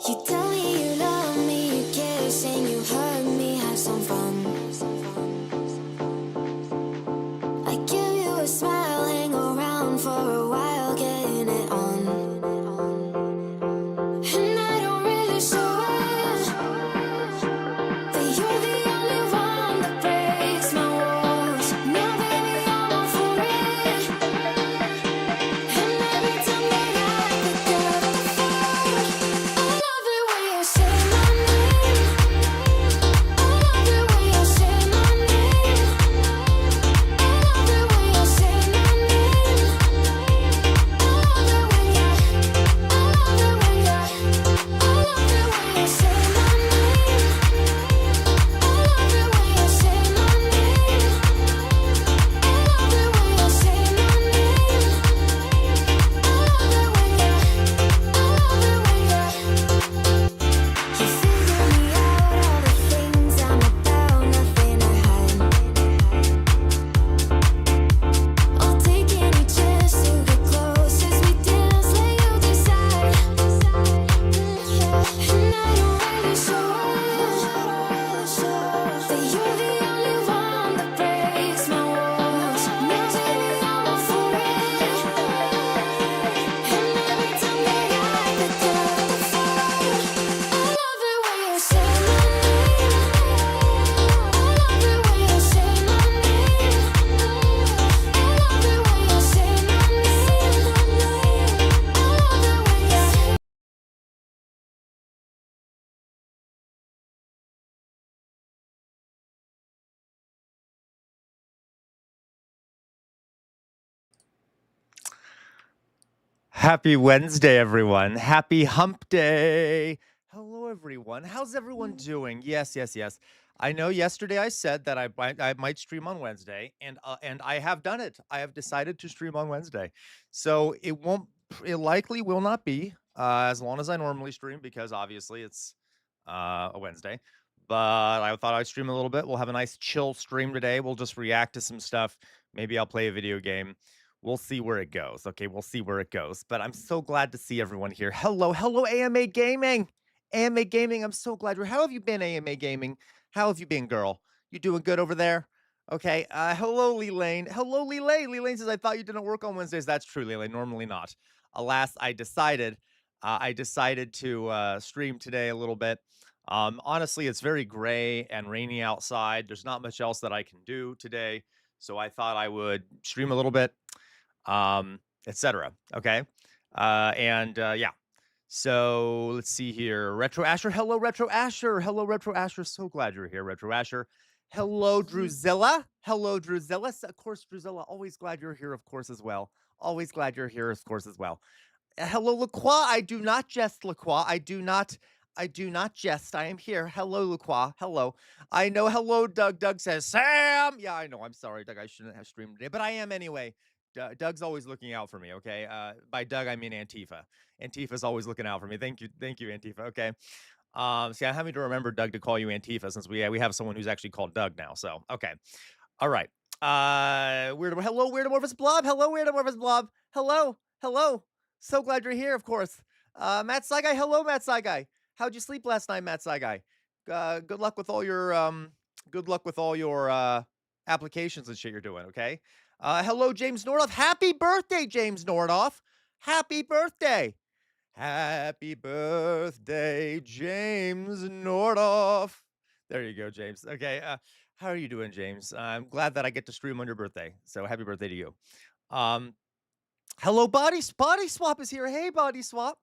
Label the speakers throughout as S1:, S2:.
S1: You tell me you love me, you care, saying you hurt me, have some fun. I give you a smile, hang around for a while, getting it on. And I don't really show it, but you're the only one that breaks my walls. Now baby, I'm all for it, and every time that I pick up the phone, I love it when you say my name. I love it when you say
S2: Happy Wednesday, everyone. Happy hump day. Hello, everyone. How's everyone doing? Yes, yes, yes. I know yesterday I said that I might stream on Wednesday, and I have done it. I have decided to stream on Wednesday. So it likely will not be as long as I normally stream because obviously it's a Wednesday. But I thought I'd stream a little bit. We'll have a nice chill stream today. We'll just react to some stuff. Maybe I'll play a video game. We'll see where it goes. Okay, we'll see where it goes. But I'm so glad to see everyone here. Hello, hello, AMA Gaming. AMA Gaming, I'm so glad you're. How have you been, AMA Gaming? How have you been, girl? You doing good over there? Okay. Hello, Lee Lane. Hello, Lee Lane. Lee Lane says, I thought you didn't work on Wednesdays. That's true, Lee Lane. Normally not. Alas, I decided to stream today a little bit. Honestly, it's very gray and rainy outside. There's not much else that I can do today. So I thought I would stream a little bit, etc. Okay. Yeah. So let's see here. Retro Asher. Hello, Retro Asher. Hello, Retro Asher. So glad you're here, Retro Asher. Hello, Druzilla. Hello, Druzilla. Of course, Druzilla. Always glad you're here, of course, as well. Always glad you're here, of course, as well. Hello, LaCroix. I do not jest, LaCroix. I do not jest. I am here. Hello, LaCroix. Hello. I know. Hello, Doug. Doug says, Sam. Yeah, I know. I'm sorry, Doug. I shouldn't have streamed today, but I am anyway. Doug's always looking out for me. Okay. By Doug, I mean Antifa. Antifa's always looking out for me. Thank you, Antifa. Okay. See, I'm having to remember Doug to call you Antifa since we have someone who's actually called Doug now. So okay. All right. Hello, Weirdomorphous Blob. Hello, Weirdomorphous Blob. Hello. Hello. So glad you're here, of course. Matt Saigai. Hello, Matt Saigai. How'd you sleep last night, Matt Saigai? Good luck with all your applications and shit you're doing, okay? Hello, James Nordoff. Happy birthday, James Nordoff. Happy birthday. Happy birthday, James Nordoff. There you go, James. Okay. How are you doing, James? I'm glad that I get to stream on your birthday. So happy birthday to you. Hello, Body Swap is here. Hey, Body Swap.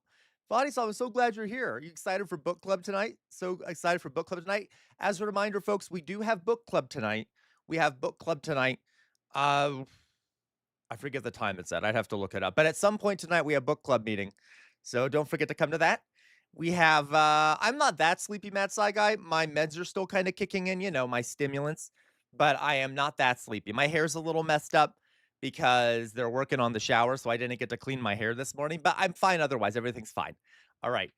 S2: Body Swap, I'm so glad you're here. Are you excited for book club tonight? So excited for book club tonight. As a reminder, folks, we do have book club tonight. We have book club tonight. I forget the time it's at. I'd have to look it up. But at some point tonight, we have book club meeting. So don't forget to come to that. We have, I'm not that sleepy, Matt Saigai. My meds are still kind of kicking in, my stimulants. But I am not that sleepy. My hair's a little messed up because they're working on the shower, so I didn't get to clean my hair this morning. But I'm fine otherwise. Everything's fine. All right.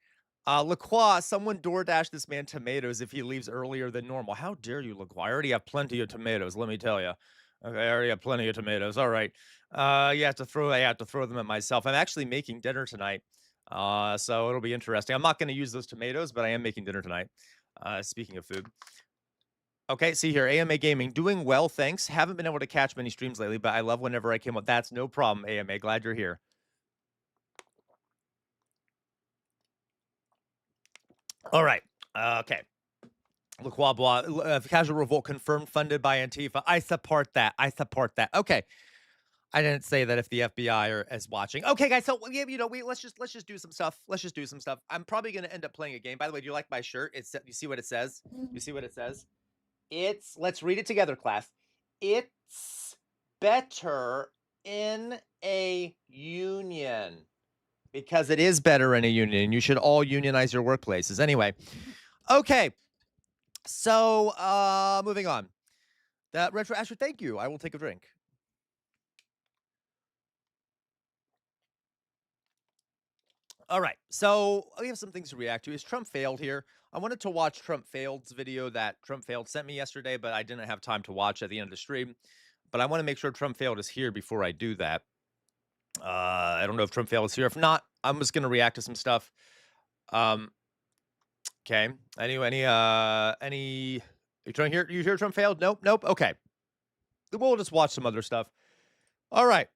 S2: LaCroix, someone DoorDash this man tomatoes if he leaves earlier than normal. How dare you, LaCroix? I already have plenty of tomatoes, let me tell you. Okay, I already have plenty of tomatoes. All right. I have to throw them at myself. I'm actually making dinner tonight. So it'll be interesting. I'm not going to use those tomatoes, but I am making dinner tonight. Speaking of food. Okay, see here, AMA Gaming, doing well, thanks. Haven't been able to catch many streams lately, but I love whenever I came up. That's no problem, AMA. Glad you're here. All right. Okay. LaCroix, Casual Revolt confirmed, funded by Antifa. I support that. Okay. I didn't say that if the FBI is watching. Okay, guys. So let's just do some stuff. I'm probably gonna end up playing a game. By the way, do you like my shirt? You see what it says? Let's read it together, class. It's better in a union because it is better in a union. You should all unionize your workplaces. Anyway, okay. So, moving on. That Retro Asher, thank you. I will take a drink. All right, so we have some things to react to. Is Trump failed here? I wanted to watch Trump failed's video that Trump failed sent me yesterday, but I didn't have time to watch at the end of the stream. But I want to make sure Trump failed is here before I do that. I don't know if Trump failed is here. If not, I'm just gonna react to some stuff. Okay. Any? You trying to hear? You hear Trump failed? Nope. Okay. We'll just watch some other stuff. All right.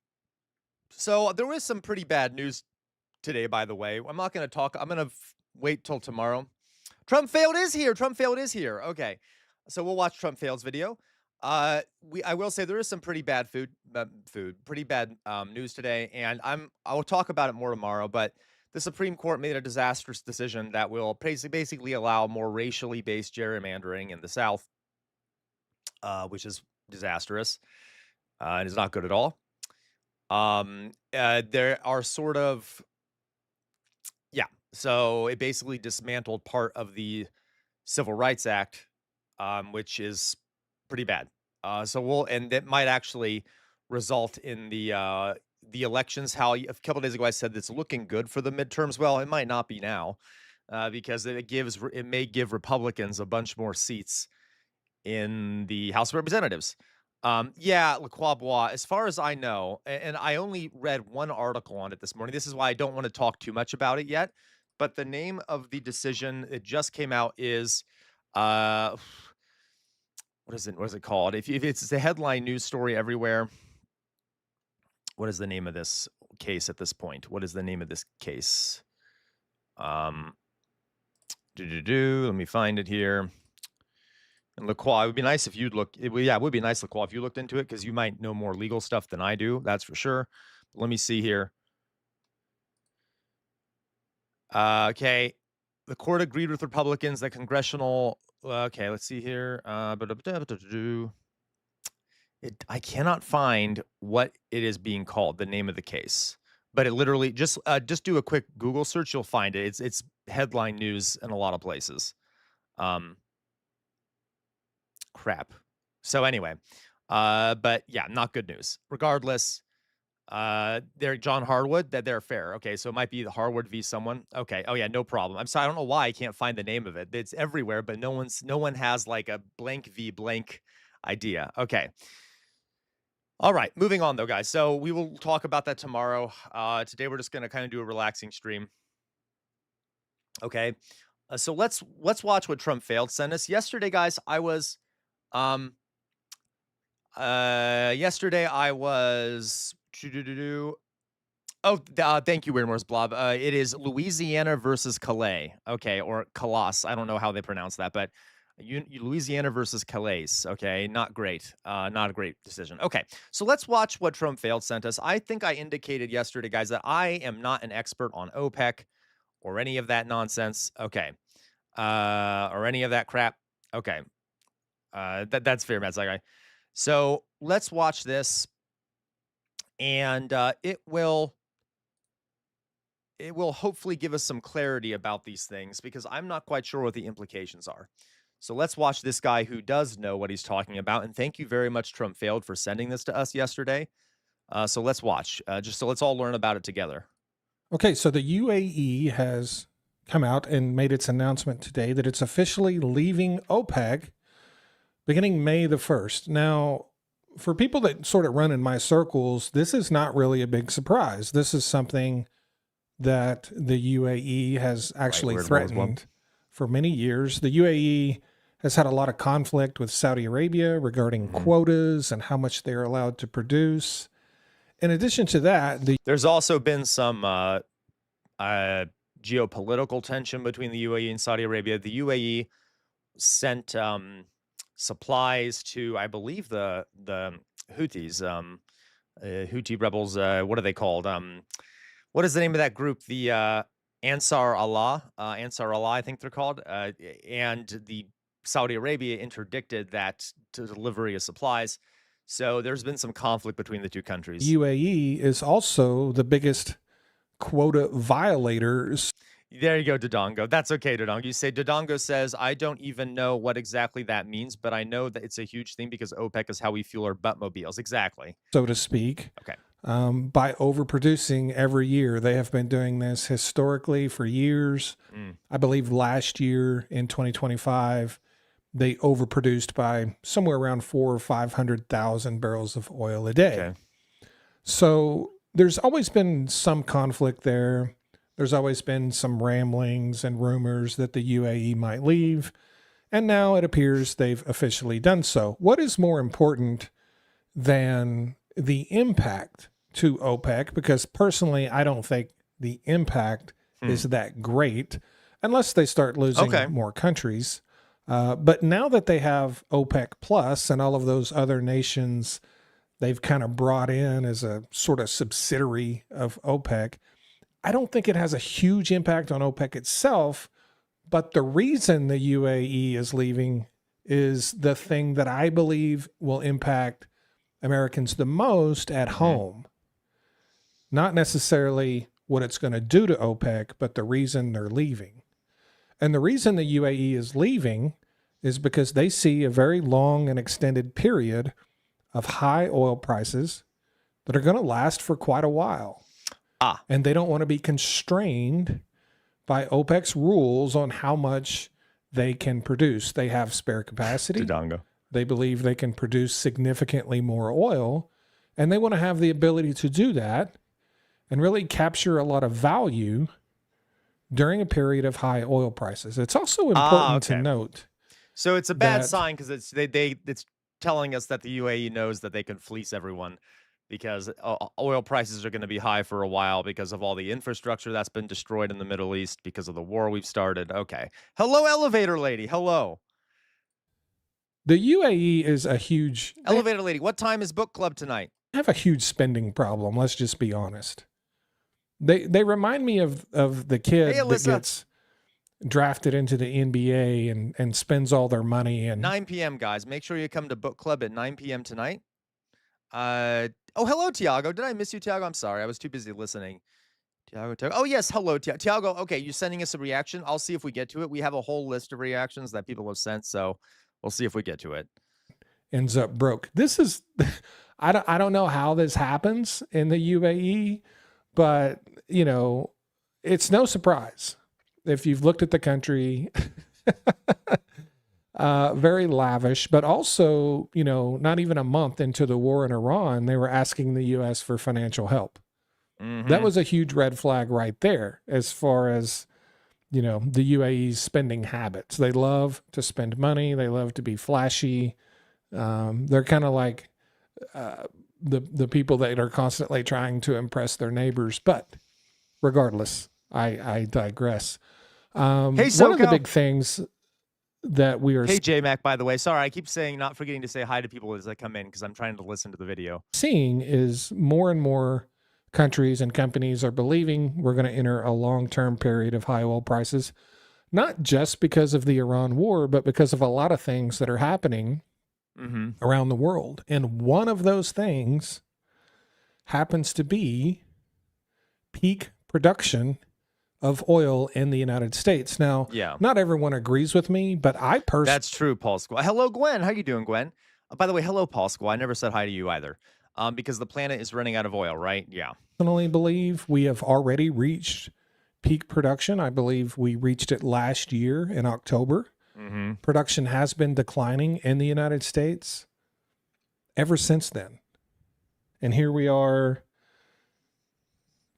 S2: So there was some pretty bad news today, by the way. I'm not going to talk. I'm going to wait till tomorrow. Trump failed is here. Okay. So we'll watch Trump fail's video. I will say there is some pretty bad pretty bad news today, and I will talk about it more tomorrow. But the Supreme Court made a disastrous decision that will basically allow more racially based gerrymandering in the South, which is disastrous and is not good at all. There are sort of yeah. So it basically dismantled part of the Civil Rights Act, which is pretty bad. So we'll and that might actually result in the elections. How a couple days ago I said it's looking good for the midterms. Well, it might not be now, because it may give Republicans a bunch more seats in the House of Representatives. Yeah, Le Quabois, as far as I know, and I only read one article on it this morning. This is why I don't want to talk too much about it yet. But the name of the decision, it just came out, is uh what is it called? If it's a headline news story everywhere, what is the name of this case at this point? What is the name of this case? Um let me find it here. And Lacroix, it would be nice if you'd look. Yeah, it would be nice, Lacroix, if you looked into it because you might know more legal stuff than I do. That's for sure. But let me see here. Okay, the court agreed with Republicans that congressional. Okay, let's see here. I cannot find what it is being called. The name of the case, but it literally just do a quick Google search. You'll find it. It's headline news in a lot of places. Crap. So anyway, but yeah, not good news. Regardless, they're John Harwood, that they're fair. Okay, so it might be the Harwood v. someone. Okay. Oh yeah, no problem. I'm sorry, I don't know why I can't find the name of it. It's everywhere, but no one has like a blank v blank idea. Okay. All right, moving on though, guys. So we will talk about that tomorrow. Today we're just gonna kind of do a relaxing stream. Okay. So let's watch what Trump failed send us. Yesterday, guys, I was yesterday I was thank you, Weird Morse Blob. It is Louisiana versus Calais. Okay, or Calas. I don't know how they pronounce that, but Louisiana versus Calais. Okay, not great. Not a great decision. Okay, so let's watch what Trump failed sent us. I think I indicated yesterday, guys, that I am not an expert on OPEC or any of that nonsense. Okay, or any of that crap. Okay, that's fair, Matt Guy. So let's watch this, and it will hopefully give us some clarity about these things because I'm not quite sure what the implications are. So let's watch this guy who does know what he's talking about. And thank you very much, Trump failed, for sending this to us yesterday. So let's watch. So let's all learn about it together.
S3: Okay, so the UAE has come out and made its announcement today that it's officially leaving OPEC beginning May the 1st. Now, for people that sort of run in my circles, this is not really a big surprise. This is something that the UAE has actually threatened for many years. The UAE has had a lot of conflict with Saudi Arabia regarding quotas and how much they're allowed to produce. In addition to that,
S2: there's also been some geopolitical tension between the UAE and Saudi Arabia. The UAE sent supplies to, I believe, the Houthis, Houthi rebels. What are they called? What is the name of that group? The Ansar Allah, I think they're called. And the Saudi Arabia interdicted that delivery of supplies. So there's been some conflict between the two countries.
S3: UAE is also the biggest quota violators.
S2: There you go, Dodongo. That's okay, Dodongo. You say Dodongo says, I don't even know what exactly that means, but I know that it's a huge thing because OPEC is how we fuel our buttmobiles. Exactly.
S3: So to speak.
S2: Okay.
S3: By overproducing every year. They have been doing this historically for years. I believe last year in 2025, they overproduced by somewhere around 400,000 or 500,000 barrels of oil a day.
S2: Okay.
S3: So there's always been some conflict there. There's always been some ramblings and rumors that the UAE might leave. And now it appears they've officially done so. What is more important than the impact to OPEC? Because personally, I don't think the impact is that great unless they start losing more countries. But now that they have OPEC Plus and all of those other nations they've kind of brought in as a sort of subsidiary of OPEC, I don't think it has a huge impact on OPEC itself. But the reason the UAE is leaving is the thing that I believe will impact Americans the most at home. not necessarily what it's going to do to OPEC, but the reason they're leaving. And the reason the UAE is leaving is because they see a very long and extended period of high oil prices that are going to last for quite a while. And they don't want to be constrained by OPEC's rules on how much they can produce. They have spare capacity. They believe they can produce significantly more oil, and they want to have the ability to do that and really capture a lot of value during a period of high oil prices. It's also important to note.
S2: So it's a bad sign because it's telling us that the UAE knows that they can fleece everyone because oil prices are going to be high for a while because of all the infrastructure that's been destroyed in the Middle East because of the war we've started. Okay. Hello, elevator lady. Hello.
S3: The UAE is a huge...
S2: Elevator lady, what time is book club tonight?
S3: They have a huge spending problem. Let's just be honest. They remind me of the kid that gets drafted into the NBA and spends all their money. And
S2: 9 p.m., guys. Make sure you come to book club at 9 p.m. tonight. Oh, hello, Tiago. Did I miss you, Tiago? I'm sorry. I was too busy listening. Tiago. Oh, yes. Hello, Tiago. Okay, you're sending us a reaction. I'll see if we get to it. We have a whole list of reactions that people have sent, so we'll see if we get to it.
S3: Ends up broke. This is, I don't know how this happens in the UAE, but, you know, it's no surprise. If you've looked at the country, very lavish, but also, you know, not even a month into the war in Iran, they were asking the U.S. for financial help. Mm-hmm. That was a huge red flag right there as far as, you know, the UAE's spending habits. They love to spend money. They love to be flashy. They're kind of like the people that are constantly trying to impress their neighbors. But regardless, I digress.
S2: Hey,
S3: one of the big things that we are...
S2: Hey, J-Mac, by the way. Sorry, I keep saying not forgetting to say hi to people as I come in because I'm trying to listen to the video.
S3: Seeing is more and more countries and companies are believing we're going to enter a long-term period of high oil prices, not just because of the Iran war, but because of a lot of things that are happening around the world. And one of those things happens to be peak production of oil in the United States. Now, not everyone agrees with me, but I personally...
S2: That's true, Paul Squaw. Hello, Gwen. How you doing, Gwen? By the way, hello, Paul Squaw. I never said hi to you either. Because the planet is running out of oil, right? Yeah.
S3: I personally believe we have already reached peak production. I believe we reached it last year in October. Production has been declining in the United States ever since then. And here we are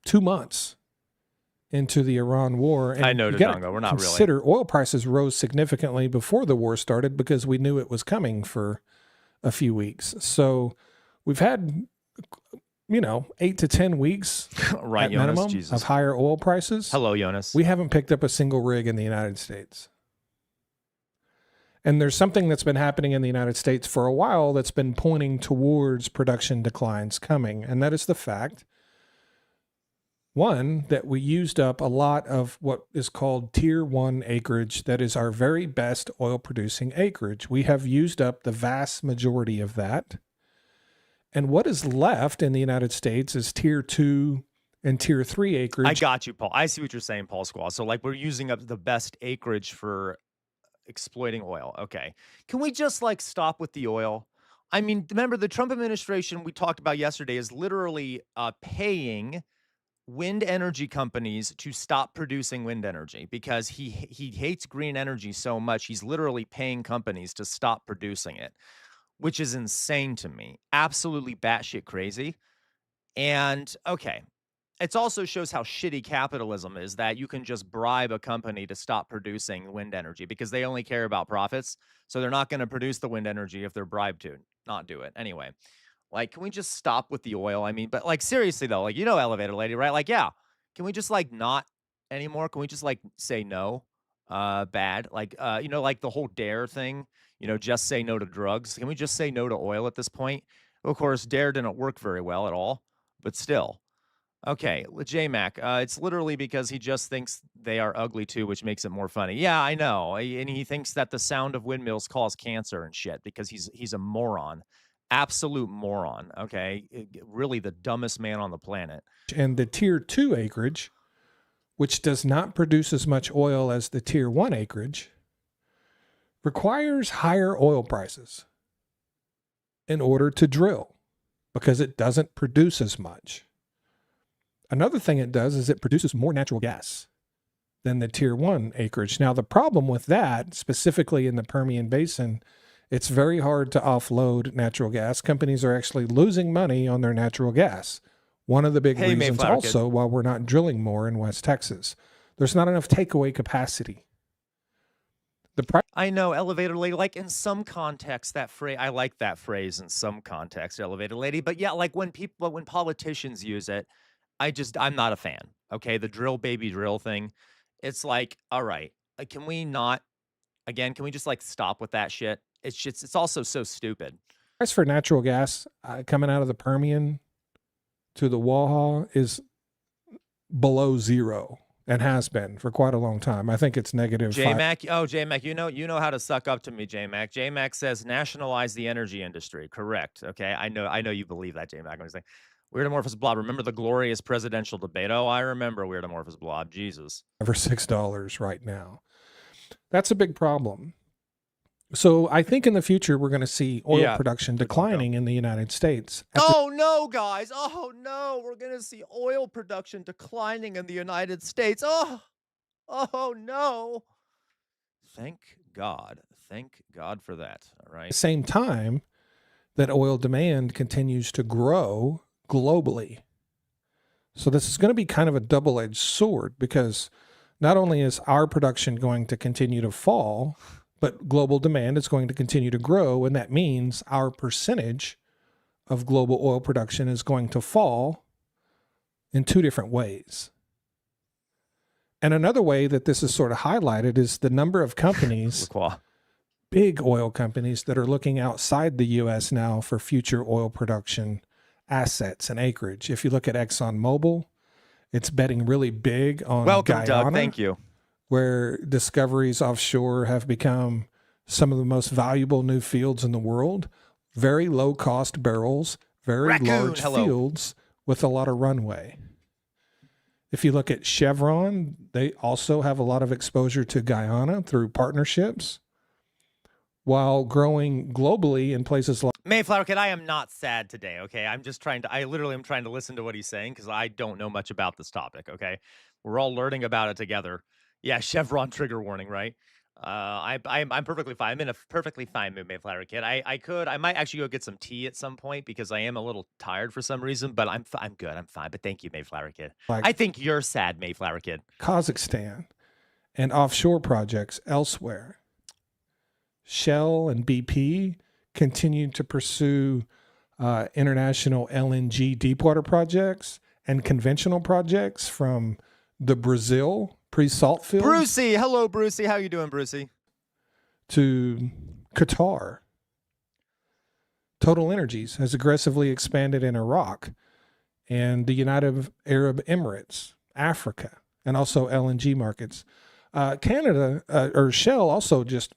S3: 2 months into the Iran war. And
S2: I know, Dodongo, we're not
S3: really. Oil prices rose significantly before the war started because we knew it was coming for a few weeks. So we've had, you know, 8 to 10 weeks
S2: right,
S3: at
S2: Jonas,
S3: minimum
S2: Jesus.
S3: of higher oil prices.
S2: Hello, Jonas.
S3: We haven't picked up a single rig in the United States. And there's something that's been happening in the United States for a while that's been pointing towards production declines coming. And that is the fact, one, that we used up a lot of what is called tier 1 acreage. That is our very best oil producing acreage. We have used up the vast majority of that. And what is left in the United States is tier 2 and tier 3 acreage.
S2: I got you, Paul. I see what you're saying, Paul Squaw. So like we're using up the best acreage for exploiting oil. Okay. Can we just like stop with the oil? I mean, remember the Trump administration we talked about yesterday is literally paying wind energy companies to stop producing wind energy because he hates green energy so much. He's literally paying companies to stop producing it, which is insane to me. Absolutely batshit crazy. And okay. It also shows how shitty capitalism is that you can just bribe a company to stop producing wind energy because they only care about profits. So they're not going to produce the wind energy if they're bribed to not do it. Anyway, like, can we just stop with the oil? I mean, but like, seriously though, like, you know, elevator lady, right? Like, yeah, can we just like not anymore? Can we just like say no? Bad. Like, you know, like the whole dare thing, you know, just say no to drugs. Can we just say no to oil at this point? Of course, dare didn't work very well at all, but still. Okay, J-Mac, it's literally because he just thinks they are ugly too, which makes it more funny. Yeah, I know. And he thinks that the sound of windmills cause cancer and shit because he's a moron. Absolute moron, okay? Really the dumbest man on the planet.
S3: And the tier 2 acreage, which does not produce as much oil as the tier 1 acreage, requires higher oil prices in order to drill because it doesn't produce as much. Another thing it does is it produces more natural gas than the tier 1 acreage. Now, the problem with that, specifically in the Permian Basin, it's very hard to offload natural gas. Companies are actually losing money on their natural gas. One of the big reasons
S2: Mayflower
S3: also why we're not drilling more in West Texas. There's not enough takeaway capacity.
S2: I know, elevator lady, like in some context, that phrase, I like that phrase in some context, elevator lady. But yeah, like when politicians use it, I'm not a fan. Okay. The drill baby drill thing. It's like, all right, can we not, again, can we just like stop with that shit? It's also so stupid.
S3: Price for natural gas coming out of the Permian to the Waha is below zero and has been for quite a long time. I think it's negative.
S2: J-Mac, J-Mac, you know how to suck up to me, J-Mac. J-Mac says nationalize the energy industry. Correct. Okay, I know you believe that, J-Mac. I'm saying Weird Amorphous Blob. Remember the glorious presidential debate? Oh, I remember Weird Amorphous Blob. Jesus.
S3: For $6 right now. That's a big problem. So I think in the future, we're going to see oil production declining in the United States.
S2: Oh, no, guys. Oh, no. We're going to see oil production declining in the United States. Oh, no. Thank God. Thank God for that. All right.
S3: At the same time that oil demand continues to grow globally. So this is going to be kind of a double-edged sword because not only is our production going to continue to fall, but global demand is going to continue to grow, and that means our percentage of global oil production is going to fall in two different ways. And another way that this is sort of highlighted is the number of companies, big oil companies, that are looking outside the U.S. now for future oil production assets and acreage. If you look at ExxonMobil, it's betting really big on
S2: Welcome,
S3: Guyana.
S2: Doug. Thank you.
S3: Where discoveries offshore have become some of the most valuable new fields in the world. Very low cost barrels, very large fields with a lot of runway. If you look at Chevron, they also have a lot of exposure to Guyana through partnerships, while growing globally in places like
S2: Mayflower Kid, I am not sad today, okay? I literally am trying to listen to what he's saying because I don't know much about this topic, okay? We're all learning about it together. Yeah, Chevron trigger warning, right? I'm perfectly fine. I'm in a perfectly fine mood, Mayflower Kid. I might actually go get some tea at some point because I am a little tired for some reason, but I'm good. I'm fine. But thank you, Mayflower Kid. I think you're sad, Mayflower Kid.
S3: Kazakhstan and offshore projects elsewhere. Shell and BP continue to pursue international LNG deepwater projects and conventional projects from the Brazil pre-salt field.
S2: Brucey, hello, Brucey. How you doing, Brucey?
S3: To Qatar. Total Energies has aggressively expanded in Iraq and the United Arab Emirates, Africa, and also LNG markets. Canada, or Shell also just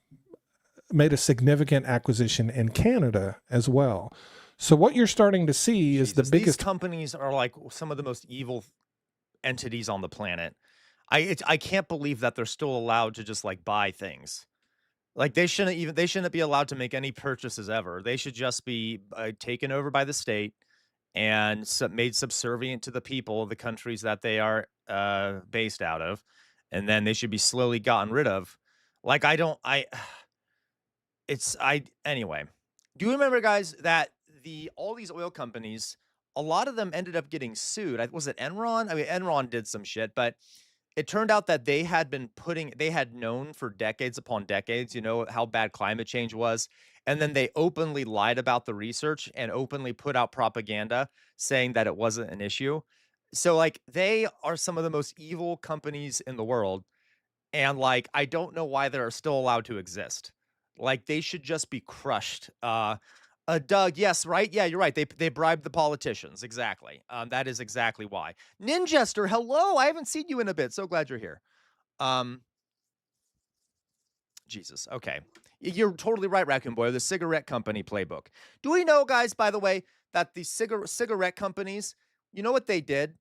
S3: made a significant acquisition in Canada as well. So what you're starting to see is the biggest...
S2: These companies are like some of the most evil entities on the planet. I can't believe that they're still allowed to just like buy things. Like they shouldn't be allowed to make any purchases ever. They should just be taken over by the state and made subservient to the people of the countries that they are based out of, and then they should be slowly gotten rid of. Like anyway. Do you remember, guys, that all these oil companies, a lot of them ended up getting sued? Was it Enron? I mean, Enron did some shit, but it turned out that they had known for decades upon decades, how bad climate change was. And then they openly lied about the research and openly put out propaganda saying that it wasn't an issue. So like they are some of the most evil companies in the world. And like, I don't know why they're still allowed to exist. Like they should just be crushed. Doug, yes, right? Yeah, you're right. They bribed the politicians. Exactly. That is exactly why. Ninjester, hello. I haven't seen you in a bit. So glad you're here. Jesus. Okay. You're totally right, Raccoon Boy. The cigarette company playbook. Do we know, guys, by the way, that the cigarette companies, you know what they did?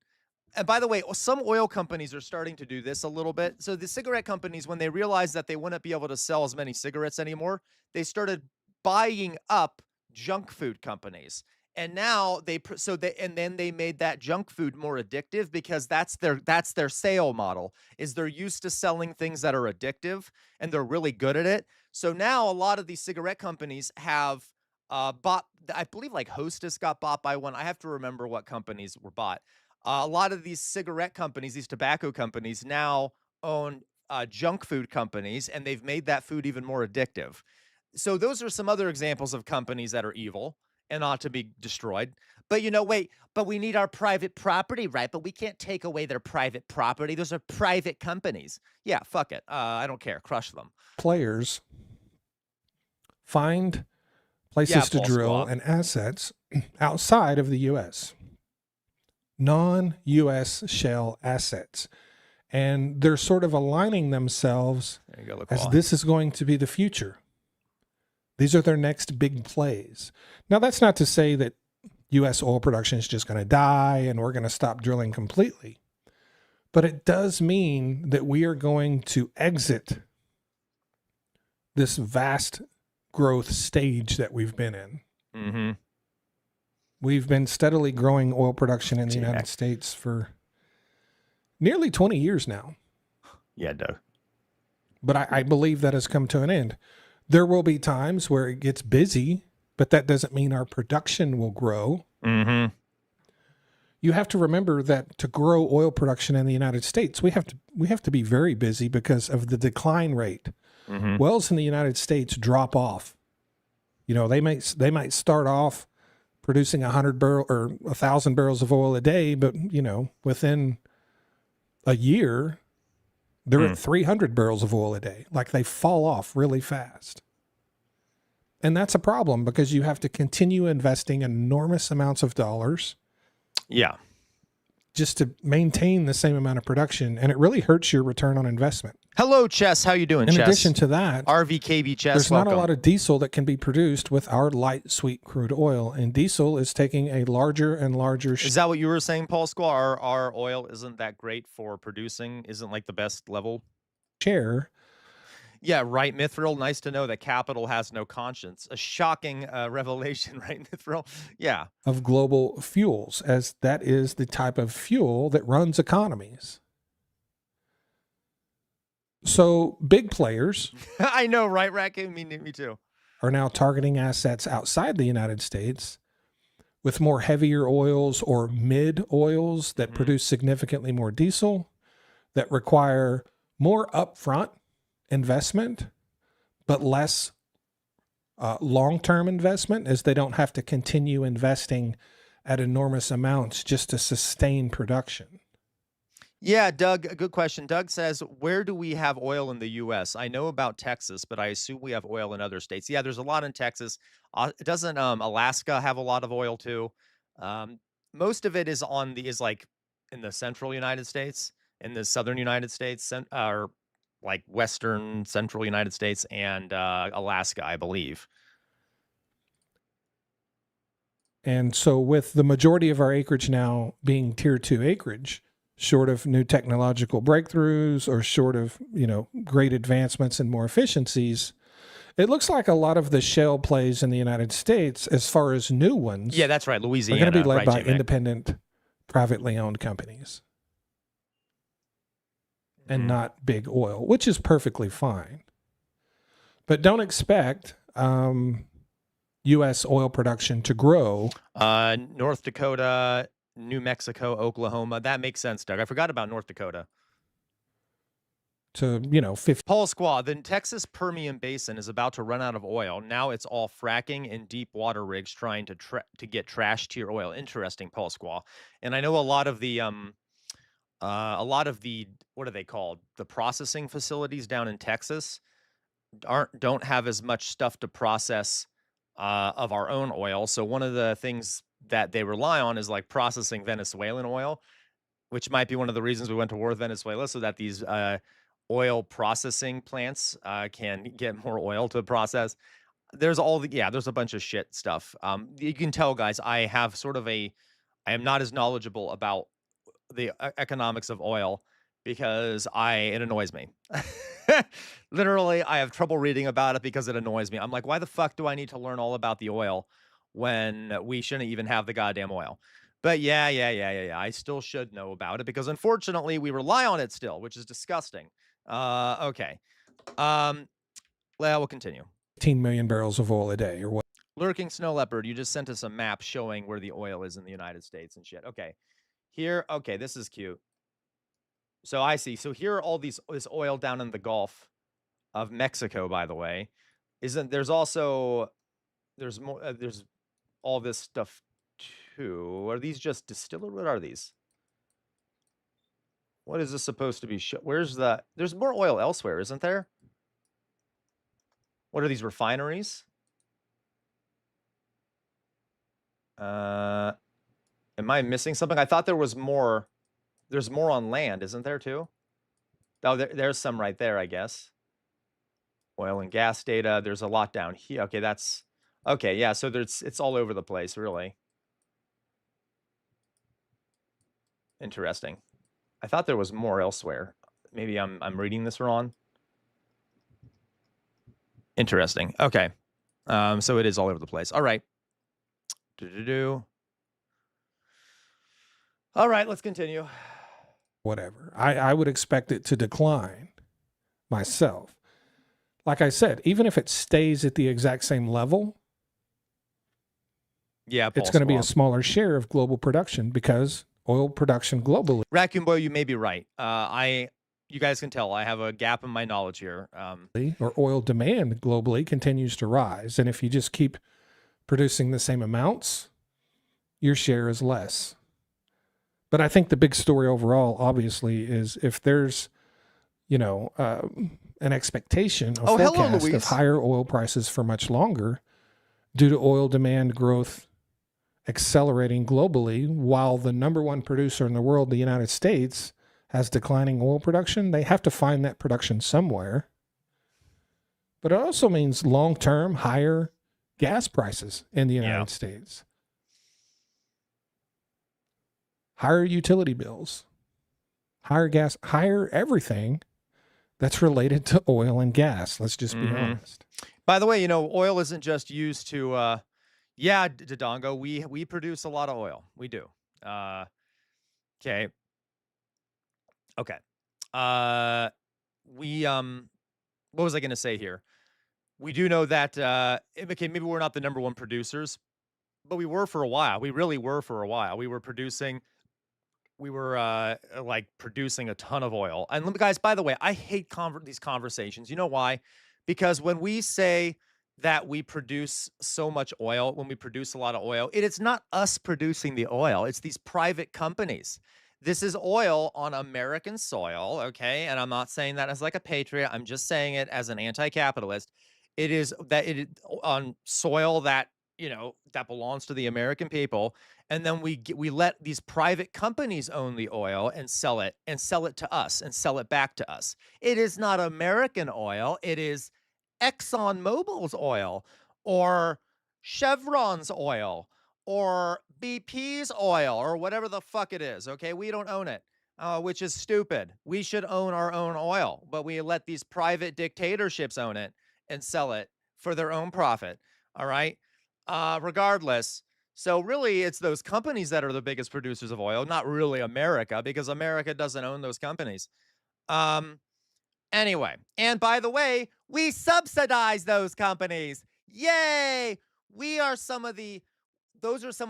S2: And by the way, some oil companies are starting to do this a little bit. So the cigarette companies, when they realized that they wouldn't be able to sell as many cigarettes anymore, they started buying up junk food companies. And now and then they made that junk food more addictive because that's their sale model. Is they're used to selling things that are addictive and they're really good at it. So now a lot of these cigarette companies have bought, I believe like Hostess got bought by one. I have to remember what companies were bought. A lot of these cigarette companies, these tobacco companies now own junk food companies, and they've made that food even more addictive. So those are some other examples of companies that are evil and ought to be destroyed. But wait, but we need our private property, right? But we can't take away their private property. Those are private companies. Yeah, fuck it. I don't care. Crush them.
S3: Players find places to drill and assets outside of the U.S., non-U.S. shale assets. And they're sort of aligning themselves as this is going to be the future. These are their next big plays. Now, that's not to say that U.S. oil production is just going to die and we're going to stop drilling completely. But it does mean that we are going to exit this vast growth stage that we've been in.
S2: Mm-hmm.
S3: We've been steadily growing oil production in the United States for nearly 20 years now.
S2: Yeah, Doug.
S3: But I believe that has come to an end. There will be times where it gets busy, but that doesn't mean our production will grow.
S2: Mm-hmm.
S3: You have to remember that to grow oil production in the United States, we have to be very busy because of the decline rate.
S2: Mm-hmm.
S3: Wells in the United States drop off. They might start off producing 100 barrel or 1,000 barrels of oil a day, but within a year, they're at 300 barrels of oil a day. Like they fall off really fast. And that's a problem because you have to continue investing enormous amounts of dollars.
S2: Yeah.
S3: Just to maintain the same amount of production. And it really hurts your return on investment.
S2: Hello, Chess. How you doing, Chess?
S3: In addition to that,
S2: RVKB Chess,
S3: there's not a lot of diesel that can be produced with our light sweet crude oil. And diesel is taking a larger and larger
S2: Is that what you were saying, Paul Squaw? Our oil isn't that great for producing? Isn't like the best level?
S3: share.
S2: Yeah, right, Mithril. Nice to know that capital has no conscience. A shocking revelation, right, Mithril? Yeah.
S3: Of global fuels, as that is the type of fuel that runs economies. So big players
S2: I know, right, Raccoon? Me too.
S3: are now targeting assets outside the United States with more heavier oils or mid oils that produce significantly more diesel, that require more upfront investment, but less long-term investment, as they don't have to continue investing at enormous amounts just to sustain production.
S2: Yeah, Doug, a good question. Doug says, where do we have oil in the U.S.? I know about Texas, but I assume we have oil in other states. Yeah, there's a lot in Texas. Doesn't Alaska have a lot of oil too? Most of it is like in the central United States, in the southern United States, or like western central United States, and Alaska, I believe.
S3: And so with the majority of our acreage now being tier 2 acreage, short of new technological breakthroughs or short of, great advancements and more efficiencies, it looks like a lot of the shale plays in the United States, as far as new ones,
S2: Yeah, that's right. Louisiana.
S3: are going to be led
S2: right,
S3: by
S2: J-Mac.
S3: independent, privately owned companies and not big oil, which is perfectly fine. But don't expect U.S. oil production to grow.
S2: North Dakota, New Mexico, Oklahoma. That makes sense, Doug. I forgot about North Dakota.
S3: To 50.
S2: Paul Squaw, the Texas Permian Basin is about to run out of oil. Now it's all fracking and deep water rigs trying to get trash tier oil. Interesting, Paul Squaw. And I know a lot of the what are they called? The processing facilities down in Texas don't have as much stuff to process of our own oil. So one of the things that they rely on is like processing Venezuelan oil, which might be one of the reasons we went to war with Venezuela, so that these oil processing plants can get more oil to process. There's there's a bunch of shit stuff. You can tell, guys, I am not as knowledgeable about the economics of oil because it annoys me. Literally, I have trouble reading about it because it annoys me. I'm like, why the fuck do I need to learn all about the oil when we shouldn't even have the goddamn oil? But yeah. I still should know about it because unfortunately we rely on it still, which is disgusting. Okay. Um, well, we'll continue.
S3: 18 million barrels of oil a day or what?
S2: Lurking Snow Leopard, you just sent us a map showing where the oil is in the United States and shit. Okay. Okay, this is cute. So I see. So here are all this oil down in the Gulf of Mexico, by the way. There's also there's more there's all this stuff too. Are these just distiller? What are these? What is this supposed to be? There's more oil elsewhere, isn't there? What are these refineries? Am I missing something? I thought there was more. There's more on land, isn't there too? Oh, there's some right there, I guess. Oil and gas data. There's a lot down here. Okay, okay. Yeah, so it's all over the place, really. Interesting. I thought there was more elsewhere. Maybe I'm reading this wrong. Interesting. Okay. So it is all over the place. All right. All right, let's continue.
S3: Whatever. I would expect it to decline myself. Like I said, even if it stays at the exact same level, it's going to be a smaller share of global production because oil production globally.
S2: Raccoon Boy, you may be right. You guys can tell I have a gap in my knowledge here.
S3: Or oil demand globally continues to rise. And if you just keep producing the same amounts, your share is less. But I think the big story overall, obviously, is if there's, an expectation, a forecast of higher oil prices for much longer due to oil demand growth accelerating globally, while the number one producer in the world, the United States, has declining oil production, they have to find that production somewhere. But it also means long-term higher gas prices in the United States. Higher utility bills, higher gas, higher everything that's related to oil and gas. Let's just be honest.
S2: By the way, oil isn't just used to, Dodongo, we produce a lot of oil. We do. Okay. Okay. What was I going to say here? We do know that, okay, maybe we're not the number one producers, but we were for a while. We really were for a while. We were producing a ton of oil. And guys, by the way, I hate these conversations. You know why? Because when we say that we produce so much oil, when we produce a lot of oil, it is not us producing the oil. It's these private companies. This is oil on American soil, okay? And I'm not saying that as like a patriot. I'm just saying it as an anti-capitalist. It is on soil that, that belongs to the American people. And then we let these private companies own the oil and sell it to us and sell it back to us. It is not American oil. It is ExxonMobil's oil or Chevron's oil or BP's oil or whatever the fuck it is. Okay. We don't own it, which is stupid. We should own our own oil, but we let these private dictatorships own it and sell it for their own profit. All right. Regardless. So really, it's those companies that are the biggest producers of oil, not really America, because America doesn't own those companies. Anyway, and by the way, we subsidize those companies. Yay! Those are some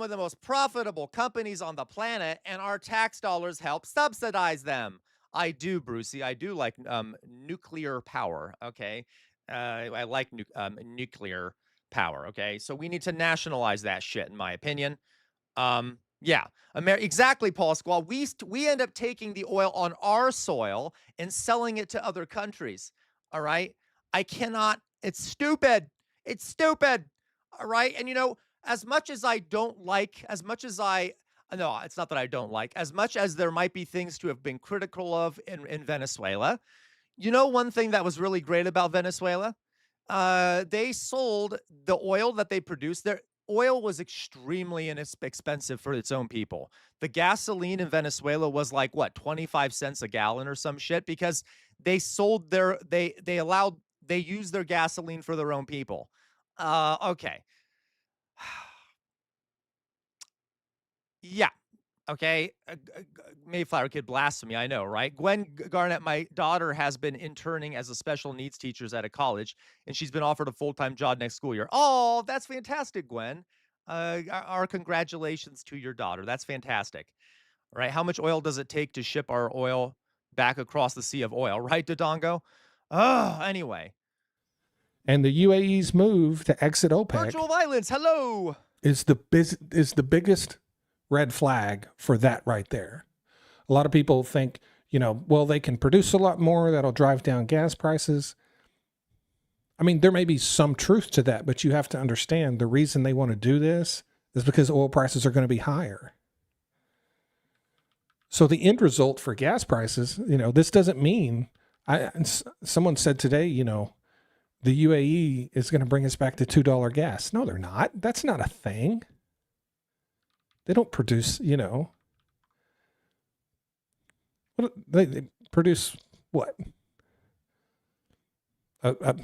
S2: of the most profitable companies on the planet, and our tax dollars help subsidize them. I do, Brucey. I do like nuclear power, okay? I like nuclear power, okay? So we need to nationalize that shit, in my opinion. Exactly, Paul Squall. We end up taking the oil on our soil and selling it to other countries, all right? It's stupid. It's stupid, all right? And, as much as I don't like, no, it's not that I don't like, as much as there might be things to have been critical of in Venezuela, You know, one thing that was really great about Venezuela? They sold the oil that they produced. Their oil was extremely inexpensive for its own people. The gasoline in Venezuela was like what, 25 cents a gallon or some shit because they sold their they used their gasoline for their own people. Okay. Yeah. Okay, Mayflower Kid blasphemy, I know, right? Garnett, my daughter, has been interning as a special needs teacher at a college, and she's been offered a full-time job next school year. Oh, that's fantastic, Gwen. Our congratulations to your daughter. That's fantastic, right? How much oil does it take to ship our oil back across the sea of oil, right, Dodongo? Oh, anyway.
S3: And the UAE's move to exit OPEC
S2: Virtual violence, hello!
S3: is the biggest red flag for that right there. A lot of people think, well, they can produce a lot more. That'll drive down gas prices. I mean, there may be some truth to that, but you have to understand the reason they want to do this is because oil prices are going to be higher. So the end result for gas prices, this doesn't mean, someone said today, the UAE is going to bring us back to $2 gas. No, they're not. That's not a thing. They don't produce, they produce what?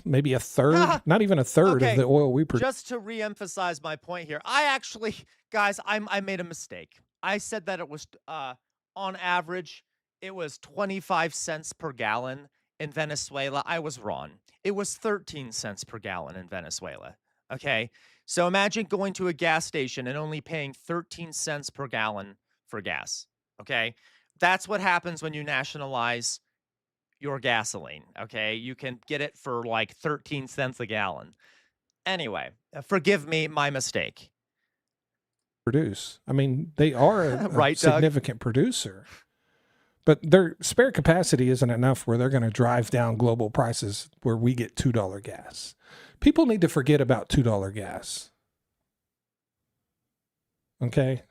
S3: Maybe a third, not even a third of the oil we produce.
S2: Just to reemphasize my point here, I actually, guys, I made a mistake. I said that it was, on average, it was 25 cents per gallon in Venezuela. I was wrong. It was 13 cents per gallon in Venezuela. Okay. So imagine going to a gas station and only paying 13 cents per gallon for gas. Okay. That's what happens when you nationalize your gasoline. Okay. You can get it for like 13 cents a gallon. Anyway, forgive me my mistake.
S3: Produce. I mean, they are a
S2: right,
S3: significant producer, but their spare capacity isn't enough where they're going to drive down global prices where we get $2 gas. People need to forget about $2 gas. Okay?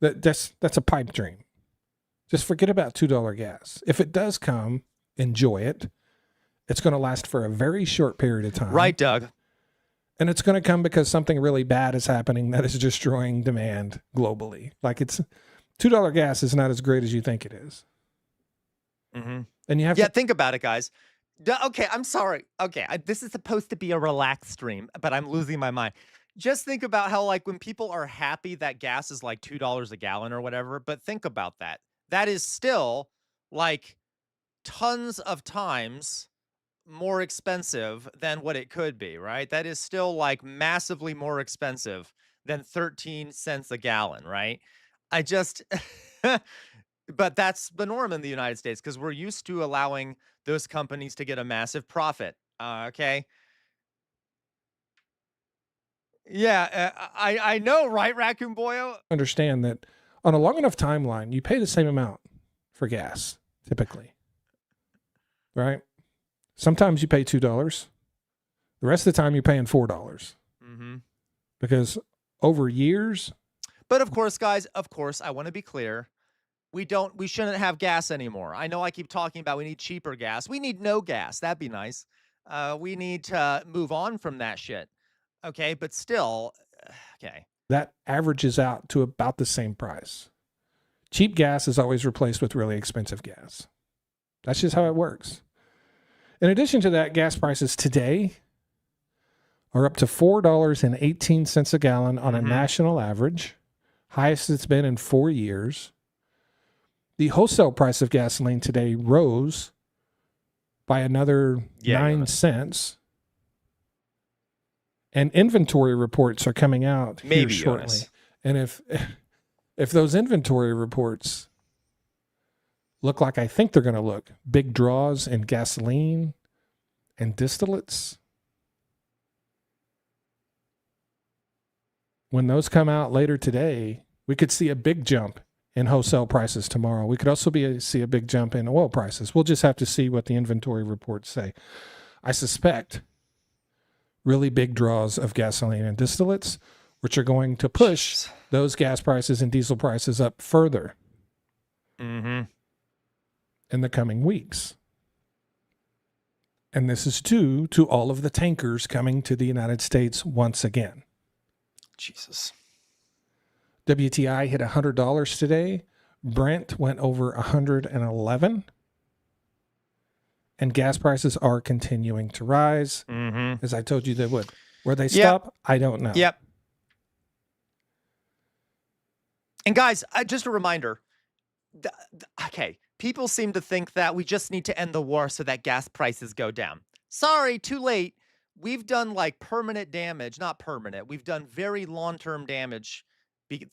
S3: That's a pipe dream. Just forget about $2 gas. If it does come, enjoy it. It's going to last for a very short period of time.
S2: Right, Doug.
S3: And it's going to come because something really bad is happening that is destroying demand globally. Like it's $2 gas is not as great as you think it is.
S2: Mm-hmm.
S3: And you have
S2: to think about it, guys. Okay, I'm sorry. Okay, this is supposed to be a relaxed stream, but I'm losing my mind. Just think about how, like, when people are happy that gas is like $2 a gallon or whatever, but think about that. That is still like tons of times more expensive than what it could be, right? That is still like massively more expensive than 13 cents a gallon, right? I just, but that's the norm in the United States because we're used to allowing those companies to get a massive profit. Okay. Yeah, I know, right, Raccoon Boyo?
S3: Understand that on a long enough timeline, you pay the same amount for gas, typically. Right? Sometimes you pay $2. The rest of the time, you're paying $4.
S2: Mm-hmm.
S3: Because over years.
S2: But of course, guys, I want to be clear. We shouldn't have gas anymore. I know I keep talking about we need cheaper gas. We need no gas. That'd be nice. We need to move on from that shit. Okay, but still, okay.
S3: That averages out to about the same price. Cheap gas is always replaced with really expensive gas. That's just how it works. In addition to that, gas prices today are up to $4.18 a gallon on a national average, highest it's been in 4 years. The wholesale price of gasoline today rose by another 9 cents. And inventory reports are coming out here shortly. Jonas. And if those inventory reports look like I think they're going to look, big draws in gasoline and distillates, when those come out later today, we could see a big jump in wholesale prices tomorrow. We could also see a big jump in oil prices. We'll just have to see what the inventory reports say. I suspect really big draws of gasoline and distillates, which are going to push those gas prices and diesel prices up further in the coming weeks. And this is due to all of the tankers coming to the United States once again.
S2: Jesus.
S3: WTI hit $100 today. Brent went over 111. And gas prices are continuing to rise, as I told you they would. Where they stop, I don't know.
S2: Yep. And guys, just a reminder. Okay, people seem to think that we just need to end the war so that gas prices go down. Sorry, too late. We've done like permanent damage, not permanent. We've done very long-term damage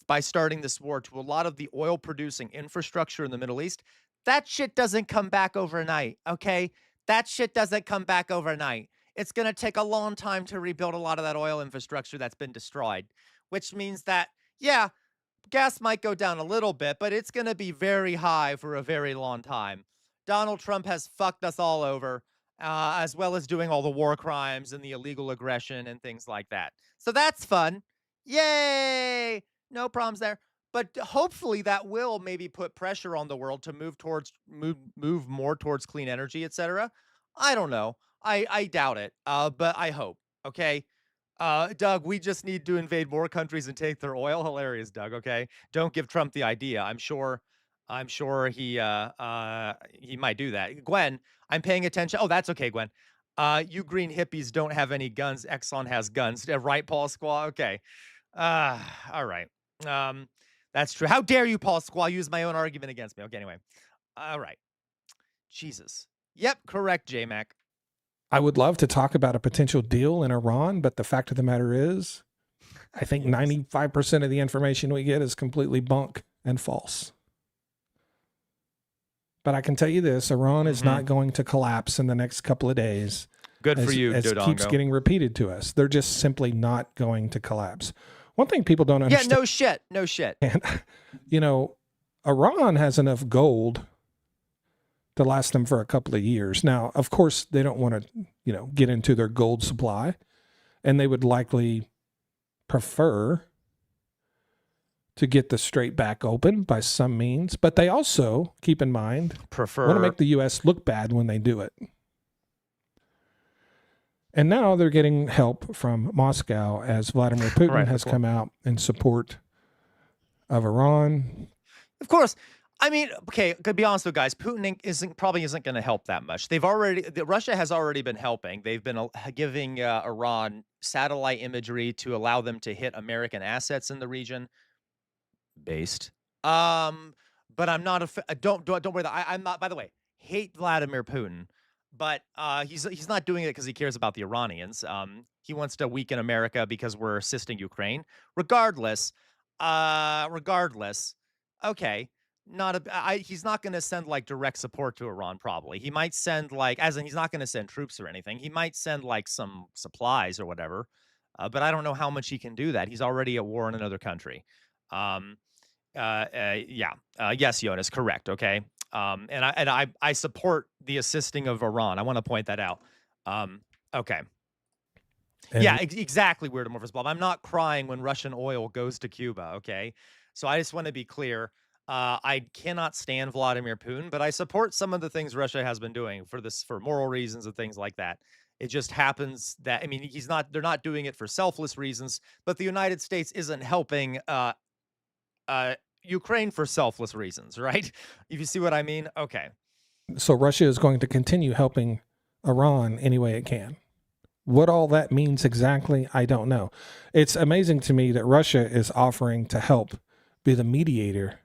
S2: by starting this war to a lot of the oil-producing infrastructure in the Middle East. That shit doesn't come back overnight, okay? That shit doesn't come back overnight. It's going to take a long time to rebuild a lot of that oil infrastructure that's been destroyed, which means that, yeah, gas might go down a little bit, but it's going to be very high for a very long time. Donald Trump has fucked us all over, as well as doing all the war crimes and the illegal aggression and things like that. So that's fun. Yay! No problems there. But hopefully that will maybe put pressure on the world to move more towards clean energy, etc. I don't know. I doubt it. But I hope. Okay. Doug, we just need to invade more countries and take their oil. Hilarious, Doug. Okay. Don't give Trump the idea. I'm sure he might do that. Gwen, I'm paying attention. Oh, that's okay, Gwen. You green hippies don't have any guns. Exxon has guns. Right, Paul Squaw? Okay. All right. That's true. How dare you, Paul Squaw, use my own argument against me? Okay, anyway. All right. Jesus. Yep, correct, J-Mac.
S3: I would love to talk about a potential deal in Iran, but the fact of the matter is, I think 95% of the information we get is completely bunk and false. But I can tell you this, Iran is not going to collapse in the next couple of days.
S2: Good for you,
S3: as
S2: Dodongo.
S3: keeps getting repeated to us. They're just simply not going to collapse. One thing people don't understand.
S2: Yeah, no shit. No shit.
S3: And, you know, Iran has enough gold to last them for a couple of years. Now, of course, they don't want to, get into their gold supply, and they would likely prefer to get the strait back open by some means. But they also, keep in mind, want to make the U.S. look bad when they do it. And now they're getting help from Moscow as Vladimir Putin has come out in support of Iran.
S2: Of course. I mean, okay, to be honest with you guys, Putin probably isn't going to help that much. Russia has already been helping. They've been giving Iran satellite imagery to allow them to hit American assets in the region. Based. But I'm not don't worry. I'm not, by the way, hate Vladimir Putin. But he's not doing it because he cares about the Iranians. He wants to weaken America because we're assisting Ukraine. Regardless, okay, he's not going to send like direct support to Iran. Probably he might send he's not going to send troops or anything. He might send like some supplies or whatever. But I don't know how much he can do that. He's already at war in another country. Yes, Jonas, correct. Okay. And I support the assisting of Iran. I want to point that out. Okay. And yeah, exactly, Weird Amorphous Bob. I'm not crying when Russian oil goes to Cuba, okay? So I just want to be clear. I cannot stand Vladimir Putin, but I support some of the things Russia has been doing for moral reasons and things like that. It just happens that, I mean, they're not doing it for selfless reasons, but the United States isn't helping Ukraine for selfless reasons, right? If you see what I mean? Okay.
S3: So Russia is going to continue helping Iran any way it can. What all that means exactly, I don't know. It's amazing to me that Russia is offering to help be the mediator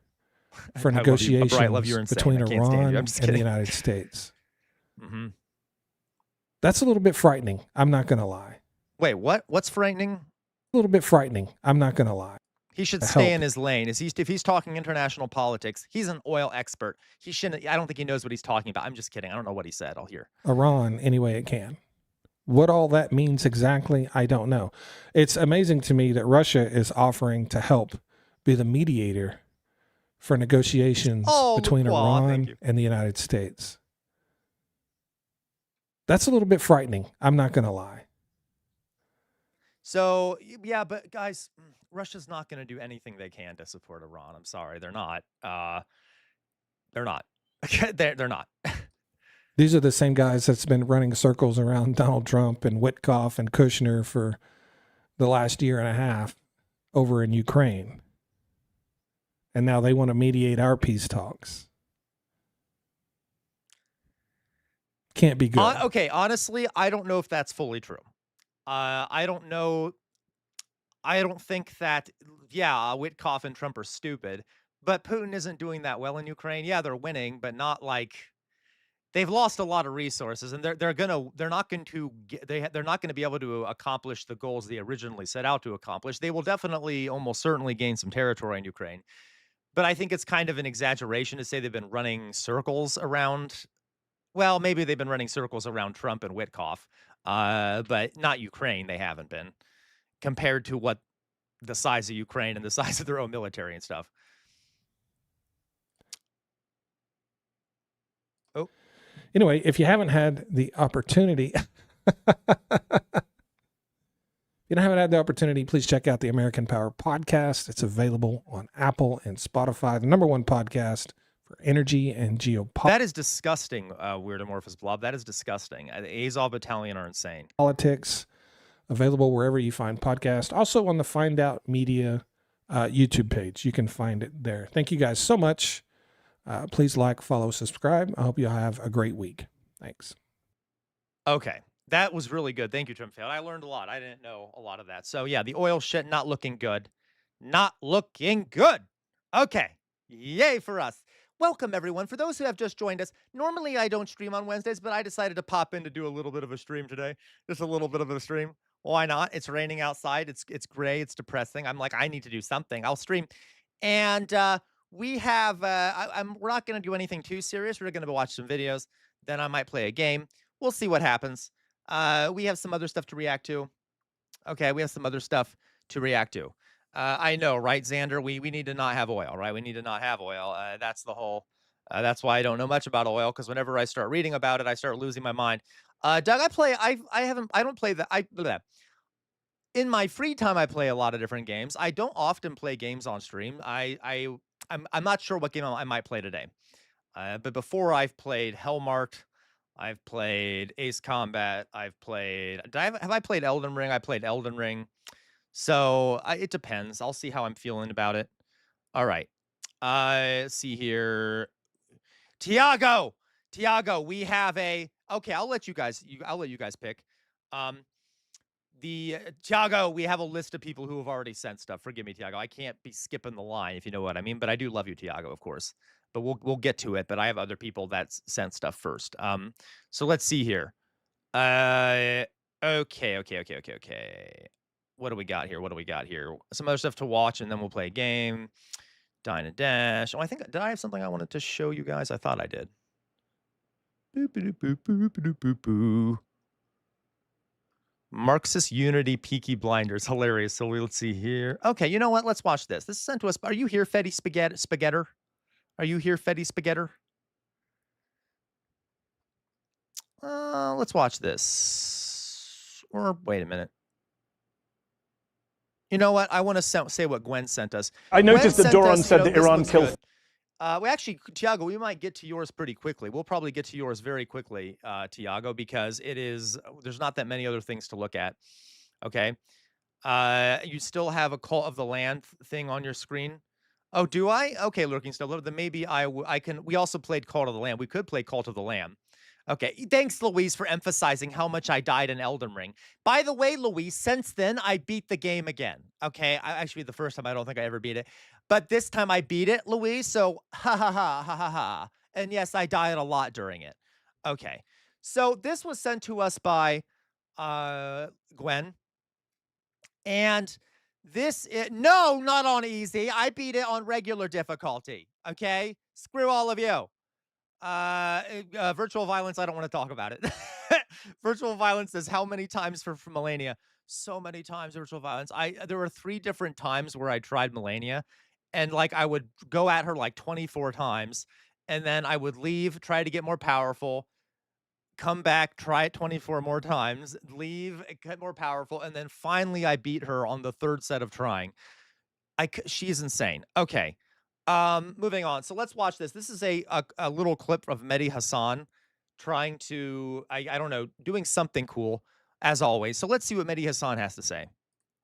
S3: for negotiations between Iran and the United States.
S2: Mm-hmm.
S3: That's a little bit frightening. I'm not going to lie.
S2: Wait, what? What's frightening?
S3: A little bit frightening. I'm not going to lie.
S2: He should stay in his lane. If he's talking international politics, he's an oil expert. He shouldn't. I don't think he knows what he's talking about. I'm just kidding. I don't know what he said. I'll hear.
S3: Iran any way it can. What all that means exactly, I don't know. It's amazing to me that Russia is offering to help be the mediator for negotiations between Iran and the United States. That's a little bit frightening. I'm not going to lie.
S2: So, yeah, but guys, Russia's not going to do anything they can to support Iran. I'm sorry. They're not. They're not. They're not.
S3: These are the same guys that's been running circles around Donald Trump and Witkoff and Kushner for the last year and a half over in Ukraine. And now they want to mediate our peace talks. Can't be good.
S2: Okay, honestly, I don't know if that's fully true. I don't know. I don't think that, yeah, Witkoff and Trump are stupid, but Putin isn't doing that well in Ukraine. Yeah, they're winning, but not like they've lost a lot of resources, and they're not going to they're not going to be able to accomplish the goals they originally set out to accomplish. They will definitely, almost certainly, gain some territory in Ukraine, but I think it's kind of an exaggeration to say they've been running circles around. Well, maybe they've been running circles around Trump and Witkoff, but not Ukraine. They haven't been, compared to what the size of Ukraine and the size of their own military and stuff. Oh,
S3: Anyway, if you haven't had the opportunity, please check out the American Power podcast. It's available on Apple and Spotify, the #1 podcast for energy and geopolitics.
S2: that is disgusting, Weird Amorphous Blob. That is disgusting. The Azov Battalion are insane.
S3: Available wherever you find podcasts. Also on the Find Out Media YouTube page. You can find it there. Thank you guys so much. Please like, follow, subscribe. I hope you have a great week. Thanks.
S2: Okay, that was really good. Thank you, Trimfield. I learned a lot. I didn't know a lot of that. So yeah, the oil shit not looking good. Not looking good. Okay, yay for us. Welcome, everyone. For those who have just joined us, normally I don't stream on Wednesdays, but I decided to pop in to do a little bit of a stream today. Just a little bit of a stream. Why not? It's raining outside. It's gray. It's depressing. I'm like, I need to do something. I'll stream. And we have, we're not going to do anything too serious. We're going to watch some videos. Then I might play a game. We'll see what happens. We have some other stuff to react to. Okay, we have some other stuff to react to. I know, right, Xander? We need to not have oil, right? We need to not have oil. That's the whole. That's why I don't know much about oil, because whenever I start reading about it, I start losing my mind. Doug, I don't play that. In my free time, I play a lot of different games. I don't often play games on stream. I'm not sure what game I might play today. But before, I've played Hellmart. I've played Ace Combat. I've played. Have I played Elden Ring? I played Elden Ring. So it depends. I'll see how I'm feeling about it. All right. Let's see here. Tiago, we have a. Okay, I'll let you guys pick. Tiago, we have a list of people who have already sent stuff. Forgive me, Tiago. I can't be skipping the line, if you know what I mean. But I do love you, Tiago, of course. But we'll get to it. But I have other people that sent stuff first. So let's see here. Okay. What do we got here? Some other stuff to watch, and then we'll play a game. Dine and Dash. Oh, I think, did I have something I wanted to show you guys? I thought I did. Boop. Marxist Unity Peaky Blinders. Hilarious. So let's see here. Okay, you know what? Let's watch this. This is sent to us. Are you here, Fetty Spaghetter? Are you here, Fetty Spaghetter? Let's watch this. Or wait a minute. You know what? I want to say what Gwen sent us.
S4: I noticed that Doron said that Iran killed.
S2: Well, actually, Tiago, we might get to yours pretty quickly. We'll probably get to yours very quickly, Tiago, because there's not that many other things to look at. Okay. You still have a Cult of the Land thing on your screen. Oh, do I? Okay, Lurking Still. Then maybe I can. We also played Cult of the Lamb. We could play Cult of the Lamb. Okay, thanks, Louise, for emphasizing how much I died in Elden Ring. By the way, Louise, since then, I beat the game again. Okay, actually, the first time, I don't think I ever beat it. But this time, I beat it, Louise, so ha. And yes, I died a lot during it. Okay, so this was sent to us by Gwen. And no, not on easy. I beat it on regular difficulty, okay? Screw all of you. Virtual violence, I don't want to talk about it. Virtual violence is how many times for Melania? So many times virtual violence. There were 3 different times where I tried Melania, and like I would go at her like 24 times, and then I would leave, try to get more powerful, come back, try it 24 more times, leave, get more powerful, and then finally I beat her on the 3rd set of trying. She's insane. Okay. Moving on. So let's watch this. This is a little clip of Mehdi Hassan trying to, I don't know, doing something cool, as always. So let's see what Mehdi Hassan has to say.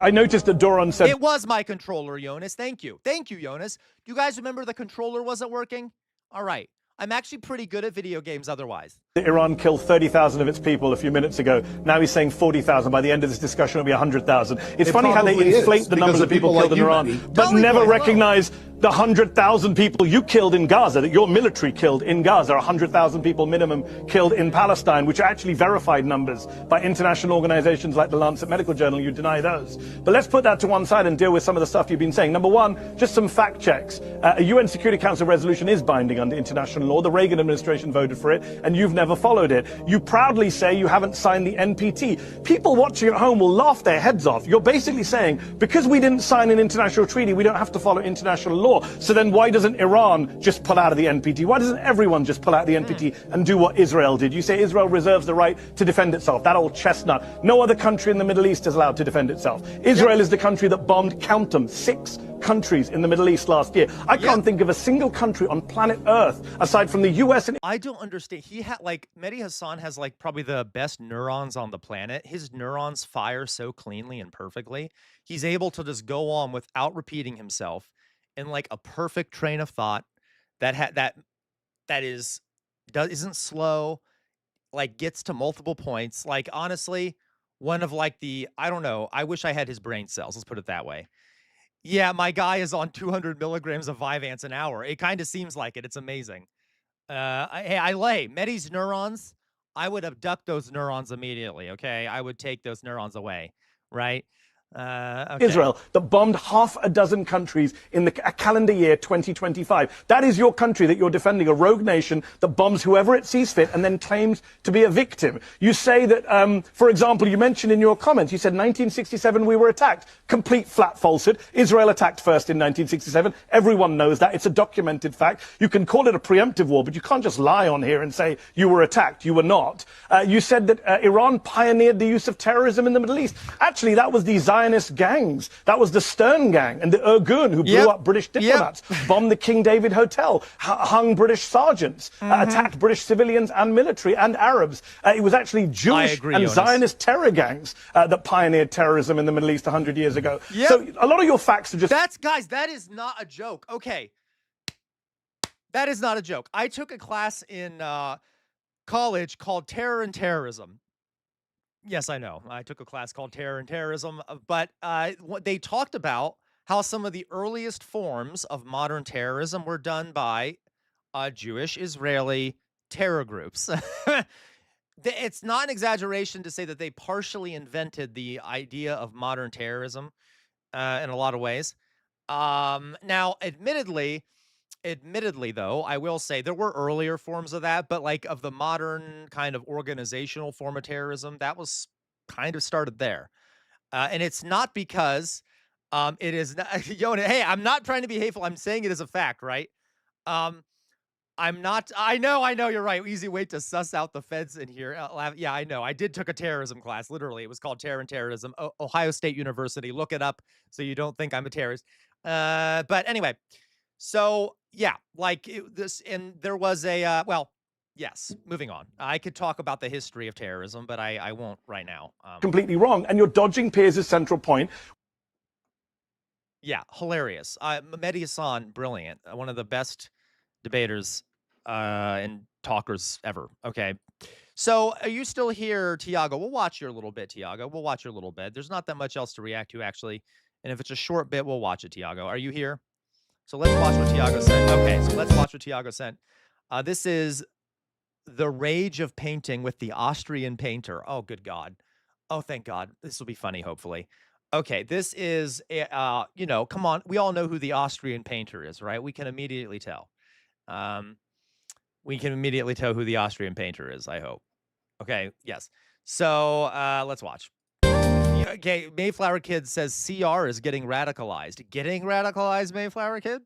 S4: I noticed that Doron said
S2: It was my controller, Jonas. Thank you. Thank you, Jonas. Do you guys remember the controller wasn't working? All right. I'm actually pretty good at video games otherwise.
S4: that Iran killed 30,000 of its people a few minutes ago. Now he's saying 40,000. By the end of this discussion, it'll be 100,000. It's funny how they inflate the numbers of people killed in Iran, but never recognize the 100,000 people you killed in Gaza, that your military killed in Gaza, 100,000 people minimum killed in Palestine, which are actually verified numbers by international organizations like the Lancet Medical Journal. You deny those. But let's put that to one side and deal with some of the stuff you've been saying. Number one, just some fact checks. A UN Security Council resolution is binding under international law. The Reagan administration voted for it, and you've never followed it. You proudly say you haven't signed the NPT. People watching at home will laugh their heads off. You're basically saying, because we didn't sign an international treaty, we don't have to follow international law. So then why doesn't Iran just pull out of the NPT? Why doesn't everyone just pull out of the NPT and do what Israel did? You say Israel reserves the right to defend itself. That old chestnut. No other country in the Middle East is allowed to defend itself. Israel is the country that bombed, count them, 6 countries in the Middle East last year. I can't think of a single country on planet Earth, aside from the US and...
S2: I don't understand. He had, like, Mehdi Hassan has, like, probably the best neurons on the planet. His neurons fire so cleanly and perfectly. He's able to just go on without repeating himself in, like, a perfect train of thought that isn't slow, like, gets to multiple points. Like, honestly, one of, like, I don't know, I wish I had his brain cells, let's put it that way. Yeah, my guy is on 200 milligrams of Vyvanse an hour. It kind of seems like it. It's amazing. I lay Mehdi's neurons. I would abduct those neurons immediately. Okay, I would take those neurons away. Right. Okay.
S4: Israel that bombed half a dozen countries in the calendar year 2025. That is your country that you're defending, a rogue nation that bombs whoever it sees fit and then claims to be a victim. You say that, for example, you mentioned in your comments, you said 1967 we were attacked. Complete flat falsehood. Israel attacked first in 1967. Everyone knows that. It's a documented fact. You can call it a preemptive war, but you can't just lie on here and say you were attacked. You were not. You said that Iran pioneered the use of terrorism in the Middle East. Actually, that was the Zionist gangs. That was the Stern Gang and the Irgun who blew up British diplomats, bombed the King David Hotel, hung British sergeants, attacked British civilians and military and Arabs. It was actually Jewish and
S2: Jonas.
S4: Zionist terror gangs that pioneered terrorism in the Middle East 100 years ago. So a lot of your facts are just...
S2: Guys, that is not a joke. Okay. That is not a joke. I took a class in college called Terror and Terrorism. Yes, I know. I took a class called Terror and Terrorism, but they talked about how some of the earliest forms of modern terrorism were done by Jewish Israeli terror groups. It's not an exaggeration to say that they partially invented the idea of modern terrorism in a lot of ways. Now, admittedly, though, I will say there were earlier forms of that, but like of the modern kind of organizational form of terrorism, that was kind of started there. And it's not because it is not, hey, I'm not trying to be hateful. I'm saying it as a fact, right? I'm not, I know, you're right. Easy way to suss out the feds in here. Yeah, I know. I did took a terrorism class, literally. It was called Terror and Terrorism, Ohio State University. Look it up so you don't think I'm a terrorist. But anyway, so yeah, like and there was a, well, yes, moving on. I could talk about the history of terrorism, but I won't right now.
S4: completely wrong. And you're dodging Piers' central point.
S2: Yeah, hilarious. Mehdi Hassan, brilliant. One of the best debaters and talkers ever. Okay. So are you still here, Tiago? We'll watch you a little bit, Tiago. We'll watch you a little bit. There's not that much else to react to, actually. And if it's a short bit, we'll watch it, Tiago. Are you here? So let's watch what Tiago sent. Okay, so let's watch what Tiago sent. This is The Rage of Painting with the Austrian Painter. Oh, good God. Oh, thank God. This will be funny, hopefully. Okay, this is, you know, come on. We all know who the Austrian painter is, right? We can immediately tell. We can immediately tell who the Austrian painter is, I hope. Okay, yes. So let's watch. Okay, Mayflower Kid says CR is getting radicalized. Getting radicalized, Mayflower Kid?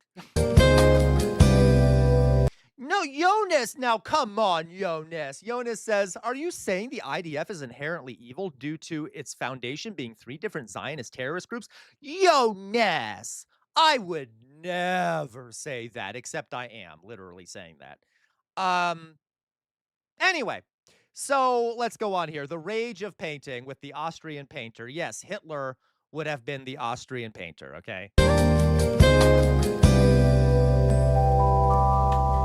S2: No, Jonas. Now, come on, Jonas. Jonas says, are you saying the IDF is inherently evil due to its foundation being 3 different Zionist terrorist groups? Jonas, I would never say that, except I am literally saying that. Anyway, so let's go on here. The rage of painting with the Austrian painter. Yes, Hitler would have been the Austrian painter, okay?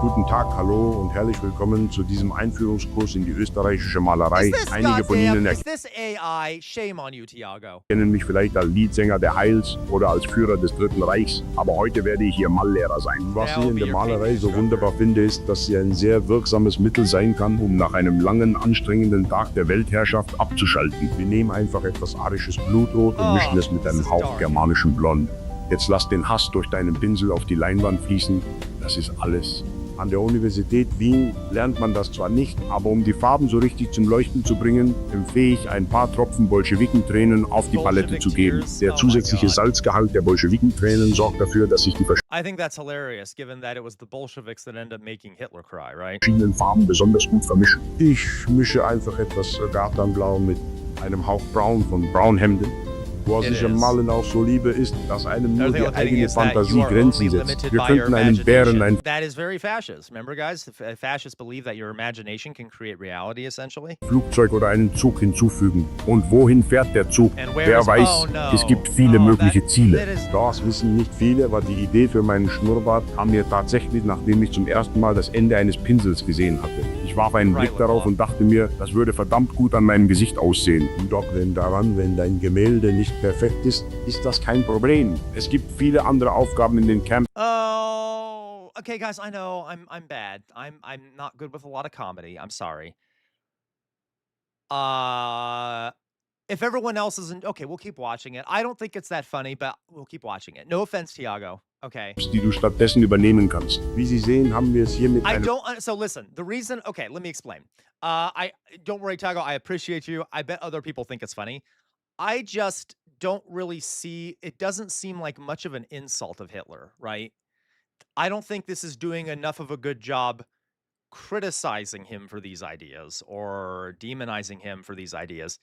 S5: Guten Tag, hallo und herzlich willkommen zu diesem Einführungskurs in die österreichische Malerei. Einige von Ihnen
S2: is this AI? Shame on you, Tiago.
S5: erkennen mich vielleicht als Leadsänger der Heils oder als Führer des Dritten Reichs, aber heute werde ich Ihr Malllehrer sein. Was ich in der Malerei so wunderbar finde, ist, dass sie ein sehr wirksames Mittel sein kann, um nach einem langen, anstrengenden Tag der Weltherrschaft abzuschalten. Wir nehmen einfach etwas arisches Blutrot und mischen es mit einem Hauch germanischem Blond. Jetzt lass den Hass durch deinen Pinsel auf die Leinwand fließen. Das ist alles. An der Universität Wien lernt man das zwar nicht, aber um die Farben so richtig zum Leuchten zu bringen, empfehle ich ein paar Tropfen Bolschewikentränen auf die Palette zu geben. Der zusätzliche Salzgehalt der Bolschewikentränen sorgt dafür, dass sich die
S2: I think that's hilarious, given that it was the Bolsheviks that ended up making Hitler cry, right?
S5: verschiedenen Farben besonders gut vermischen. Ich mische einfach etwas Gartenblau mit einem Hauch Braun von Braunhemden. Was ich am Malen auch so liebe, ist, dass einem nur die eigene Fantasie Grenzen setzt. Wir könnten einem Bären
S2: That is very fascist. Remember, guys? Fascists believe that your imagination can create reality, essentially.
S5: Flugzeug oder einen Zug hinzufügen. Und wohin fährt der Zug?
S2: And where
S5: Wer
S2: is-
S5: weiß,
S2: oh, no.
S5: es gibt viele
S2: Oh,
S5: mögliche
S2: that
S5: Ziele.
S2: is-
S5: Das wissen nicht viele, aber die Idee für meinen Schnurrbart kam mir tatsächlich, nachdem ich zum ersten Mal das Ende eines Pinsels gesehen hatte. Ich warf einen Blick darauf und dachte mir, das würde verdammt gut an meinem Gesicht aussehen. Doch wenn dein Gemälde nicht perfekt ist, ist das kein Problem. Es gibt viele andere Aufgaben in den Camps.
S2: Oh, okay, guys. I know I'm bad. I'm not good with a lot of comedy. I'm sorry. If everyone else isn't okay, we'll keep watching it. I don't think it's that funny, but we'll keep watching it. No offense, Tiago. Okay.
S5: Die du stattdessen übernehmen kannst. Wie Sie sehen, haben wir es hier mit
S2: I
S5: einem
S2: don't. So listen. The reason. Okay, let me explain. I don't worry, Tiago. I appreciate you. I bet other people think it's funny. I just don't really see. It doesn't seem like much of an insult of Hitler, right? I don't think this is doing enough of a good job criticizing him for these ideas or demonizing him for these ideas.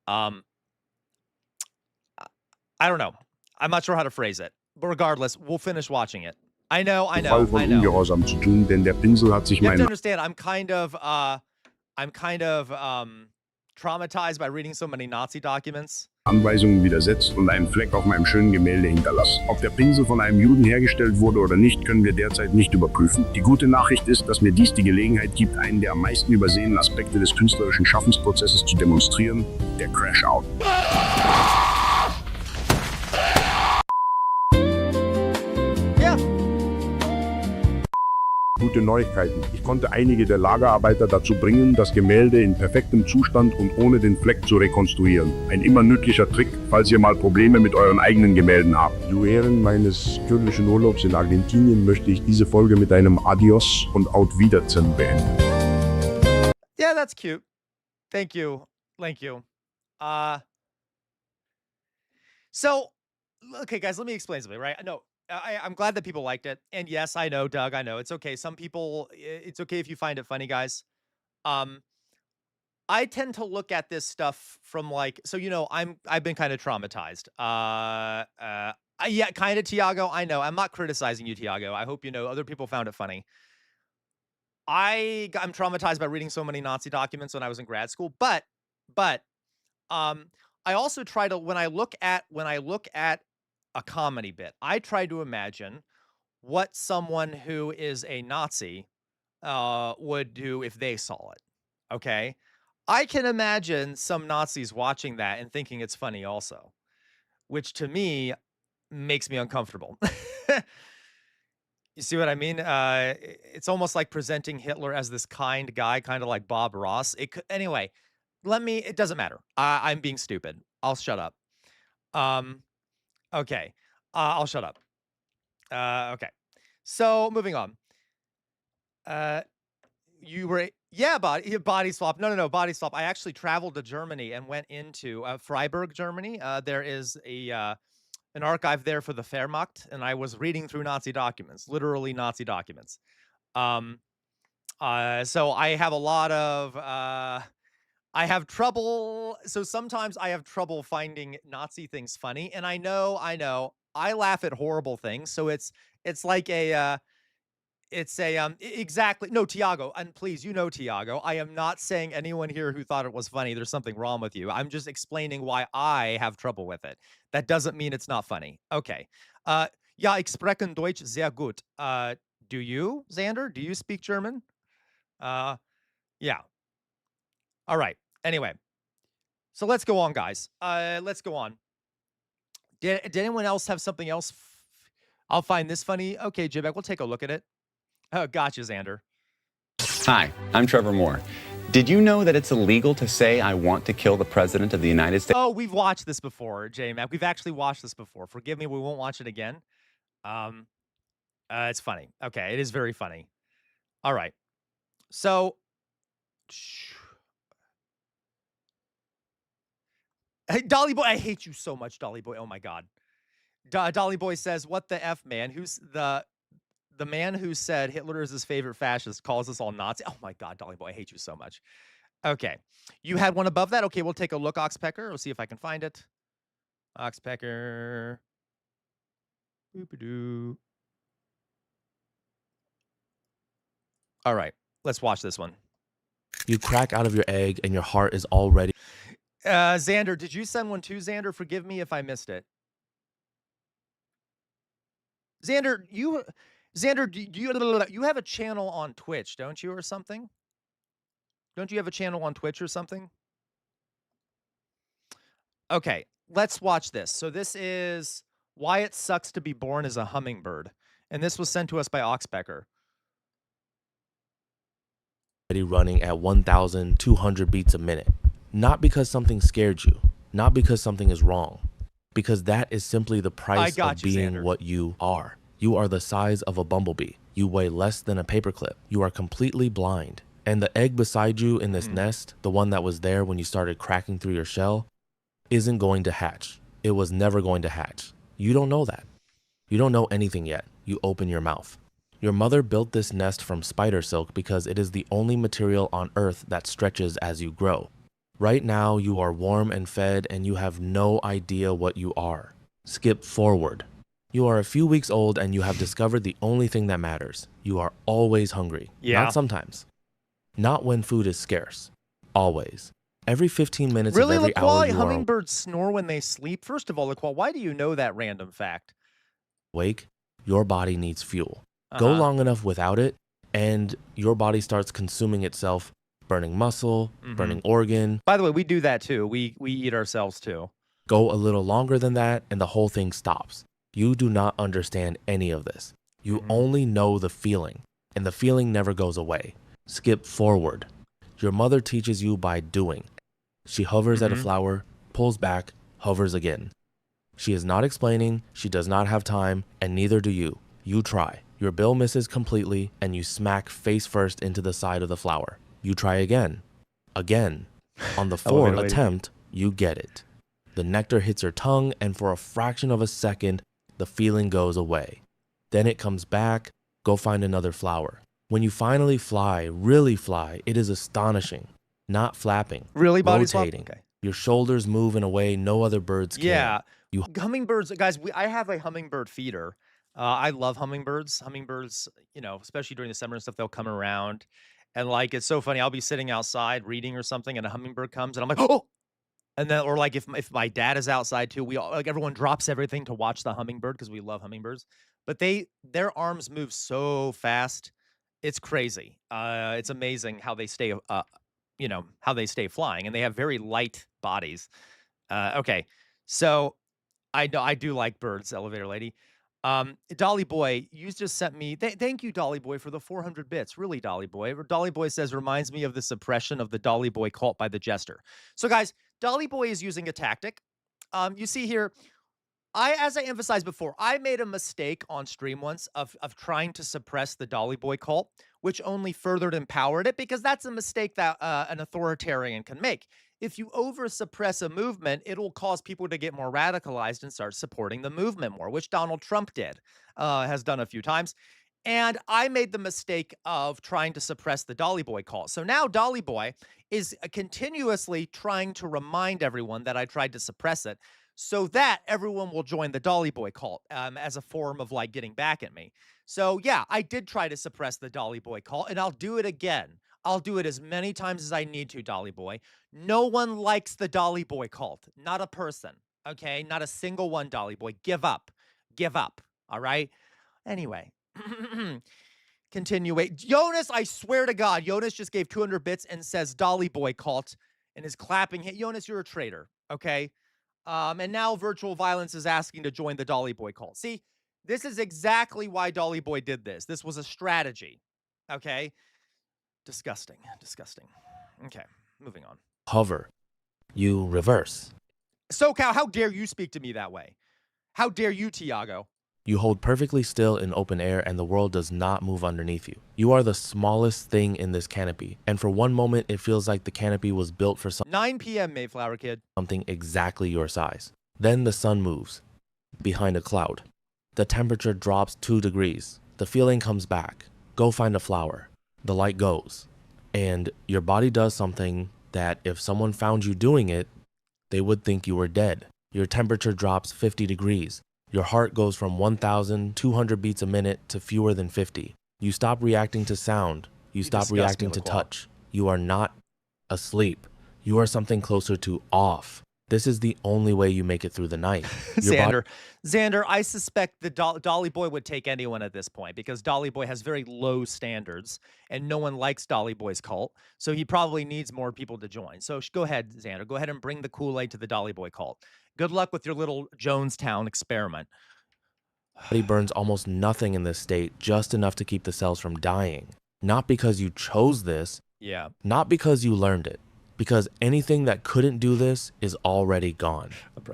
S2: Um, I don't know. I'm not sure how to phrase it. But regardless, we'll finish watching it. I know.
S5: Fall von Ungehorsam zu tun, denn der Pinsel hat sich
S2: You have to
S5: meinen
S2: understand, I'm kind of traumatized by reading so many Nazi documents.
S5: Anweisungen widersetzt und einen Fleck auf meinem schönen Gemälde hinterlassen. Ob der Pinsel von einem Juden hergestellt wurde oder nicht, können wir derzeit nicht überprüfen. Die gute Nachricht ist, dass mir dies die Gelegenheit gibt, einen der am meisten übersehenen Aspekte des künstlerischen Schaffensprozesses zu demonstrieren, der Crash-Out.
S2: Yeah.
S5: Gute Neuigkeiten. Ich konnte einige der Lagerarbeiter dazu bringen, das Gemälde in perfektem Zustand und ohne den Fleck zu rekonstruieren. Ein immer nützlicher Trick, falls ihr mal Probleme mit euren eigenen Gemälden habt. Zu Ehren meines kürzlichen Urlaubs in Argentinien möchte ich diese Folge mit einem Adios und Auf Wiedersehen beenden.
S2: Yeah, that's cute. Thank you. Thank you. So, okay, guys, let me explain something, right? No, I'm glad that people liked it. And yes, I know, Doug, I know. It's okay. Some people, it's okay if you find it funny, guys. I tend to look at this stuff from like, so, I've been kind of traumatized. Yeah, kind of, Tiago. I know. I'm not criticizing you, Tiago. I hope you know other people found it funny. I'm traumatized by reading so many Nazi documents when I was in grad school, but I also try to when I look at a comedy bit, I try to imagine what someone who is a Nazi would do if they saw it. Okay, I can imagine some Nazis watching that and thinking it's funny also, which to me makes me uncomfortable. You see what I mean? It's almost like presenting Hitler as this kind guy, kind of like Bob Ross. Anyway, it doesn't matter. I'm being stupid. I'll shut up. Okay. I'll shut up. Okay. So moving on. Body swap. No, body swap. I actually traveled to Germany and went into Freiburg, Germany. There is an archive there for the Wehrmacht, and I was reading through Nazi documents, literally Nazi documents. So I have a lot of, I have trouble. So sometimes I have trouble finding Nazi things funny, and I know, I laugh at horrible things. So it's like It's a exactly no, Tiago, and please, you know, Tiago, I am not saying anyone here who thought it was funny, there's something wrong with you. I'm just explaining why I have trouble with it. That doesn't mean it's not funny. Okay. Ja, ich spreche Deutsch sehr gut. Do you, Xander? Do you speak German? Yeah. All right. Anyway, so let's go on, guys. Let's go on. Did anyone else have something else? I'll find this funny. Okay, Jibek, we'll take a look at it. Oh, gotcha, Xander.
S6: Hi, I'm Trevor Moore. Did you know that it's illegal to say I want to kill the president of the United States?
S2: Oh, we've watched this before, J-Mac. We've actually watched this before. Forgive me, we won't watch it again. It's funny. Okay, it is very funny. All right. So, hey, Dolly Boy, I hate you so much, Dolly Boy. Oh my God. Dolly Boy says, "What the F, man? Who's the man who said Hitler is his favorite fascist calls us all Nazi?" Oh my God, Dolly Boy, I hate you so much. Okay. You had one above that? Okay, we'll take a look, Oxpecker. We'll see if I can find it. Oxpecker. Boop-a-doo. All right, let's watch this one.
S7: You crack out of your egg and your heart is already...
S2: Xander, did you send one too, Xander? Forgive me if I missed it. Xander, you have a channel on Twitch, don't you, or something? Don't you have a channel on Twitch or something? Okay, let's watch this. So this is Why It Sucks to Be Born as a Hummingbird. And this was sent to us by Oxpecker.
S7: running at 1,200 beats a minute. Not because something scared you, not because something is wrong, because that is simply the price of being
S2: Xander.
S7: what you are. You are the size of a bumblebee. You weigh less than a paperclip. You are completely blind. And the egg beside you in this nest, the one that was there when you started cracking through your shell, isn't going to hatch. It was never going to hatch. You don't know that. You don't know anything yet. You open your mouth. Your mother built this nest from spider silk because it is the only material on earth that stretches as you grow. Right now, you are warm and fed and you have no idea what you are. Skip forward. You are a few weeks old and you have discovered the only thing that matters. You are always hungry.
S2: Yeah.
S7: Not sometimes. Not when food is scarce. Always. Every 15 minutes
S2: Really,
S7: of every hour you are
S2: hummingbirds snore when they sleep? First of all, LaQual, why do you know that random fact?
S7: awake, your body needs fuel. Go long enough without it, and your body starts consuming itself, burning muscle, burning organ.
S2: By the way, we do that too. We eat ourselves too.
S7: Go a little longer than that, and the whole thing stops. You do not understand any of this. You only know the feeling, and the feeling never goes away. Skip forward. Your mother teaches you by doing. She hovers at a flower, pulls back, hovers again. She is not explaining, she does not have time, and neither do you. You try. Your bill misses completely, and you smack face first into the side of the flower. You try again. Again. On the fourth attempt, you get it. The nectar hits your tongue, and for a fraction of a second, the feeling goes away. Then it comes back. Go find another flower. When you finally fly, really fly, it is astonishing. Not flapping.
S2: Really, body
S7: rotating.
S2: swap? Okay.
S7: Your shoulders move in a way no other birds can.
S2: Yeah. Hummingbirds, guys, I have a hummingbird feeder. I love hummingbirds. Hummingbirds, you know, especially during the summer and stuff, they'll come around. And like, it's so funny. I'll be sitting outside reading or something, and a hummingbird comes, and I'm like, oh! And then, or like if my dad is outside too, we all, like, everyone drops everything to watch the hummingbird because we love hummingbirds. But their arms move so fast, it's crazy. It's amazing how they stay, you know, how they stay flying, and they have very light bodies. Okay, so I know I do like birds, elevator lady. Dolly Boy, you just sent me. Thank you, Dolly Boy, for the 400 bits. Really, Dolly Boy. Dolly Boy says reminds me of the suppression of the Dolly Boy cult by the Jester. So, guys, Dolly Boy is using a tactic. You see here, as I emphasized before, I made a mistake on stream once of trying to suppress the Dolly Boy cult, which only furthered empowered it, because that's a mistake that an authoritarian can make. If you over-suppress a movement, it'll cause people to get more radicalized and start supporting the movement more, which Donald Trump has done a few times. And I made the mistake of trying to suppress the Dolly Boy cult. So now Dolly Boy is continuously trying to remind everyone that I tried to suppress it. so that everyone will join the Dolly Boy cult as a form of like getting back at me. So yeah, I did try to suppress the Dolly Boy cult, and I'll do it again. I'll do it as many times as I need to, Dolly Boy. No one likes the Dolly Boy cult. Not a person. Okay? Not a single one, Dolly Boy. Give up. Give up. All right? Anyway. Continuate. Jonas, I swear to God, Jonas just gave 200 bits and says Dolly Boy cult and is clapping. Jonas, you're a traitor. Okay? And now Virtual Violence is asking to join the Dolly Boy cult. See, this is exactly why Dolly Boy did this. This was a strategy. Okay? Disgusting. Disgusting. Okay, moving on.
S7: Hover. You reverse.
S2: SoCal, how dare you speak to me that way? How dare you, Tiago?
S7: You hold perfectly still in open air and the world does not move underneath you. You are the smallest thing in this canopy, and for one moment it feels like the canopy was built for
S2: 9 p.m., Mayflower Kid.
S7: something exactly your size. Then the sun moves behind a cloud. The temperature drops 2 degrees. The feeling comes back. Go find a flower. The light goes. And your body does something that if someone found you doing it, they would think you were dead. Your temperature drops 50 degrees. Your heart goes from 1,200 beats a minute to fewer than 50. You stop reacting to sound. You stop reacting to touch. You are not asleep. You are something closer to off. This is the only way you make it through the night.
S2: Xander, I suspect the Dolly Boy would take anyone at this point because Dolly Boy has very low standards and no one likes Dolly Boy's cult. So he probably needs more people to join. So go ahead, Xander. Go ahead and bring the Kool-Aid to the Dolly Boy cult. Good luck with your little Jonestown experiment.
S7: Body burns almost nothing in this state, just enough to keep the cells from dying. Not because you chose this.
S2: Yeah.
S7: Not because you learned it. Because anything that couldn't do this is already gone.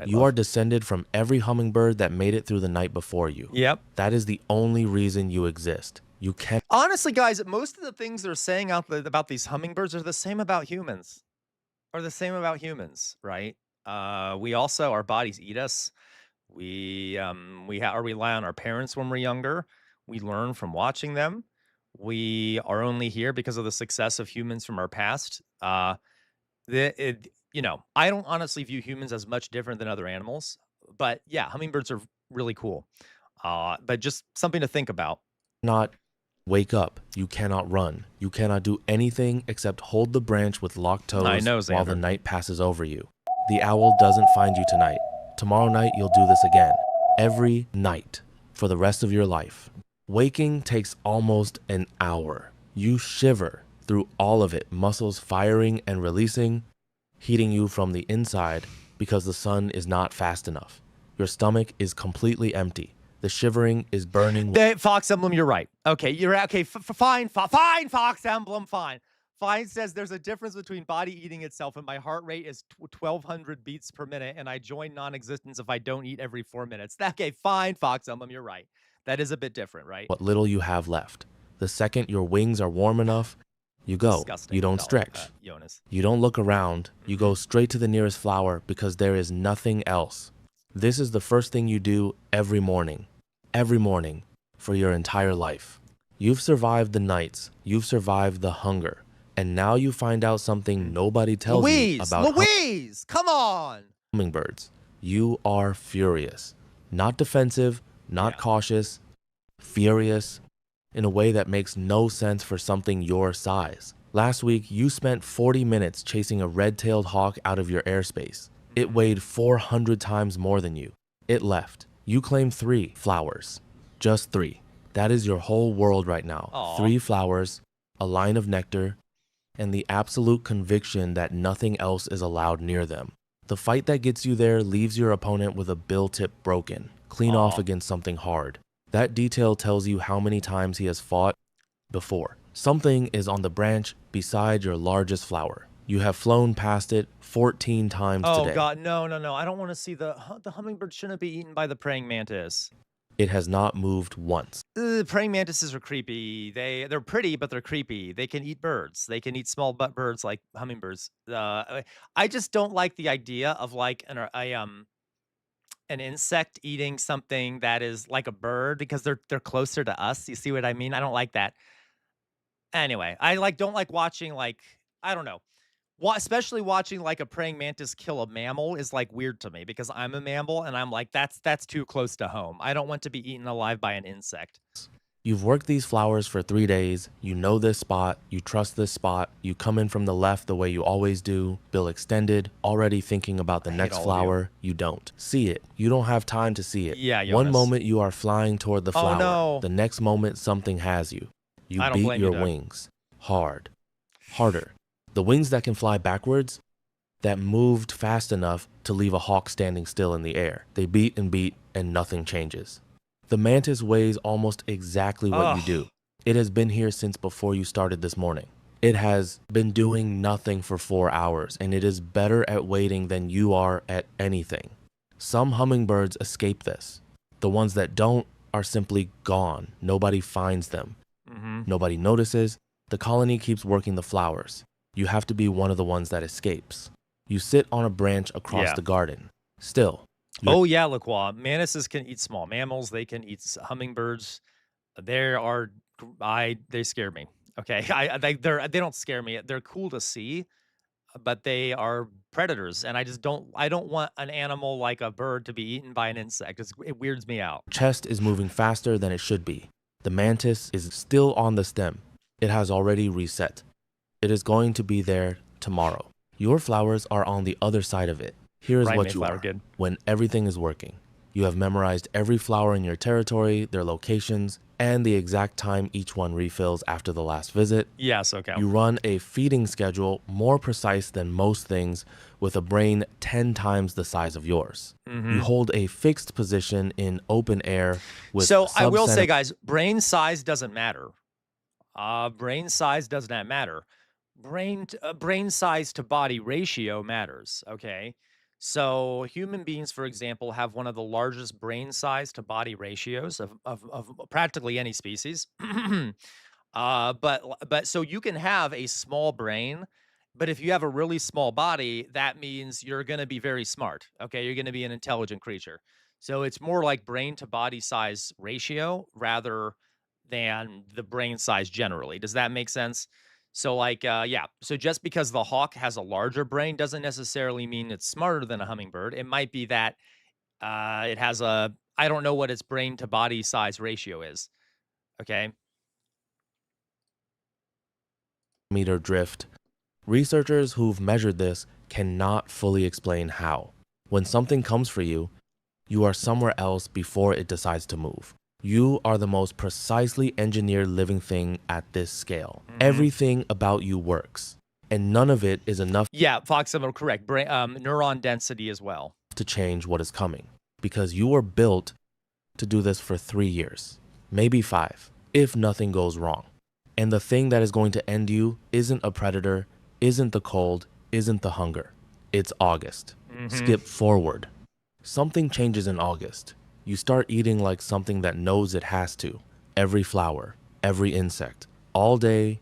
S7: You are descended from every hummingbird that made it through the night before you.
S2: Yep.
S7: That is the only reason you exist. You can't.
S2: Honestly, guys, most of the things they're saying out there about these hummingbirds are the same about humans. Right? We also, our bodies eat us. We rely on our parents when we're younger. We learn from watching them. We are only here because of the success of humans from our past. I don't honestly view humans as much different than other animals, but yeah, hummingbirds are really cool. But just something to think about.
S7: Not wake up. You cannot run. You cannot do anything except hold the branch with locked toes while the night passes over you. The owl doesn't find you tonight. Tomorrow night, you'll do this again. Every night for the rest of your life. Waking takes almost an hour. You shiver through all of it, muscles firing and releasing, heating you from the inside because the sun is not fast enough. Your stomach is completely empty. The shivering is burning.
S2: Fox Emblem, you're right. Okay, you're okay. Fine, Fox Emblem, fine. Fine says there's a difference between body eating itself and my heart rate is 1,200 beats per minute, and I join non-existence if I don't eat every 4 minutes. Okay, fine, Fox Emblem, you're right. That is a bit different, right?
S7: What little you have left. The second your wings are warm enough, you go.
S2: Disgusting.
S7: You don't stretch.
S2: Jonas.
S7: You don't look around. You go straight to the nearest flower because there is nothing else. This is the first thing you do every morning for your entire life. You've survived the nights. You've survived the hunger. And now you find out something nobody tells you about
S2: Louise, come on!
S7: Hummingbirds. You are furious. Not defensive, not cautious, furious, in a way that makes no sense for something your size. Last week, you spent 40 minutes chasing a red-tailed hawk out of your airspace. It weighed 400 times more than you. It left. You claimed 3 flowers. Just 3. That is your whole world right now.
S2: Aww.
S7: 3 flowers, a line of nectar, and the absolute conviction that nothing else is allowed near them. The fight that gets you there leaves your opponent with a bill tip broken, clean off against something hard. That detail tells you how many times he has fought before. Something is on the branch beside your largest flower. You have flown past it 14 times today.
S2: Oh God, no. I don't want to see the hummingbird shouldn't be eaten by the praying mantis.
S7: It has not moved once.
S2: Praying mantises are creepy. They're pretty, but they're creepy. They can eat birds. They can eat small birds like hummingbirds. I just don't like the idea of like an insect eating something that is like a bird because they're closer to us. You see what I mean? I don't like that. Anyway, I don't like watching I don't know. Especially watching like a praying mantis kill a mammal is like weird to me because I'm a mammal and I'm like, that's too close to home. I don't want to be eaten alive by an insect.
S7: You've worked these flowers for 3 days, you know this spot, you trust this spot, you come in from the left the way you always do, bill extended, already thinking about the next flower, you don't. See it. You don't have time to see it.
S2: Yeah,
S7: One
S2: Jonas.
S7: moment you are flying toward the flower.
S2: no.
S7: The next moment something has you. You
S2: I don't
S7: beat
S2: blame you,
S7: your
S2: Doug.
S7: wings. Hard. Harder. The wings that can fly backwards, that moved fast enough to leave a hawk standing still in the air. They beat and nothing changes. The mantis weighs almost exactly what you do. It has been here since before you started this morning. It has been doing nothing for 4 hours, and it is better at waiting than you are at anything. Some hummingbirds escape this. The ones that don't are simply gone. Nobody finds them. Nobody notices. The colony keeps working the flowers. You have to be one of the ones that escapes. You sit on a branch across the garden. Still.
S2: Oh yeah, LaCroix. Mantises can eat small mammals. They can eat hummingbirds. They scare me. Okay, they don't scare me. They're cool to see, but they are predators, and I don't want an animal like a bird to be eaten by an insect. It weirds me out.
S7: Chest is moving faster than it should be. The mantis is still on the stem. It has already reset. It is going to be there tomorrow. Your flowers are on the other side of it. Here is
S2: Right,
S7: what you
S2: Mayflower
S7: are
S2: Kid.
S7: when everything is working. You have memorized every flower in your territory, their locations, and the exact time each one refills after the last visit.
S2: Yes, okay.
S7: You run a feeding schedule more precise than most things with a brain 10 times the size of yours. You hold a fixed position in open air with
S2: So I will say,
S7: sub-centi-
S2: guys, brain size doesn't matter. Brain size does not matter. Brain size to body ratio matters. Okay, so human beings, for example, have one of the largest brain size to body ratios of practically any species. But so you can have a small brain, but if you have a really small body, that means you're going to be very smart. Okay, you're going to be an intelligent creature. So it's more like brain to body size ratio rather than the brain size generally. Does that make sense? So like yeah, so just because the hawk has a larger brain doesn't necessarily mean it's smarter than a hummingbird. It might be that it has a I don't know what its brain to body size ratio is. Okay?
S7: meter drift. Researchers who've measured this cannot fully explain how. When something comes for you, you are somewhere else before it decides to move. You are the most precisely engineered living thing at this scale. Everything about you works, and none of it is enough
S2: Yeah, Fox, I'm correct. Neuron density as well.
S7: to change what is coming, because you were built to do this for 3 years, maybe 5, if nothing goes wrong. And the thing that is going to end you isn't a predator, isn't the cold, isn't the hunger. It's August. Skip forward. Something changes in August. You start eating like something that knows it has to. Every flower, every insect, all day,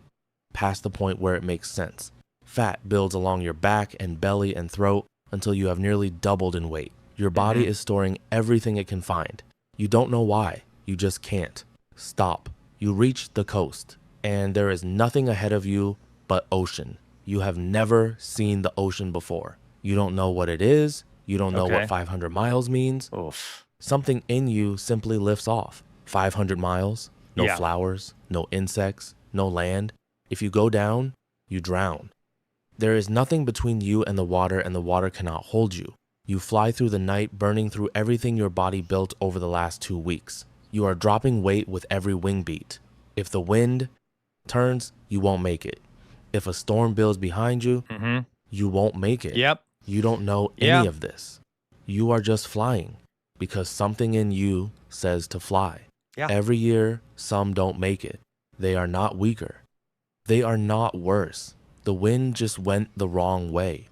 S7: past the point where it makes sense. Fat builds along your back and belly and throat until you have nearly doubled in weight. Your body is storing everything it can find. You don't know why. You just can't. Stop. You reach the coast, and there is nothing ahead of you but ocean. You have never seen the ocean before. You don't know what it is. You don't know
S2: Okay.
S7: what 500 miles means.
S2: Oof.
S7: Something in you simply lifts off. 500 miles, no
S2: Yeah.
S7: flowers, no insects, no land. If you go down, you drown. There is nothing between you and the water cannot hold you. You fly through the night, burning through everything your body built over the last 2 weeks. You are dropping weight with every wing beat. If the wind turns, you won't make it. If a storm builds behind you, you won't make it.
S2: Yep.
S7: You don't know
S2: Yeah.
S7: any of this. You are just flying because something in you says to fly.
S2: Yeah.
S7: Every year, some don't make it. They are not weaker. They are not worse. The wind just went the wrong way.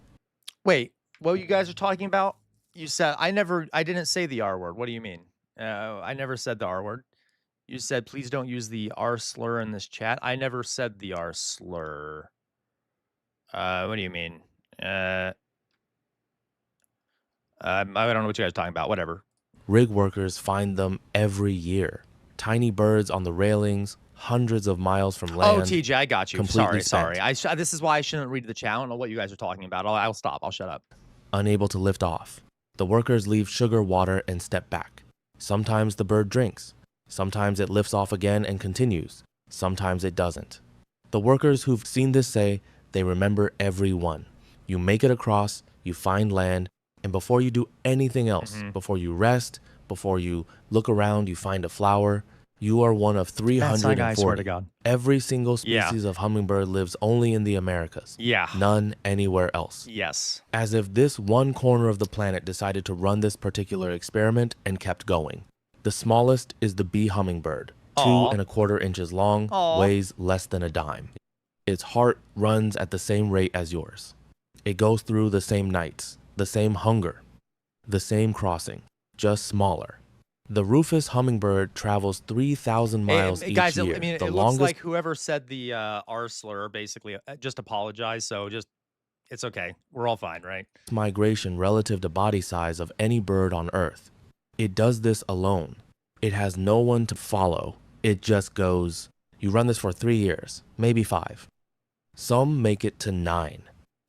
S2: Wait, what you guys are talking about? You said I didn't say the R word. What do you mean? I never said the R word. You said please don't use the R slur in this chat. I never said the R slur. What do you mean? I don't know what you guys are talking about. Whatever.
S7: Rig workers find them every year. Tiny birds on the railings, hundreds of miles from
S2: Oh,
S7: land.
S2: TJ, I got you.
S7: completely
S2: Sorry.
S7: spent.
S2: This is why I shouldn't read the chat. I don't know what you guys are talking about. I'll stop. I'll shut up.
S7: Unable to lift off. The workers leave sugar, water, and step back. Sometimes the bird drinks. Sometimes it lifts off again and continues. Sometimes it doesn't. The workers who've seen this say they remember every one. You make it across, you find land, and before you do anything else, before you rest, before you look around, you find a flower, you are one of 340.
S2: I swear to God.
S7: Every single
S2: Yeah.
S7: species of hummingbird lives only in the Americas.
S2: Yeah.
S7: None anywhere else.
S2: Yes.
S7: As if this one corner of the planet decided to run this particular experiment and kept going. The smallest is the bee hummingbird,
S2: Aw.
S7: 2¼ inches long,
S2: Aw.
S7: weighs less than a dime. Its heart runs at the same rate as yours. It goes through the same nights, the same hunger, the same crossing, just smaller. The rufous hummingbird travels 3,000 miles each
S2: guys,
S7: year.
S2: I mean,
S7: The
S2: it looks
S7: longest
S2: like whoever said the R slur basically just apologized. So it's okay. We're all fine, right?
S7: migration relative to body size of any bird on Earth. It does this alone. It has no one to follow. It just goes. You run this for 3 years, maybe 5. Some make it to 9.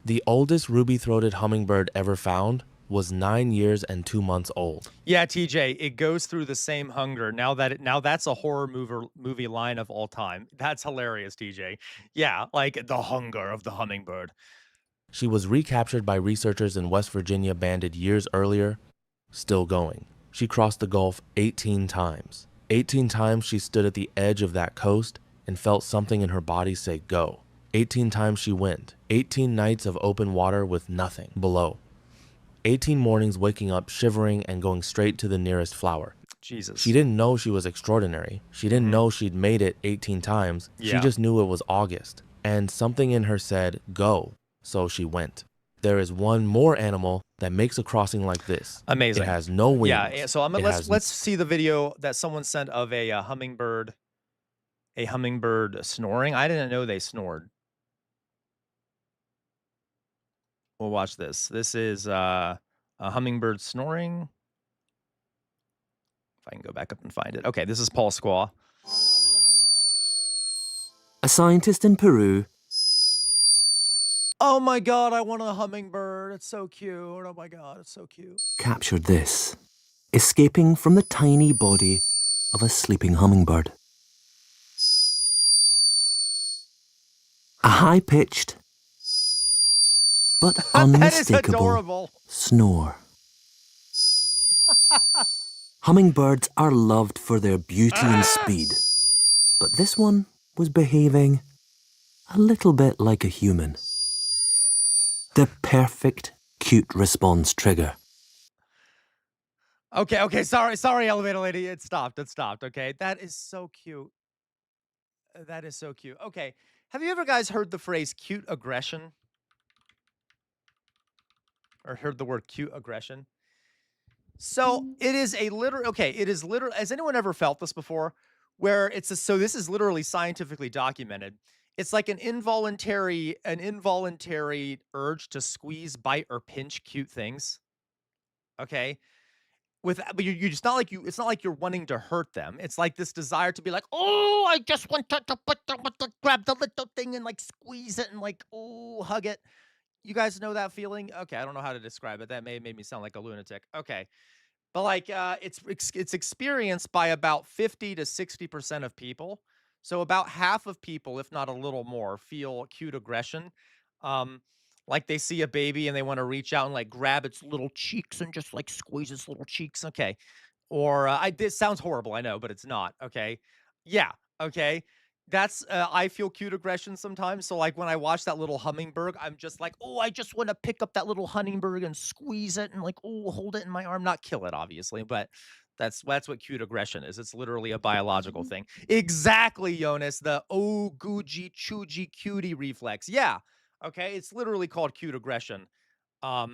S7: The oldest ruby-throated hummingbird ever found was 9 years and 2 months old.
S2: Yeah, TJ, it goes through the same hunger. Now that's a horror movie line of all time. That's hilarious, TJ. Yeah, like the hunger of the hummingbird.
S7: She was recaptured by researchers in West Virginia banded years earlier, still going. She crossed the Gulf 18 times. 18 times she stood at the edge of that coast and felt something in her body say go. 18 times she went. 18 nights of open water with nothing below. 18 mornings waking up shivering and going straight to the nearest flower.
S2: Jesus.
S7: She didn't know she was extraordinary. She didn't know she'd made it 18 times.
S2: Yeah.
S7: She just knew it was August. And something in her said, go. So she went. There is one more animal that makes a crossing like this.
S2: Amazing.
S7: It has no wings.
S2: Yeah, so
S7: It has
S2: let's see the video that someone sent of a hummingbird snoring. I didn't know they snored. We'll watch this. This is a hummingbird snoring. If I can go back up and find it. Okay, this is Paul Squaw.
S8: A scientist in Peru.
S2: Oh my God, I want a hummingbird. It's so cute. Oh my God, it's so cute.
S8: Captured this, escaping from the tiny body of a sleeping hummingbird. A high-pitched but
S2: That is
S8: unmistakable
S2: adorable.
S8: snore. Hummingbirds are loved for their beauty and speed, but this one was behaving a little bit like a human. The perfect cute response trigger.
S2: Okay, sorry, elevator lady. It stopped. Okay, that is so cute. That is so cute. Okay, have you ever guys heard the phrase cute aggression? Or heard the word cute aggression? So it is a literal. Okay, it is literal. Has anyone ever felt this before? Where it's so this is literally scientifically documented. It's like an involuntary urge to squeeze, bite, or pinch cute things. Okay. But you just not like you. It's not like you're wanting to hurt them. It's like this desire to be like, oh, I just want to grab the little thing and like squeeze it and like, oh, hug it. You guys know that feeling? Okay, I don't know how to describe it. That made me sound like a lunatic. Okay. But like it's experienced by about 50 to 60% of people. So about half of people, if not a little more, feel cute aggression. Like they see a baby and they want to reach out and like grab its little cheeks and just like squeeze its little cheeks. Okay. Or this sounds horrible, I know, but it's not. Okay. Yeah. Okay. That's I feel cute aggression sometimes. So like when I watch that little hummingbird, I'm just like, oh, I just want to pick up that little hummingbird and squeeze it and like, oh, hold it in my arm, not kill it, obviously, but that's what cute aggression is. It's literally a biological thing. Exactly, Jonas. The oh, googie, choogy, cutie reflex. Yeah. Okay. It's literally called cute aggression. Yeah.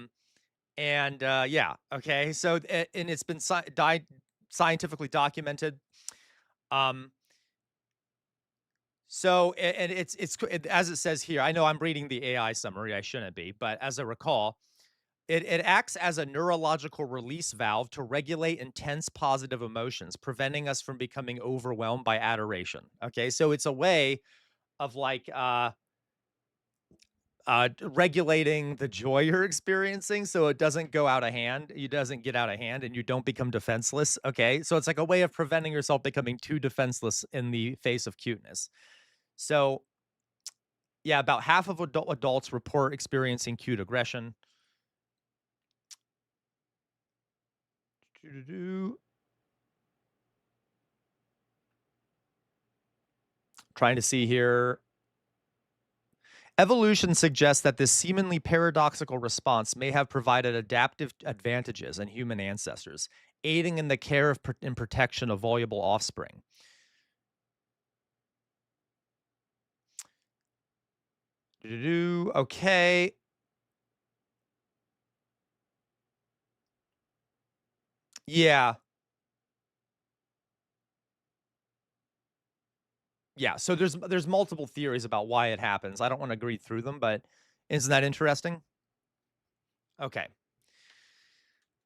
S2: Okay. So and it's been scientifically documented. So, and it's as it says here, I know I'm reading the AI summary, I shouldn't be, but as I recall, It acts as a neurological release valve to regulate intense positive emotions, preventing us from becoming overwhelmed by adoration. Okay, so it's a way of like regulating the joy you're experiencing so it doesn't go out of hand. It doesn't get out of hand and you don't become defenseless. Okay, so it's like a way of preventing yourself becoming too defenseless in the face of cuteness. So yeah, about half of adults report experiencing cute aggression. Doo-doo-doo. Trying to see here. Evolution suggests that this seemingly paradoxical response may have provided adaptive advantages in human ancestors, aiding in the care of and protection of vulnerable offspring. Doo-doo-doo. Okay. Yeah. Yeah, so there's multiple theories about why it happens. I don't want to agree through them, but isn't that interesting? Okay.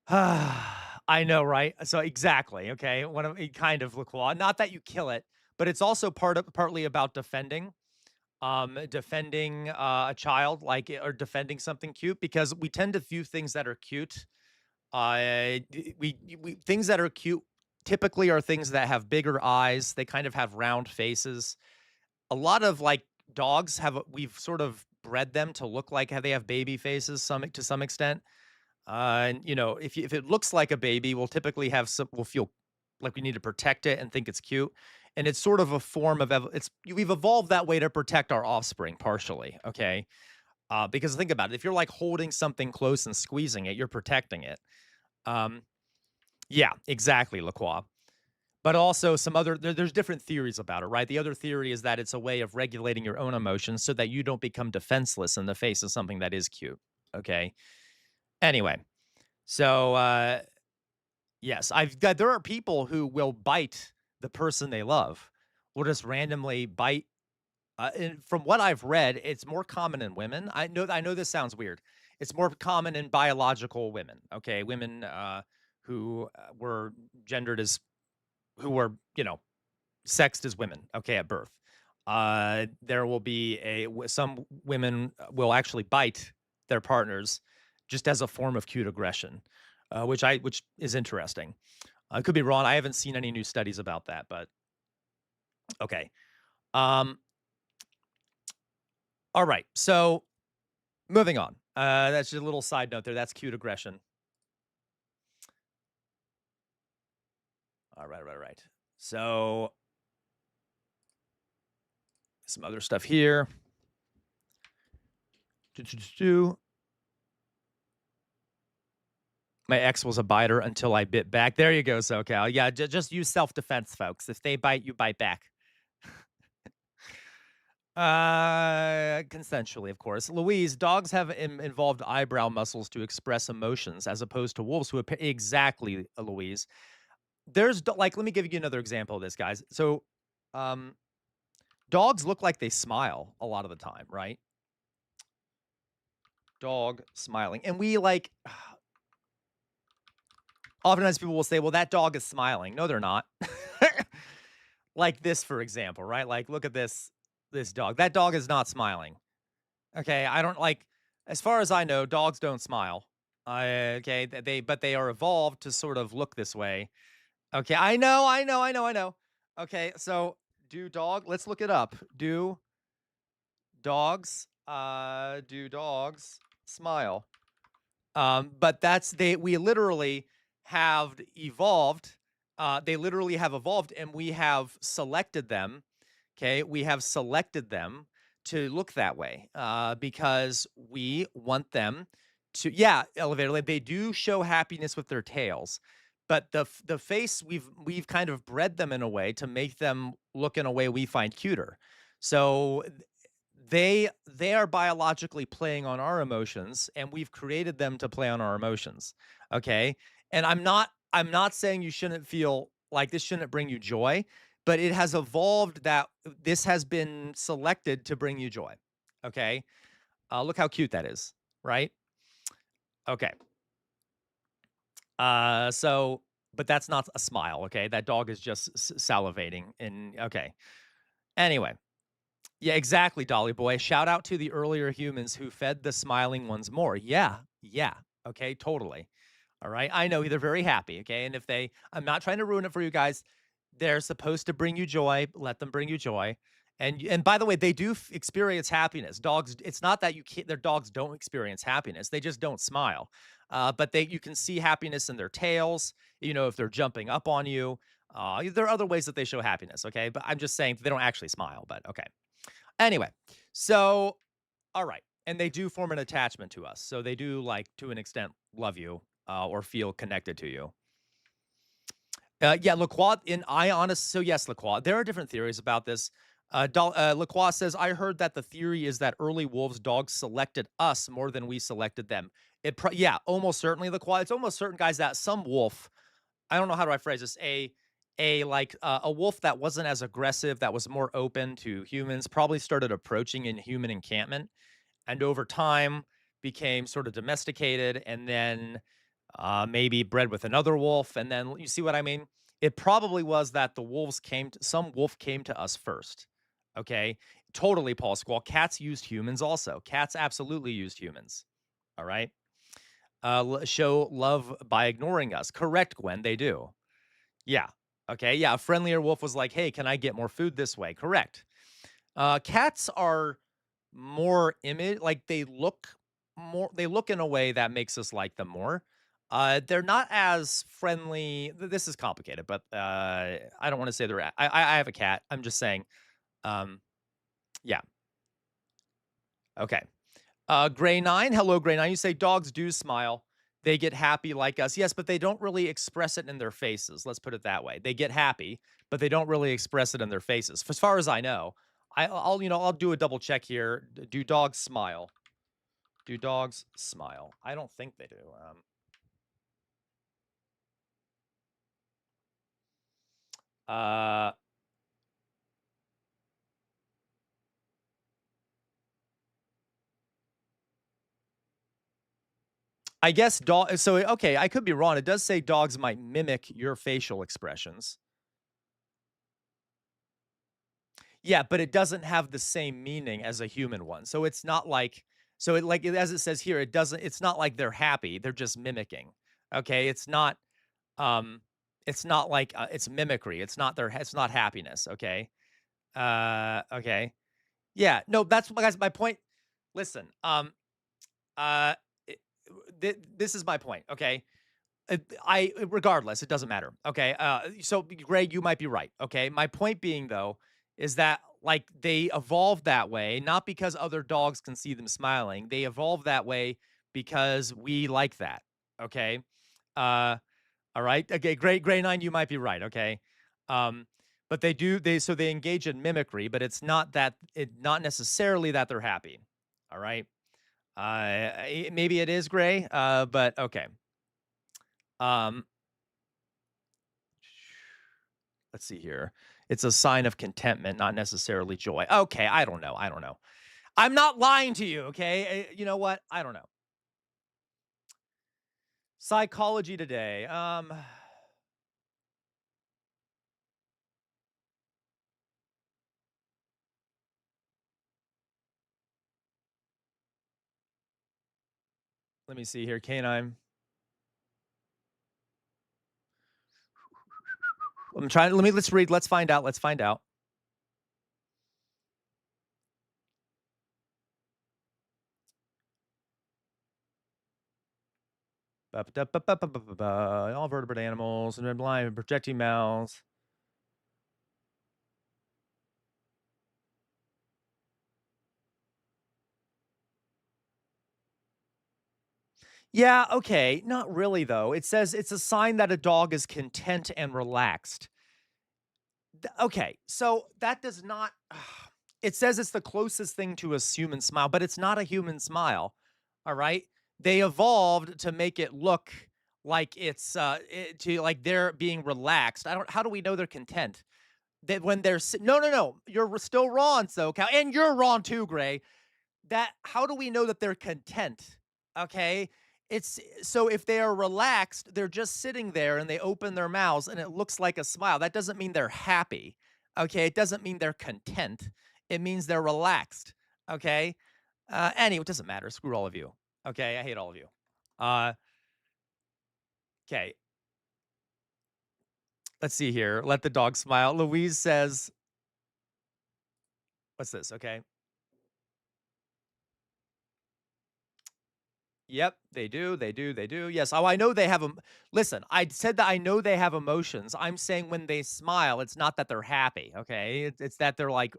S2: I know, right? So exactly. Okay. One of kind of LaCroix. Not that you kill it, but it's also partly about defending. Defending a child, like or defending something cute, because we tend to view things that are cute. We things that are cute typically are things that have bigger eyes. They kind of have round faces. A lot of like dogs we've sort of bred them to look like how they have baby faces to some extent. And you know, if it looks like a baby, we'll feel like we need to protect it and think it's cute. And it's sort of a form of we've evolved that way to protect our offspring partially, okay? Because think about it, if you're like holding something close and squeezing it, you're protecting it. Yeah, exactly, LaCroix. But also there's different theories about it, right? The other theory is that it's a way of regulating your own emotions so that you don't become defenseless in the face of something that is cute, okay? Anyway, so yes, there are people who will bite the person they love. Will just randomly bite. And from what I've read, it's more common in women. I know this sounds weird. It's more common in biological women. Okay, women who were gendered as, who were sexed as women. Okay, at birth. There will be some women will actually bite their partners just as a form of cute aggression, which is interesting. I could be wrong. I haven't seen any new studies about that, but okay. All right. So moving on. That's just a little side note there. That's cute aggression. All right. So some other stuff here. My ex was a biter until I bit back. There you go, SoCal. Yeah, just use self-defense, folks. If they bite, you bite back. Consensually, of course. Louise, dogs have involved eyebrow muscles to express emotions as opposed to wolves who appear exactly, Louise. There's like, let me give you another example of this, guys. So, dogs look like they smile a lot of the time, right? Dog smiling. And we like, oftentimes people will say, well, that dog is smiling. No, they're not. Like this, for example, right? Like, look at this dog. That dog is not smiling. Okay, I don't like, as far as I know, dogs don't smile. Okay, but they are evolved to sort of look this way. Okay, I know. Okay, so let's look it up. Do dogs smile? But we literally have evolved. They literally have evolved, and we have selected them. Okay, we have selected them to look that way because we want them to. Yeah, elevator. Like they do show happiness with their tails, but the face we've kind of bred them in a way to make them look in a way we find cuter. So they are biologically playing on our emotions, and we've created them to play on our emotions. Okay, and I'm not saying you shouldn't feel like this shouldn't bring you joy, but it has evolved that this has been selected to bring you joy. Okay, look how cute that is, right? Okay. But that's not a smile, okay? That dog is just salivating. And okay. Anyway. Yeah, exactly, Dolly Boy. Shout out to the earlier humans who fed the smiling ones more. Yeah. Yeah. Okay. Totally. All right. I know they're very happy. Okay. And if I'm not trying to ruin it for you guys. They're supposed to bring you joy. Let them bring you joy. And by the way, they do experience happiness. Dogs, it's not that their dogs don't experience happiness. They just don't smile. But you can see happiness in their tails, if they're jumping up on you. There are other ways that they show happiness. Okay. But I'm just saying they don't actually smile, but okay. Anyway, so, all right. And they do form an attachment to us. So they do, like, to an extent, love you or feel connected to you. Yeah, Lacroix so yes, Lacroix, there are different theories about this. Lacroix says, I heard that the theory is that early wolves' dogs selected us more than we selected them. Yeah, almost certainly, Lacroix. It's almost certain, guys, that some wolf, I don't know how do I phrase this, a wolf that wasn't as aggressive, that was more open to humans, probably started approaching in human encampment, and over time became sort of domesticated, and then maybe bred with another wolf, and then you see what I mean? It probably was that some wolf came to us first. Okay, totally, Paul Squall. Cats used humans also. Cats absolutely used humans. All right. Show love by ignoring us. Correct, Gwen. They do. Yeah. Okay. Yeah. A friendlier wolf was like, hey, can I get more food this way? Correct. Cats are more like they look in a way that makes us like them more. They're not as friendly. This is complicated, but I don't want to say I have a cat. I'm just saying. Yeah. Okay. Gray 9. Hello, Gray 9. You say dogs do smile. They get happy like us. Yes, but they don't really express it in their faces. Let's put it that way. They get happy, but they don't really express it in their faces. As far as I know, I'll do a double check here. Do dogs smile? Do dogs smile? I don't think they do. I guess so, okay, I could be wrong. It does say dogs might mimic your facial expressions. Yeah, but it doesn't have the same meaning as a human one. So it's not like as it says here, it's not like they're happy. They're just mimicking. Okay? It's not like it's mimicry. It's not happiness, okay? Okay. Yeah, no, that's guys, my point. Listen, this is my point, okay? Regardless, it doesn't matter. Okay. So Greg, you might be right. Okay. My point being though, is that like they evolved that way, not because other dogs can see them smiling. They evolved that way because we like that. Okay. All right. Okay. Gray 9, you might be right. Okay. But they engage in mimicry, but it's not not necessarily that they're happy. All right. Maybe it is Gray, but okay. Let's see here. It's a sign of contentment, not necessarily joy. Okay, I don't know. I'm not lying to you, okay? You know what? I don't know. Psychology Today. Let me see here. Canine. I'm trying. Let's read. Let's find out. All vertebrate animals and blind projecting mouths. Yeah, okay. Not really, though. It says it's a sign that a dog is content and relaxed. Okay, so that does not. It says it's the closest thing to a human smile, but it's not a human smile. All right. They evolved to make it look like it's like they're being relaxed. How do we know they're content? That when they're no, you're still wrong, SoCal, and you're wrong too, Gray. How do we know that they're content? Okay, It's so if they are relaxed, they're just sitting there and they open their mouths and it looks like a smile. That doesn't mean they're happy. Okay. It doesn't mean they're content. It means they're relaxed. Okay. Anyway, it doesn't matter. Screw all of you. Okay. I hate all of you. Okay. Let's see here. Let the dog smile. Louise says, what's this? Okay. Yep, they do. They do. They do. Yes. Oh, I know they have them. Listen, I said that I know they have emotions. I'm saying when they smile, it's not that they're happy. Okay. It's that they're like,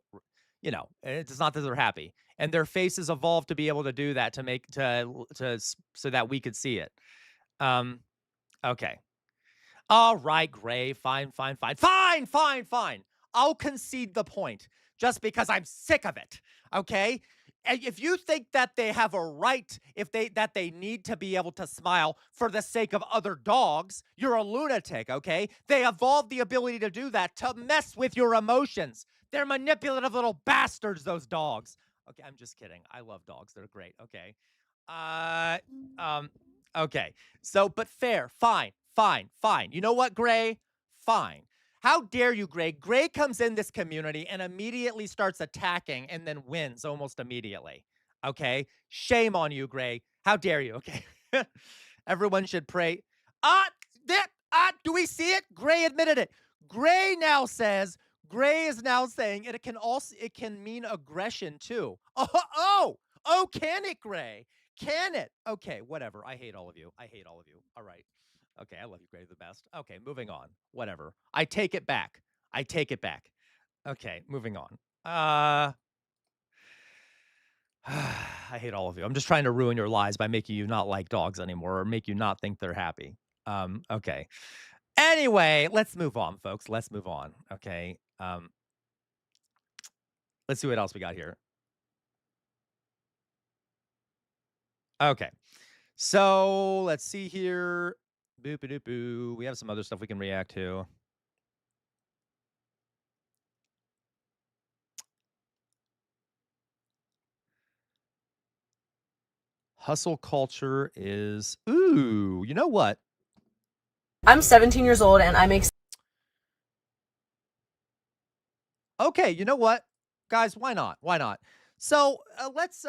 S2: you know, it's not that they're happy. And their faces evolved to be able to do that so that we could see it. Okay. All right, Gray. Fine. I'll concede the point just because I'm sick of it. Okay. And if you think that they have a right, that they need to be able to smile for the sake of other dogs, you're a lunatic, okay? They evolved the ability to do that, to mess with your emotions. They're manipulative little bastards, those dogs. Okay, I'm just kidding. I love dogs. They're great. Okay. Okay. So, but fair. Fine. You know what, Gray? Fine. How dare you, Gray? Gray comes in this community and immediately starts attacking and then wins almost immediately. Okay? Shame on you, Gray. How dare you? Okay. Everyone should pray. Do we see it? Gray admitted it. Gray is now saying it can mean aggression too. Oh, can it, Gray? Can it? Okay, whatever. I hate all of you. All right. Okay, I love you, Gray, the best. Okay, moving on. Whatever. I take it back. Okay, moving on. I hate all of you. I'm just trying to ruin your lives by making you not like dogs anymore or make you not think they're happy. Okay. Anyway, let's move on, folks. Let's move on. Okay. Let's see what else we got here. Okay. So let's see here. Boop-a-doop-boo. We have some other stuff we can react to. Hustle culture is, ooh, you know what?
S9: I'm 17 years old and I make.
S2: Okay, you know what? Guys, why not? So let's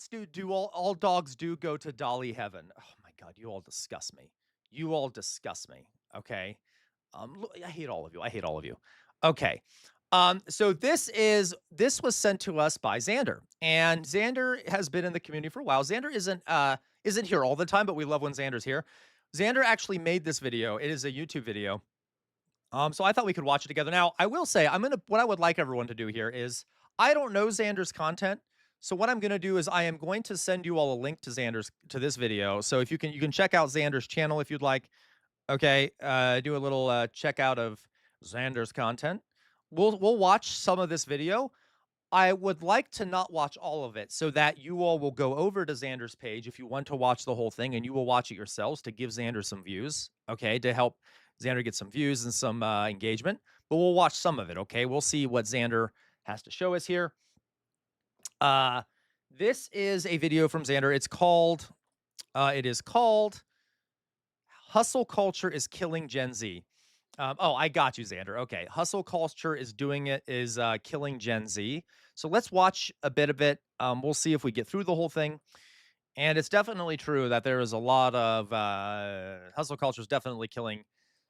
S2: do all dogs do go to Dolly heaven. Oh my God, you all disgust me. Okay. I hate all of you. Okay. So this was sent to us by Xander, and Xander has been in the community for a while. Xander isn't here all the time, but we love when Xander's here. Xander actually made this video. It is a YouTube video. So I thought we could watch it together. Now, I will say, what I would like everyone to do here is, I don't know Xander's content. So what I'm going to do is I am going to send you all a link to this video. So if you can check out Xander's channel if you'd like. Okay. Do a little check out of Xander's content. We'll watch some of this video. I would like to not watch all of it so that you all will go over to Xander's page if you want to watch the whole thing, and you will watch it yourselves to give Xander some views, okay, to help Xander get some views and some engagement. But we'll watch some of it, okay? We'll see what Xander has to show us here. This is a video from Xander. It is called Hustle Culture is Killing Gen Z. I got you, Xander. Okay. Hustle culture is killing Gen Z. So let's watch a bit of it. We'll see if we get through the whole thing. And it's definitely true that there is a lot of hustle culture is definitely killing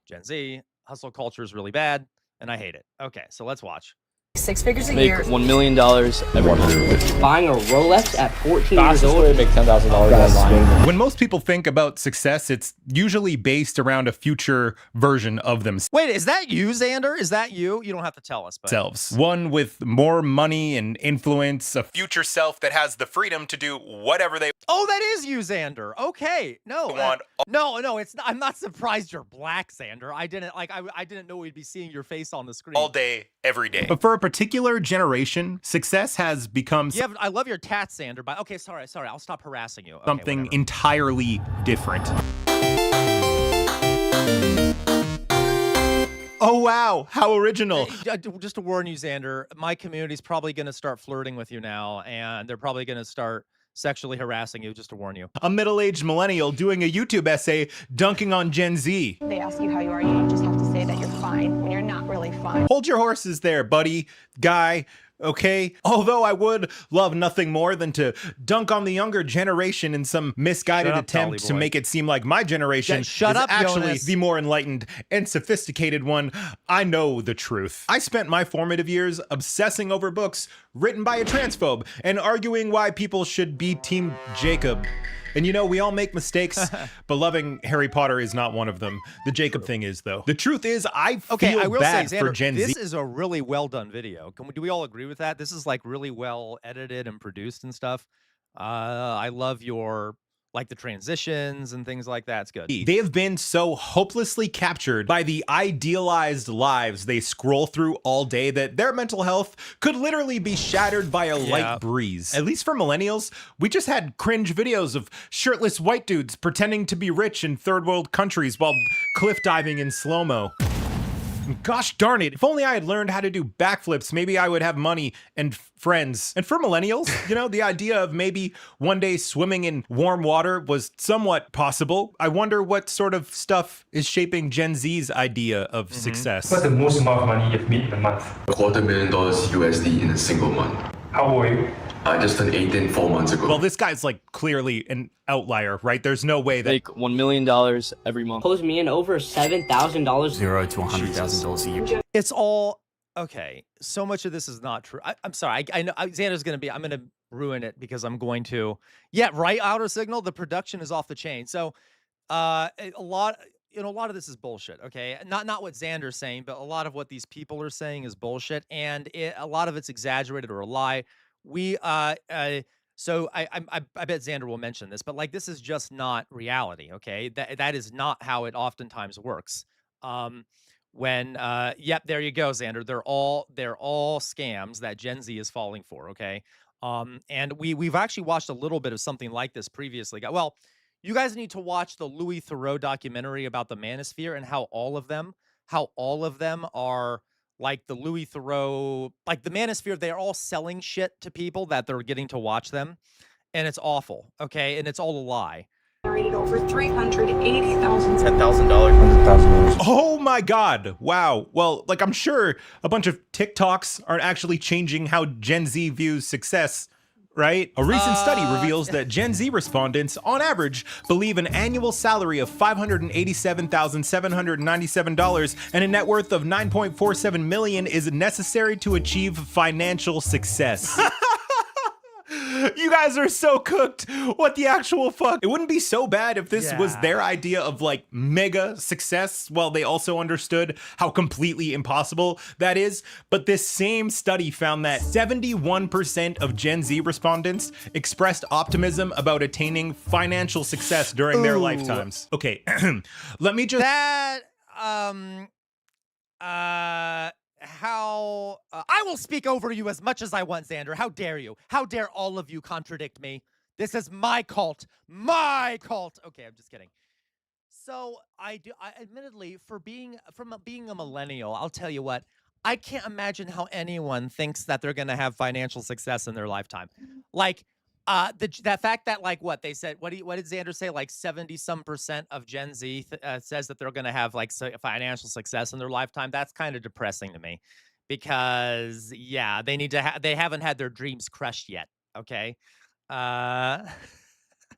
S2: Gen Z. Hustle culture is really bad, and I hate it. Okay, so let's watch.
S9: 6 figures a
S10: Make
S9: year.
S10: $1 million every month.
S9: Buying a Rolex at 14 years old.
S10: Way to make $10,000 online.
S11: When most people think about success, it's usually based around a future version of themselves.
S2: Wait, is that you, Xander? Is that you? You don't have to tell us. But...
S11: One with more money and influence, a future self that has the freedom to do whatever they
S2: Oh, that is you, Xander. Okay. No. No, it's not, I'm not surprised you're black, Xander. I didn't know we'd be seeing your face on the screen.
S11: all day, every day. But for a particular generation, success has become
S2: I love your tats, Xander, but okay, sorry. I'll stop harassing you. Okay,
S11: something
S2: whatever.
S11: entirely different. Oh, wow. How original.
S2: Just to warn you, Xander, my community's probably going to start flirting with you now, and they're probably going to start sexually harassing you, just to warn you.
S11: A middle-aged millennial doing a YouTube essay dunking on Gen Z.
S12: They ask you how you are, you just have to say that you're fine when you're not really fine.
S11: Hold your horses there, buddy, guy, okay? Although I would love nothing more than to dunk on the younger generation in some misguided attempt to make it seem like my generation is actually
S2: Jonas.
S11: the more enlightened and sophisticated one. I know the truth. I spent my formative years obsessing over books written by a transphobe and arguing why people should be Team Jacob. And you know, we all make mistakes, but loving Harry Potter is not one of them. The Jacob thing is, though. The truth is, I feel bad for Gen Z.
S2: This is a really well done video. Do we all agree with that? This is like really well edited and produced and stuff. I love your like the transitions and things like that. It's good.
S11: They have been so hopelessly captured by the idealized lives they scroll through all day that their mental health could literally be shattered by a light breeze. At least for millennials, we just had cringe videos of shirtless white dudes pretending to be rich in third world countries while cliff diving in slow-mo. Gosh darn it, if only I had learned how to do backflips, maybe I would have money and friends. And for millennials, you know, the idea of maybe one day swimming in warm water was somewhat possible. I wonder what sort of stuff is shaping Gen Z's idea of success.
S13: What's the most amount of money you've made in a month?
S14: $250,000 USD in a single month.
S13: How old are you?
S14: I just turned 18 4 months ago.
S11: Well, this guy's like clearly an outlier, right? There's no way that
S10: Like $1 million every month.
S9: Pulls me in over $7,000.
S6: $0 to $100,000 a year.
S2: It's all okay. So much of this is not true. I'm sorry. I know Xander's going to be. I'm going to ruin it because I'm going to. Yeah, right. Outer Signal. The production is off the chain. So, a lot. You know, a lot of this is bullshit. Okay, not what Xander's saying, but a lot of what these people are saying is bullshit, and a lot of it's exaggerated or a lie. So I bet Xander will mention this, but like this is just not reality. Okay, that is not how it oftentimes works. Yep, there you go, Xander. They're all scams that Gen Z is falling for. Okay, and we've actually watched a little bit of something like this previously. Well, you guys need to watch the Louis Theroux documentary about the manosphere and how all of them are like the Louis Theroux, like the manosphere. They're all selling shit to people that they're getting to watch them, and it's awful. Okay, and it's all a lie.
S12: Generated over $380,000.
S10: $10,000.
S11: Oh my God. Wow. Well, like I'm sure a bunch of TikToks aren't actually changing how Gen Z views success, right? A recent study reveals that Gen Z respondents, on average, believe an annual salary of $587,797 and a net worth of $9.47 million is necessary to achieve financial success. You guys are so cooked. What the actual fuck? It wouldn't be so bad if this was their idea of like mega success, while they also understood how completely impossible that is. But this same study found that 71% of Gen Z respondents expressed optimism about attaining financial success during their lifetimes. Okay, let me just...
S2: I will speak over you as much as I want, Xander. How dare you? How dare all of you contradict me? This is my cult. My cult. Okay, I'm just kidding. So I admittedly, being a millennial, I'll tell you what, I can't imagine how anyone thinks that they're going to have financial success in their lifetime. Like, that fact that like what they said, what did Xander say? Like 70% of Gen Z says that they're going to have like financial success in their lifetime. That's kind of depressing to me, because yeah, they haven't had their dreams crushed yet. Okay.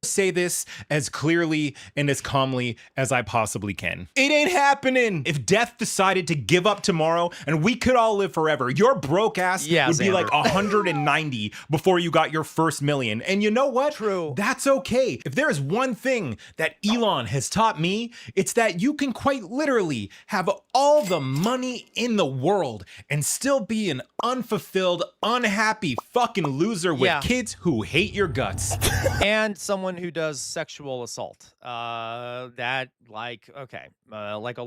S11: Say this as clearly and as calmly as I possibly can. It ain't happening. If death decided to give up tomorrow and we could all live forever, your broke ass would be like 190 before you got your first million. And you know what?
S2: True.
S11: That's okay. If there is one thing that Elon has taught me, it's that you can quite literally have all the money in the world and still be an unfulfilled, unhappy fucking loser with kids who hate your guts.
S2: And someone who does sexual assault. That like, okay. Like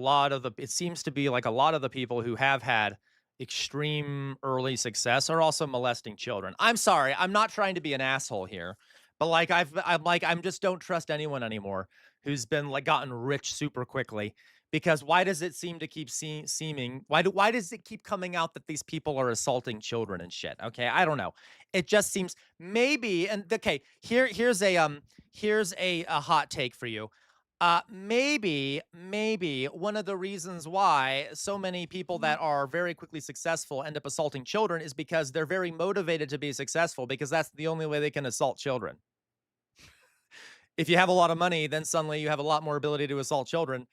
S2: it seems to be like a lot of the people who have had extreme early success are also molesting children. I'm sorry. I'm not trying to be an asshole here, but like I'm just don't trust anyone anymore who's been like gotten rich super quickly, Because why does it seem to keep seeming, why does it keep coming out that these people are assaulting children and shit? Okay, I don't know. It just seems maybe, and okay, here's a hot take for you. Maybe one of the reasons why so many people that are very quickly successful end up assaulting children is because they're very motivated to be successful, because that's the only way they can assault children. If you have a lot of money, then suddenly you have a lot more ability to assault children.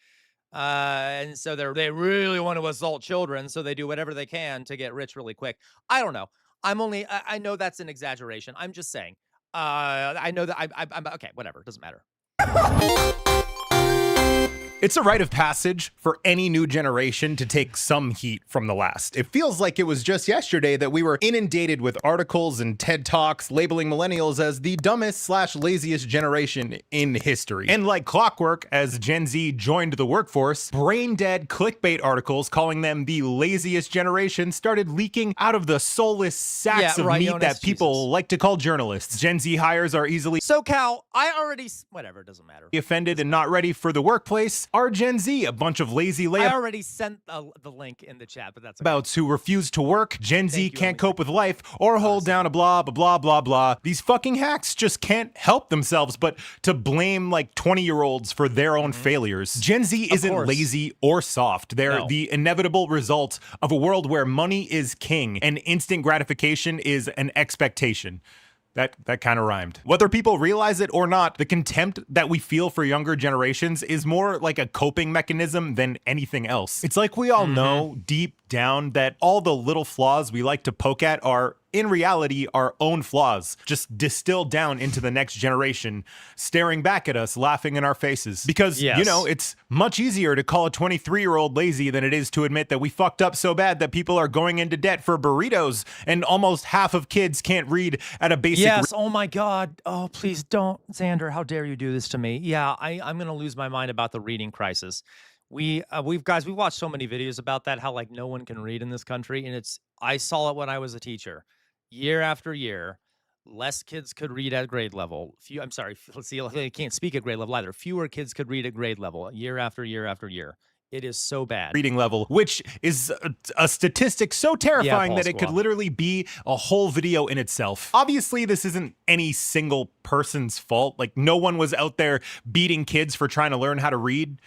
S2: And so they really want to assault children, so they do whatever they can to get rich really quick. I don't know. I know that's an exaggeration. I'm just saying. I know that I'm okay. Whatever. Doesn't matter.
S11: It's a rite of passage for any new generation to take some heat from the last. It feels like it was just yesterday that we were inundated with articles and TED Talks labeling millennials as the dumbest/laziest generation in history. And like clockwork, as Gen Z joined the workforce, brain-dead clickbait articles calling them the laziest generation started leaking out of the soulless sacks of meat that people like to call journalists. Gen Z hires are easily
S2: SoCal, whatever, it doesn't matter.
S11: Offended and not ready for the workplace are Gen Z, a bunch of lazy
S2: I already sent the link in the chat, but that's okay.
S11: Layabouts who refuse to work. Gen Z can't cope with life or hold down a blah, blah, blah, blah, blah. These fucking hacks just can't help themselves but to blame like 20-year-olds for their own failures. Gen Z isn't lazy or soft. They're the inevitable result of a world where money is king and instant gratification is an expectation. That kind of rhymed. Whether people realize it or not, the contempt that we feel for younger generations is more like a coping mechanism than anything else. It's like we all know deep down that all the little flaws we like to poke at are, in reality, our own flaws, just distilled down into the next generation, staring back at us, laughing in our faces. Because, you know, it's much easier to call a 23-year-old lazy than it is to admit that we fucked up so bad that people are going into debt for burritos and almost half of kids can't read at a basic
S2: Oh my God. Oh, please don't. Xander, how dare you do this to me? Yeah, I'm going to lose my mind about the reading crisis. We've watched so many videos about that, how like no one can read in this country. And I saw it when I was a teacher. Year after year, less kids could read at grade level. I can't speak at grade level either. Fewer kids could read at grade level year after year after year. It is so bad.
S11: Reading level, which is a statistic so terrifying that it could literally be a whole video in itself. Obviously, this isn't any single person's fault. Like, no one was out there beating kids for trying to learn how to read,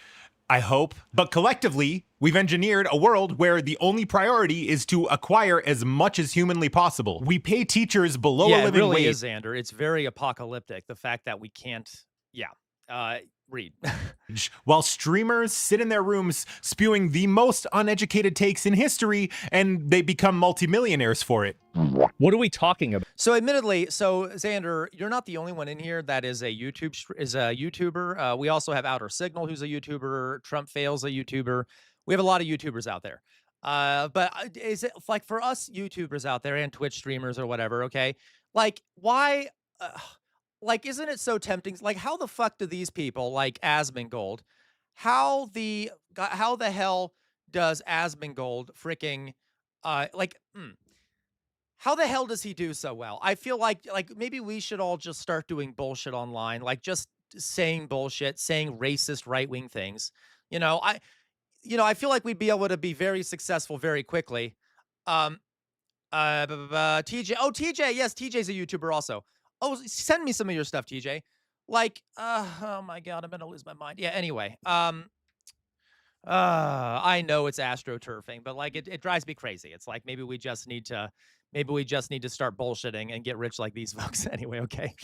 S11: I hope. But collectively, we've engineered a world where the only priority is to acquire as much as humanly possible. We pay teachers below a living wage.
S2: It really is, Xander. It's very apocalyptic, the fact that we can't, read.
S11: While streamers sit in their rooms spewing the most uneducated takes in history, and they become multimillionaires for it.
S10: What are we talking about?
S2: So admittedly, Xander, you're not the only one in here that is a YouTuber. We also have Outer Signal, who's a YouTuber. Trump Fails, a YouTuber. We have a lot of YouTubers out there. But is it like for us YouTubers out there and Twitch streamers or whatever, okay? Like, why... like, isn't it so tempting? Like, how the fuck do these people, like Asmongold, how the hell does Asmongold freaking, how the hell does he do so well? I feel like maybe we should all just start doing bullshit online, like just saying bullshit, saying racist right-wing things. I feel like we'd be able to be very successful very quickly. TJ, TJ, yes, TJ's a YouTuber also. Oh, send me some of your stuff, TJ. Like, oh my God, I'm gonna lose my mind. Yeah, anyway. I know it's astroturfing, but like it drives me crazy. It's like maybe we just need to start bullshitting and get rich like these folks. Anyway, okay.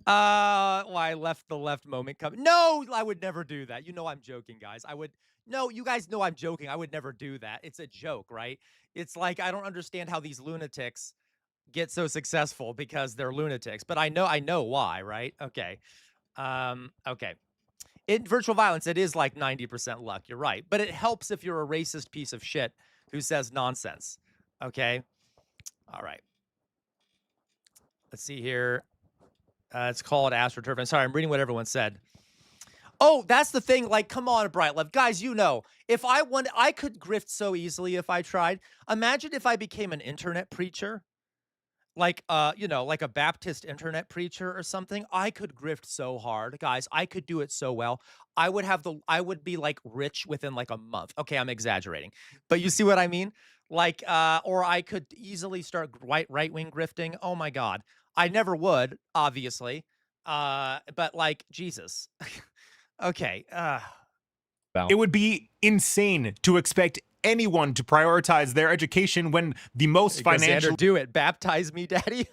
S2: Why left the left moment coming? No, I would never do that. You know I'm joking, guys. No, you guys know I'm joking. I would never do that. It's a joke, right? It's like I don't understand how these lunatics get so successful because they're lunatics, but I know why, right? Okay. Okay. In virtual violence, it is like 90% luck. You're right. But it helps if you're a racist piece of shit who says nonsense. Okay. All right. Let's see here. It's called AstroTurf. I'm sorry, I'm reading what everyone said. Oh, that's the thing. Like, come on, Brightlove. Guys, if I could grift so easily if I tried. Imagine if I became an internet preacher. like like a Baptist internet preacher or something, I could grift so hard, guys. I could do it so well. I would be like rich within like a month. Okay, I'm exaggerating, but you see what I mean? Like, or I could easily start right-wing grifting. Oh my God, I never would, obviously, but like Jesus. Okay,
S11: It would be insane to expect anyone to prioritize their education when the most financially
S2: do it. Baptize me, daddy.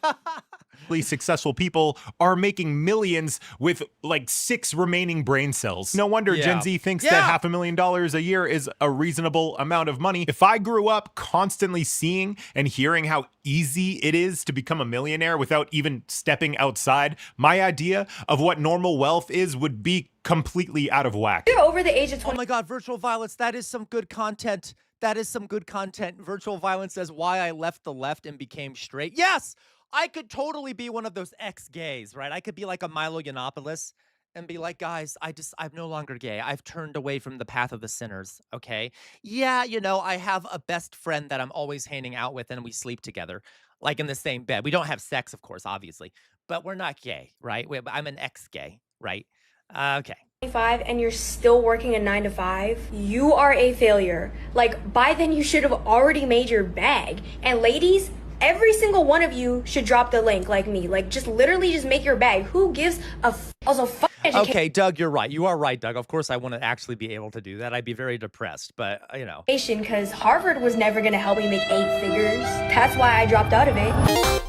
S11: successful people are making millions with like 6 remaining brain cells. No wonder Gen Z thinks that $500,000 a year is a reasonable amount of money. If I grew up constantly seeing and hearing how easy it is to become a millionaire without even stepping outside, my idea of what normal wealth is would be completely out of whack.
S9: You're over the age of 20.
S2: Oh my God, virtual violence. That is some good content. That is some good content. Virtual violence says why I left the left and became straight. Yes, I could totally be one of those ex-gays, right? I could be like a Milo Yiannopoulos and be like, guys, I'm no longer gay. I've turned away from the path of the sinners, okay? Yeah, I have a best friend that I'm always hanging out with and we sleep together, like in the same bed. We don't have sex, of course, obviously, but we're not gay, right? I'm an ex-gay, right? Okay.
S15: 25 and you're still working a 9 to 5, you are a failure. Like, by then you should have already made your bag. And ladies, every single one of you should drop the link like me. Like, just literally just make your bag. Who gives a also fuck education?
S2: Okay, Doug, you're right. You are right, Doug. Of course, I want to actually be able to do that. I'd be very depressed, but
S15: Because Harvard was never going to help me make 8 figures. That's why I dropped out of it.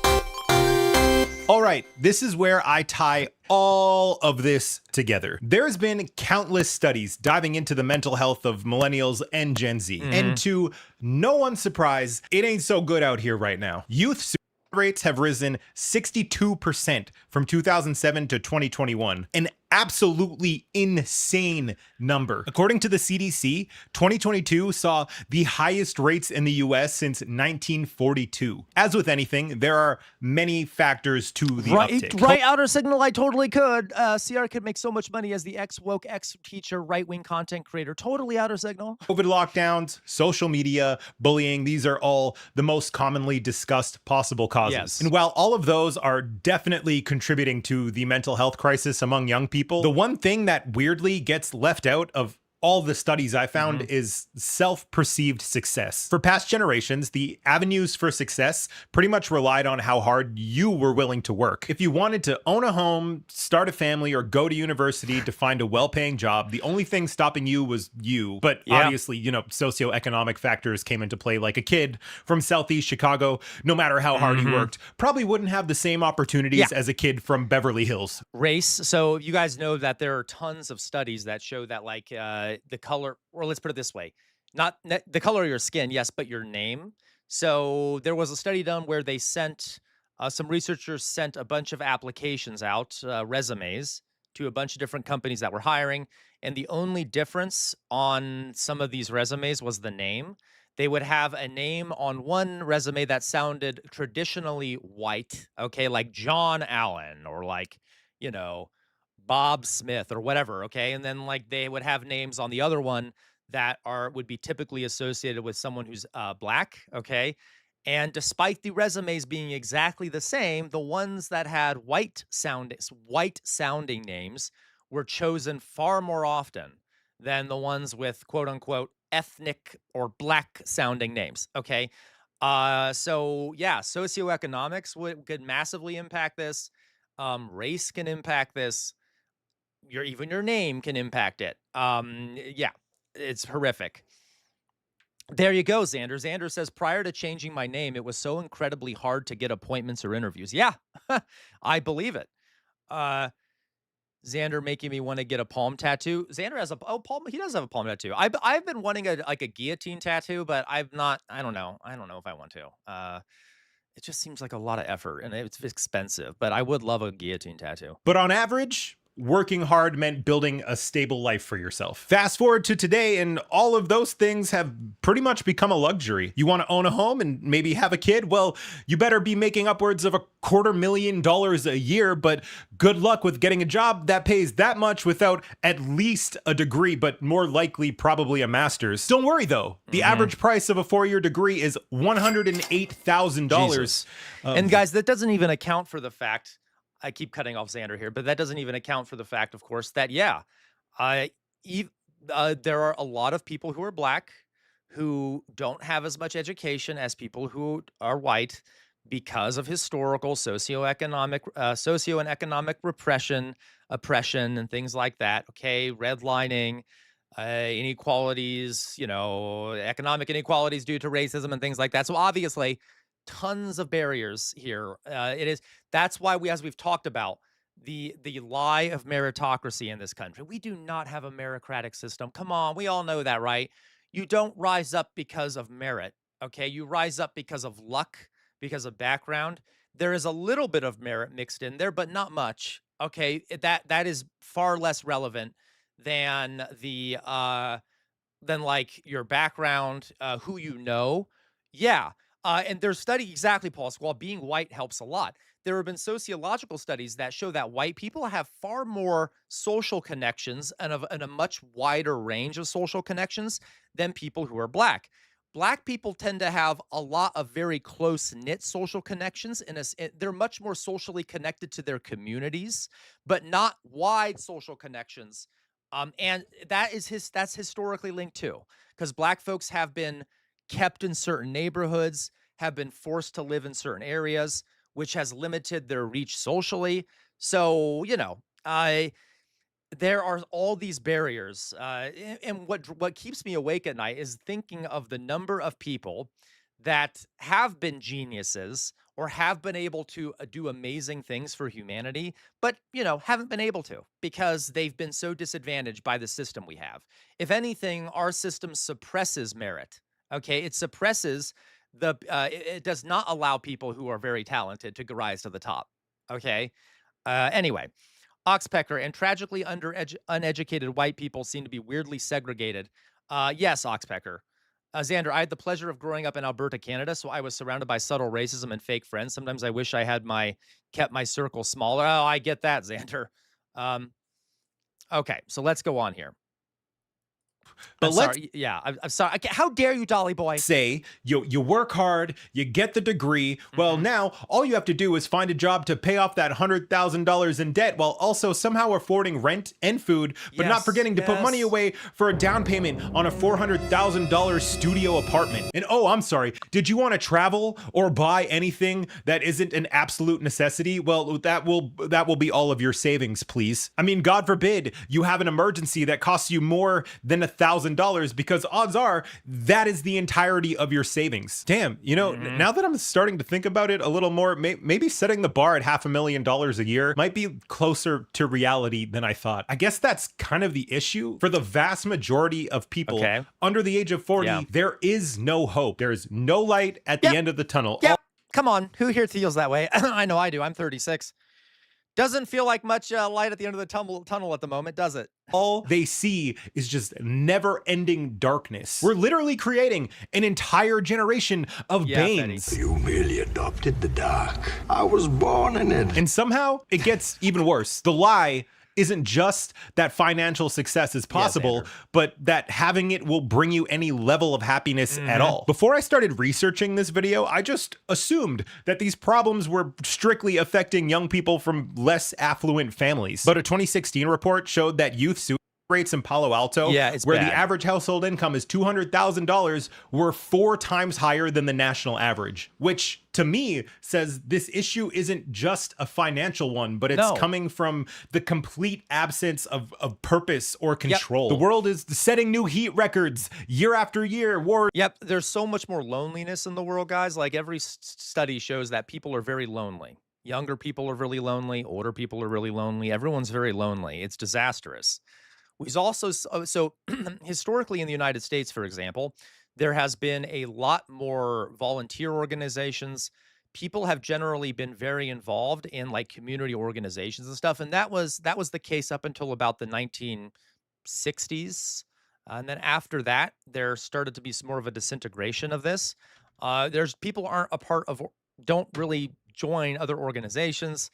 S11: All right, this is where I tie all of this together. There's been countless studies diving into the mental health of millennials and Gen Z. And to no one's surprise, it ain't so good out here right now. Youth suicide rates have risen 62% from 2007 to 2021, an absolutely insane number. According to the CDC, 2022 saw the highest rates in the US since 1942. As with anything, there are many factors to the uptick.
S2: Right, outer signal, I totally could. CR could make so much money as the ex-woke, ex-teacher, right-wing content creator. Totally outer signal.
S11: COVID lockdowns, social media, bullying, these are all the most commonly discussed possible causes.
S2: Yes.
S11: And while all of those are definitely contributing to the mental health crisis among young people, the one thing that weirdly gets left out of all the studies I found is self-perceived success. For past generations, the avenues for success pretty much relied on how hard you were willing to work. If you wanted to own a home, start a family, or go to university to find a well-paying job, the only thing stopping you was you. But obviously, socioeconomic factors came into play, like a kid from Southeast Chicago, no matter how hard he worked, probably wouldn't have the same opportunities as a kid from Beverly Hills.
S2: Race. So you guys know that there are tons of studies that show that the color, or let's put it this way, not the color of your skin, yes, but your name. So there was a study done where they sent, some researchers sent a bunch of applications out, resumes, to a bunch of different companies that were hiring. And the only difference on some of these resumes was the name. They would have a name on one resume that sounded traditionally white, okay, like John Allen, or like, Bob Smith or whatever, okay? And then they would have names on the other one that would be typically associated with someone who's black, okay? And despite the resumes being exactly the same, the ones that had white sounding names were chosen far more often than the ones with quote unquote ethnic or black sounding names, okay? So yeah, socioeconomics could massively impact this. Race can impact this. Even your name can impact it. Yeah, it's horrific. There you go, Xander. Xander says, prior to changing my name, it was so incredibly hard to get appointments or interviews. Yeah, I believe it. Xander making me want to get a palm tattoo. Xander has palm. He does have a palm tattoo. I've been wanting a guillotine tattoo, but I've not. I don't know if I want to. It just seems like a lot of effort and it's expensive, but I would love a guillotine tattoo.
S11: But on average, working hard meant building a stable life for yourself. Fast forward to today, and all of those things have pretty much become a luxury. You want to own a home and maybe have a kid? Well, you better be making upwards of $250,000 a year, but good luck with getting a job that pays that much without at least a degree, but more likely probably a master's. Don't worry though, the average price of a 4-year degree is $108,000.
S2: And guys, that doesn't even account for the fact, I keep cutting off Xander here, but that doesn't even account for the fact, of course, that, there are a lot of people who are black who don't have as much education as people who are white because of historical, socio and economic oppression, and things like that. Okay, redlining, inequalities, economic inequalities due to racism and things like that. So obviously, tons of barriers here. That's why as we've talked about, the lie of meritocracy in this country. We do not have a meritocratic system. Come on, we all know that, right? You don't rise up because of merit, okay? You rise up because of luck, because of background. There is a little bit of merit mixed in there, but not much, okay? That is far less relevant than like your background, who you know. Yeah. And there's study exactly, Paul Squall, being white helps a lot. There have been sociological studies that show that white people have far more social connections and a much wider range of social connections than people who are black. Black people tend to have a lot of very close-knit social connections, and they're much more socially connected to their communities, but not wide social connections. And that's historically linked too, because black folks have been kept in certain neighborhoods, have been forced to live in certain areas, which has limited their reach socially. So, there are all these barriers. And what keeps me awake at night is thinking of the number of people that have been geniuses or have been able to do amazing things for humanity, but, haven't been able to because they've been so disadvantaged by the system we have. If anything, our system suppresses merit. Okay, it suppresses it does not allow people who are very talented to rise to the top. Okay, anyway, Oxpecker, and tragically uneducated white people seem to be weirdly segregated. Yes, Oxpecker. Xander, I had the pleasure of growing up in Alberta, Canada, so I was surrounded by subtle racism and fake friends. Sometimes I wish I had kept my circle smaller. Oh, I get that, Xander. Okay, so let's go on here. But I'm sorry. How dare you, Dolly Boy?
S11: Say you work hard, you get the degree. Well, now all you have to do is find a job to pay off that $100,000 in debt while also somehow affording rent and food, but not forgetting to put money away for a down payment on a $400,000 studio apartment. And oh, I'm sorry. Did you want to travel or buy anything that isn't an absolute necessity? Well, that will be all of your savings, please. I mean, God forbid you have an emergency that costs you more than $1,000, because odds are that is the entirety of your savings. Damn, now that I'm starting to think about it a little more, maybe setting the bar at $500,000 a year might be closer to reality than I thought. I guess that's kind of the issue. For the vast majority of people under the age of 40, there is no hope. There is no light at the end of the tunnel.
S2: Come on, who here feels that way? I know I do. I'm 36. Doesn't feel like much light at the end of the tunnel at the moment, does it?
S11: All they see is just never-ending darkness. We're literally creating an entire generation of Banes.
S16: Betty. You merely adopted the dark. I was born in it.
S11: And somehow it gets even worse. The lie isn't just that financial success is possible, but that having it will bring you any level of happiness at all. Before I started researching this video, I just assumed that these problems were strictly affecting young people from less affluent families. But a 2016 report showed that youth suicide rates in Palo Alto, where the average household income is $200,000, were 4 times higher than the national average, which to me says this issue isn't just a financial one, but it's coming from the complete absence of purpose or control. The world is setting new heat records year after year.
S2: There's so much more loneliness in the world, guys. Like every study shows that people are very lonely. Younger people are really lonely. Older people are really lonely. Everyone's very lonely. It's disastrous. We've also, historically in the United States, for example, there has been a lot more volunteer organizations, people have generally been very involved in like community organizations and stuff, and that was the case up until about the 1960s. And then after that, there started to be some more of a disintegration of this. There's people aren't a part of, don't really join other organizations.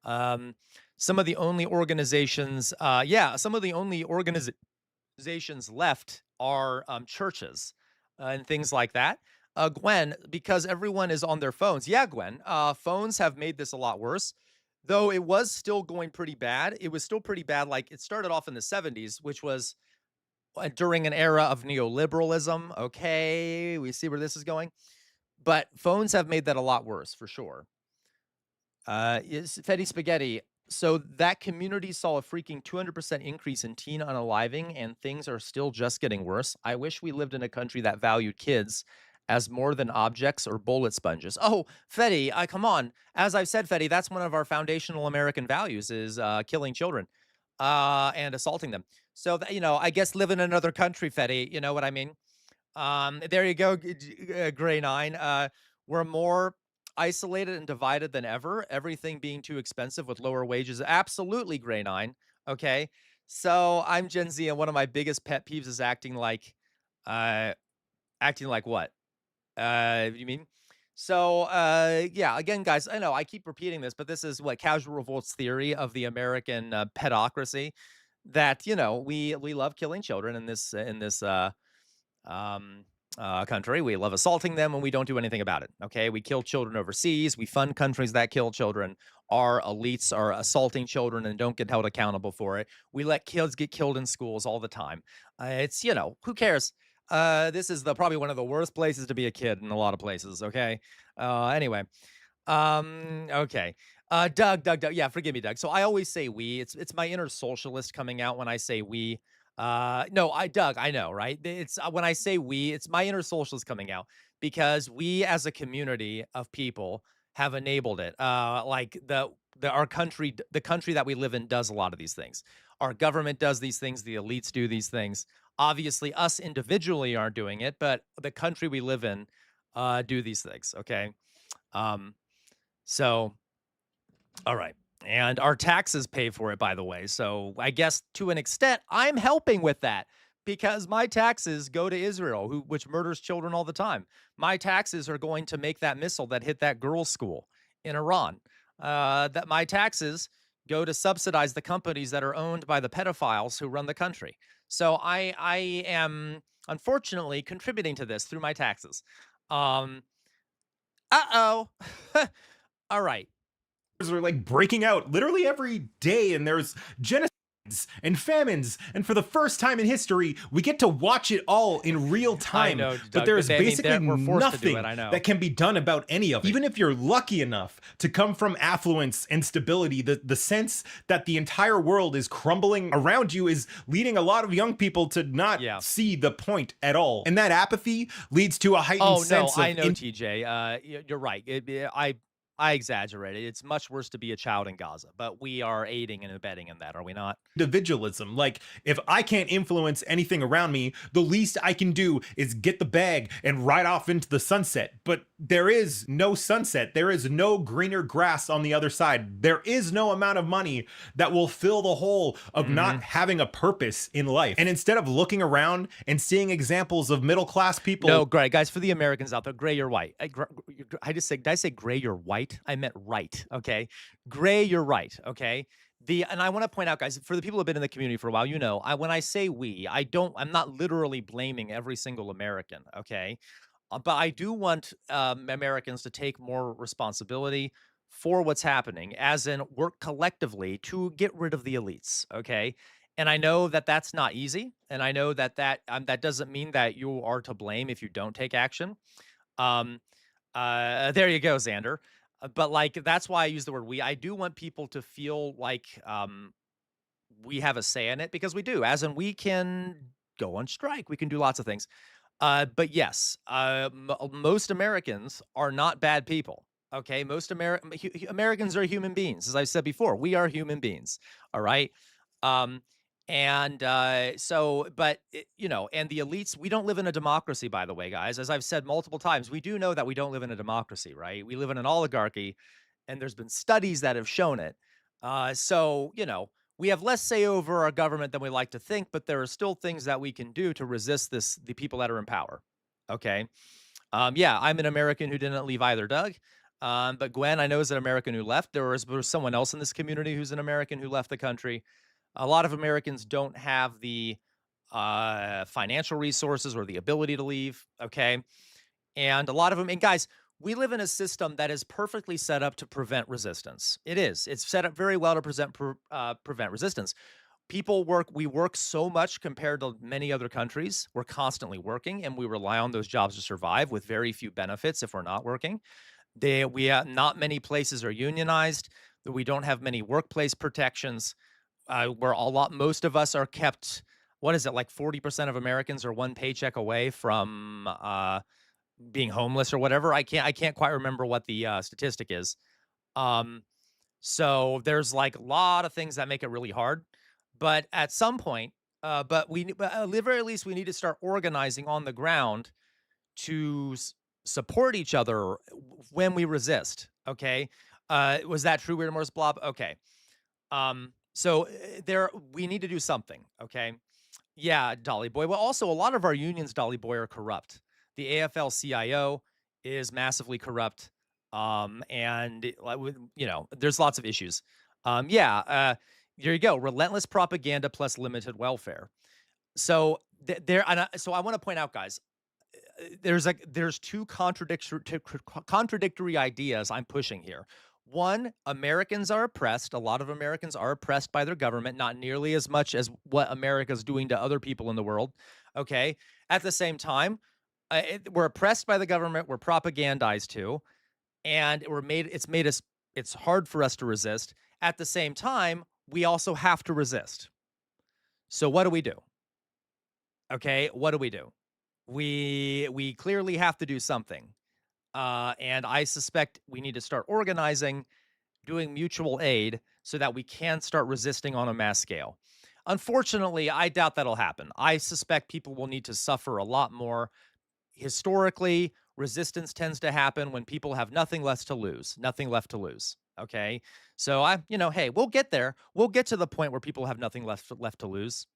S2: Some of the only organizations, some of the only organizations left are churches and things like that. Gwen, because everyone is on their phones. Yeah, Gwen, phones have made this a lot worse, though it was still going pretty bad. It was still pretty bad. Like it started off in the 70s, which was during an era of neoliberalism. Okay, we see where this is going. But phones have made that a lot worse, for sure. Is Fetty Spaghetti. So that community saw a freaking 200% increase in teen unaliving, and things are still just getting worse. I wish we lived in a country that valued kids as more than objects or bullet sponges. Oh, Fetty, come on. As I've said, Fetty, that's one of our foundational American values is killing children and assaulting them. So, I guess live in another country, Fetty, you know what I mean? There you go, Gray 9. We're more isolated and divided than ever, everything being too expensive with lower wages. Absolutely, Gray 9. Okay. So I'm Gen Z, and one of my biggest pet peeves is acting like what? You mean? So, yeah, again, guys, I know I keep repeating this, but this is what Casual Revolt's theory of the American pedocracy, that, we love killing children in this country. We love assaulting them, and we don't do anything about it. Okay. We kill children overseas. We fund countries that kill children. Our elites are assaulting children and don't get held accountable for it. We let kids get killed in schools all the time. It's, who cares? This is probably one of the worst places to be a kid in a lot of places. Okay. Anyway. Okay. Doug. Yeah. Forgive me, Doug. So I always say we, it's my inner socialist coming out when I say we. No, Doug, I know, right? It's when I say we, it's my inner socialist coming out, because we as a community of people have enabled it. Like our country, the country that we live in does a lot of these things. Our government does these things. The elites do these things. Obviously, us individually aren't doing it, but the country we live in do these things. Okay. So, all right. And our taxes pay for it, by the way. So I guess to an extent, I'm helping with that, because my taxes go to Israel, which murders children all the time. My taxes are going to make that missile that hit that girls' school in Iran. That my taxes go to subsidize the companies that are owned by the pedophiles who run the country. So I am unfortunately contributing to this through my taxes. All right.
S11: Are like breaking out literally every day, and there's genocides and famines, and for the first time in history we get to watch it all in real time.
S2: I know, Doug,
S11: but there's basically
S2: we're forced to do
S11: nothing
S2: it, I know.
S11: that can be done about any of it. Even if you're lucky enough to come from affluence and stability, the sense that the entire world is crumbling around you is leading a lot of young people to not see the point at all, and that apathy leads to a heightened sense of
S2: I know, TJ. You're right. I exaggerated. It's much worse to be a child in Gaza, but we are aiding and abetting in that, are we not?
S11: Individualism. Like, if I can't influence anything around me, the least I can do is get the bag and ride off into the sunset. But there is no sunset. There is no greener grass on the other side. There is no amount of money that will fill the hole of not having a purpose in life. And instead of looking around and seeing examples of middle-class people...
S2: No, Gray, guys, for the Americans out there, Gray, you're white. Did I say Gray, you're white? I meant right, okay? Gray, you're right, okay? And I want to point out, guys, for the people who have been in the community for a while, when I say we, I'm not literally blaming every single American, okay? But I do want Americans to take more responsibility for what's happening, as in work collectively to get rid of the elites, okay? And I know that that's not easy, and I know that that doesn't mean that you are to blame if you don't take action. There you go, Xander. But that's why I use the word we. I do want people to feel like we have a say in it, because we do, as in we can go on strike. We can do lots of things. But yes, most Americans are not bad people. Okay. Most Americans are human beings. As I said before, we are human beings. All right. And but you know, and the elites, we don't live in a democracy, by the way, guys. As I've said multiple times, we do know that we don't live in a democracy, right? We live in an oligarchy, and there's been studies that have shown it. So, you know, we have less say over our government than we like to think, but there are still things that we can do to resist the people that are in power. Okay. Yeah, I'm an American who didn't leave either, Doug. But Gwen, I know, is an American who left. There was someone else in this community who's an American who left the country. A lot of Americans don't have the financial resources or the ability to leave. Okay. And a lot of them, and guys, we live in a system that is perfectly set up to prevent resistance. It is. It's set up very well to prevent resistance. We work so much compared to many other countries. We're constantly working, and we rely on those jobs to survive with very few benefits if we're not working. Not many places are unionized. We don't have many workplace protections. Most of us are kept, what is it, like 40% of Americans are one paycheck away from being homeless or whatever. I can't quite remember what the statistic is. So there's like a lot of things that make it really hard. But at some point, at the very least, we need to start organizing on the ground to support each other when we resist. Okay. Was that true, Weird Morris Blob? Okay. We need to do something. Okay. Yeah, Dolly Boy. Well, also, a lot of our unions, Dolly Boy, are corrupt. The AFL-CIO is massively corrupt. And, you know, there's lots of issues. Here you go. Relentless propaganda plus limited welfare. So so I want to point out, guys, there's two contradictory ideas I'm pushing here. One, Americans are oppressed. A lot of Americans are oppressed by their government, not nearly as much as what America's doing to other people in the world. Okay. At the same time, we're oppressed by the government. We're propagandized too, and it's hard for us to resist. At the same time, we also have to resist. So what do we do? Okay, what do? We clearly have to do something. And I suspect we need to start organizing, doing mutual aid so that we can start resisting on a mass scale. Unfortunately, I doubt that'll happen. I suspect people will need to suffer a lot more. Historically, resistance tends to happen when people have nothing left to lose. Okay. So hey, we'll get there. We'll get to the point where people have nothing left to lose.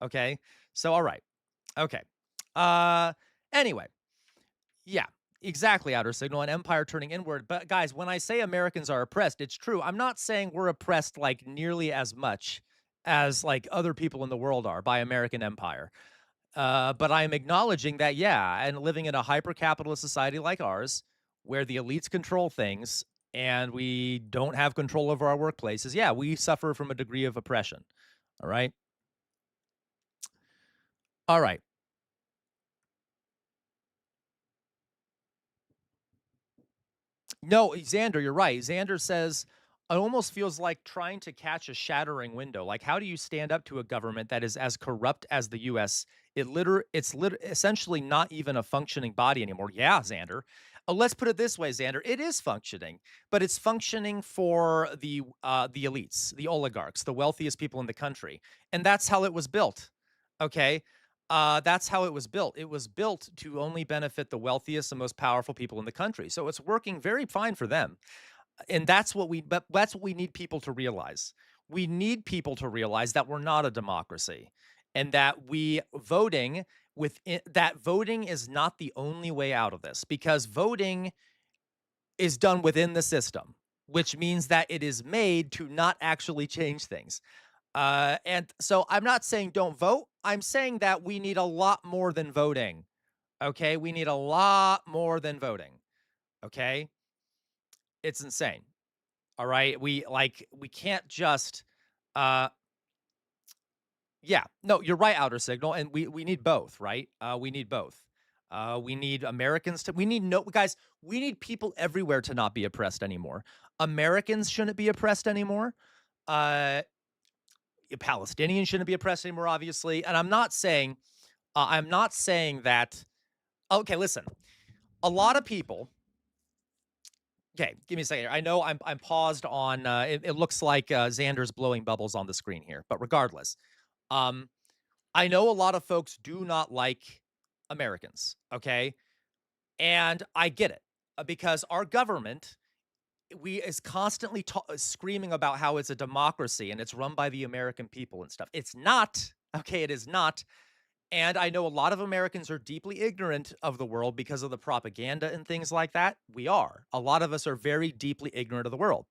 S2: Okay. So, all right. Okay. Anyway. Yeah, exactly. Outer Signal, an empire turning inward. But guys, when I say Americans are oppressed, it's true. I'm not saying we're oppressed like nearly as much as like other people in the world are by American empire. But I'm acknowledging that, yeah, and living in a hyper-capitalist society like ours, where the elites control things and we don't have control over our workplaces, yeah, we suffer from a degree of oppression. All right? All right. No, Xander, you're right. Xander says, it almost feels like trying to catch a shattering window. Like, how do you stand up to a government that is as corrupt as the U.S.? It's essentially not even a functioning body anymore. Yeah, Xander. Let's put it this way, Xander. It is functioning, but it's functioning for the elites, the oligarchs, the wealthiest people in the country. And that's how it was built. Okay? That's how it was built. It was built to only benefit the wealthiest and most powerful people in the country. So it's working very fine for them. And that's what we need people to realize. We need people to realize that we're not a democracy, and that voting is not the only way out of this, because voting is done within the system, which means that it is made to not actually change things. And so I'm not saying don't vote. I'm saying that we need a lot more than voting. Okay? We need a lot more than voting. Okay? It's insane. All right? We can't just yeah. No, you're right, Outer Signal, and we need both, right? We need both. We need Americans we need people everywhere to not be oppressed anymore. Americans shouldn't be oppressed anymore. Palestinians shouldn't be oppressed anymore, obviously. And I'm not saying that. Okay, listen. A lot of people. Okay, give me a second here. I know I'm paused on. It looks like Xander's blowing bubbles on the screen here, but regardless, I know a lot of folks do not like Americans, okay? And I get it because our government is constantly screaming about how it's a democracy and it's run by the American people and stuff. It's not, okay? It is not. And I know a lot of Americans are deeply ignorant of the world because of the propaganda and things like that. We are. A lot of us are very deeply ignorant of the world.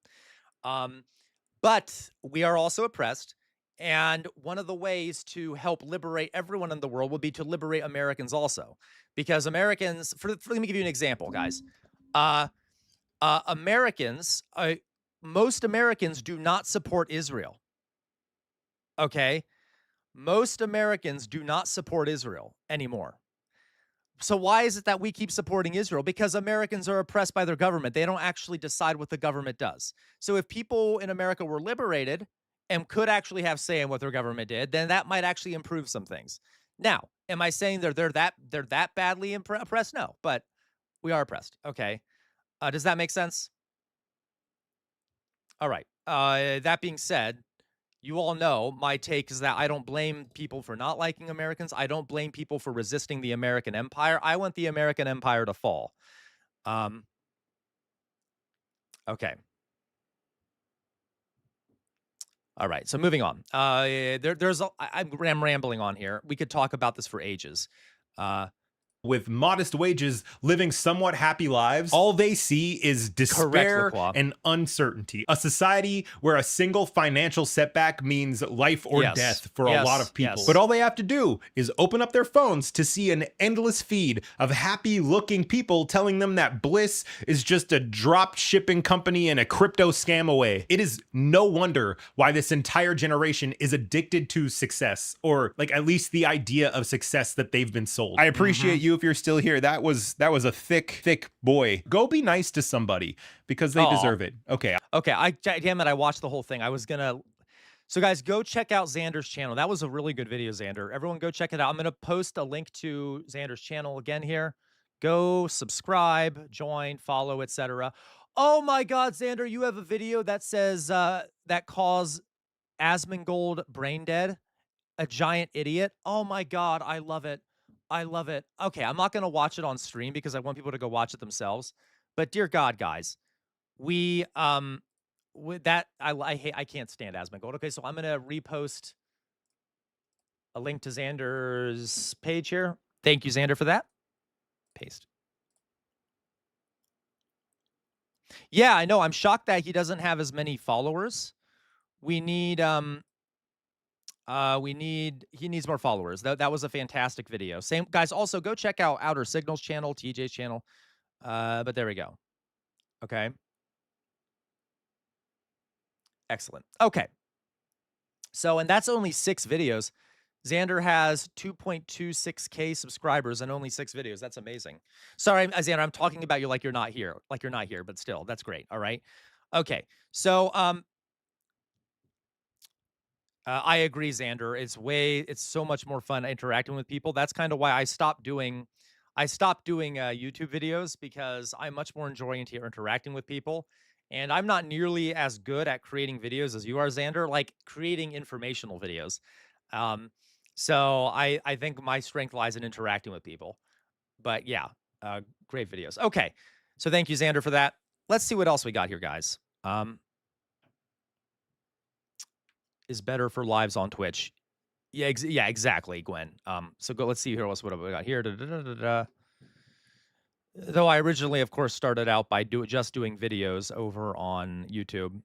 S2: But we are also oppressed. And one of the ways to help liberate everyone in the world would be to liberate Americans also. Because Americans, let me give you an example, guys. Most Americans do not support Israel. Okay? Most Americans do not support Israel anymore. So why is it that we keep supporting Israel? Because Americans are oppressed by their government. They don't actually decide what the government does. So if people in America were liberated and could actually have say in what their government did, then that might actually improve some things. Now, am I saying they're that badly oppressed? No, but we are oppressed. Okay. Does that make sense? All right. That being said, you all know my take is that I don't blame people for not liking Americans. I don't blame people for resisting the American empire. I want the American empire to fall. Okay. All right. So moving on. I'm rambling on here. We could talk about this for ages.
S11: With modest wages, living somewhat happy lives, all they see is despair and uncertainty. A society where a single financial setback means life or death for a lot of people. But all they have to do is open up their phones to see an endless feed of happy-looking people telling them that Bliss is just a drop shipping company and a crypto scam away. It is no wonder why this entire generation is addicted to success, or like at least the idea of success that they've been sold. I appreciate you if you're still here. That was a thick boy. Go be nice to somebody because they deserve it. Okay.
S2: Damn it, I watched the whole thing. So guys, go check out Xander's channel. That was a really good video, Xander. Everyone go check it out. I'm gonna post a link to Xander's channel again here. Go subscribe, join, follow, etc. Oh my God, Xander, you have a video that says that calls Asmongold brain dead, a giant idiot. Oh my God, I love it. I love it. Okay, I'm not going to watch it on stream because I want people to go watch it themselves. But dear God, guys, with that, I can't stand Asmongold. Okay, so I'm going to repost a link to Xander's page here. Thank you, Xander, for that. Paste. Yeah, I know. I'm shocked that he doesn't have as many followers. We need he needs more followers. That was a fantastic video. Same guys, also go check out Outer Signals channel, TJ's channel. But there we go. Okay. Excellent. Okay. So, and that's only 6 videos. Xander has 2.26K subscribers and only 6 videos. That's amazing. Sorry, Xander, I'm talking about you like you're not here. Like you're not here, but still, that's great. All right. Okay. So, I agree, Xander. It's so much more fun interacting with people. That's kind of why I stopped doing YouTube videos, because I much more enjoy interacting with people. And I'm not nearly as good at creating videos as you are, Xander, like creating informational videos. So I think my strength lies in interacting with people. But yeah, great videos. Okay. So thank you, Xander, for that. Let's see what else we got here, guys. Is better for lives on Twitch. Yeah, exactly, Gwen. So let's see here what we got here. Though I originally, of course, started out by just doing videos over on YouTube.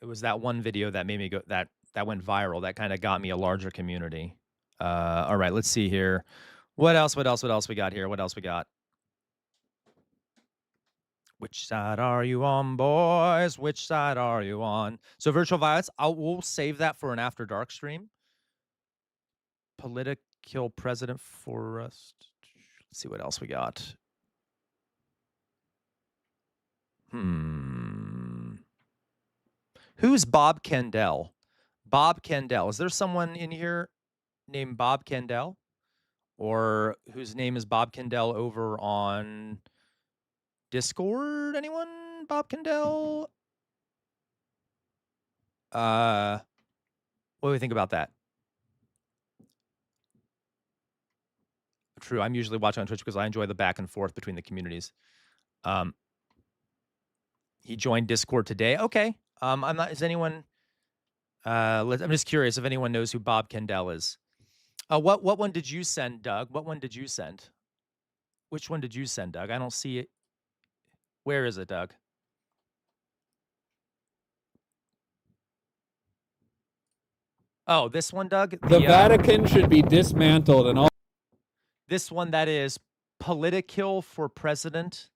S2: It was that one video that made me go that went viral. That kind of got me a larger community. All right, let's see here. What else we got here? What else we got? Which side are you on, boys? Which side are you on? So Virtual Violets, we'll save that for an After Dark stream. Political President Forrest. Let's see what else we got. Who's Bob Kendall? Bob Kendall. Is there someone in here named Bob Kendall? Or whose name is Bob Kendall over on Discord? Anyone? Bob Kendall? What do we think about that? true. I'm usually watching on Twitch because I enjoy the back and forth between the communities. He joined Discord today. Okay. I'm not. Is anyone? I'm just curious if anyone knows who Bob Kendall is. What one did you send, Doug? What one did you send? Which one did you send, Doug? I don't see it. Where is it, Doug? Oh, this one, Doug?
S17: The Vatican should be dismantled and all.
S2: This one that is political for president.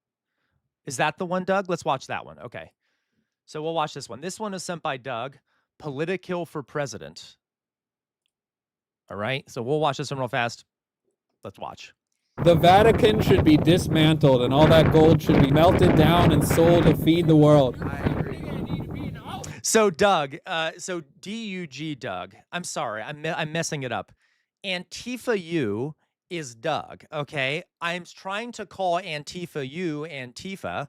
S2: Is that the one, Doug? Let's watch that one. Okay. So we'll watch this one. This one is sent by Doug. Political for president. All right. So we'll watch this one real fast. Let's watch.
S17: The Vatican should be dismantled and all that gold should be melted down and sold to feed the world.
S2: So Doug, so D-U-G Doug, I'm sorry, I'm messing it up. Antifa U is Doug, okay? I'm trying to call Antifa U Antifa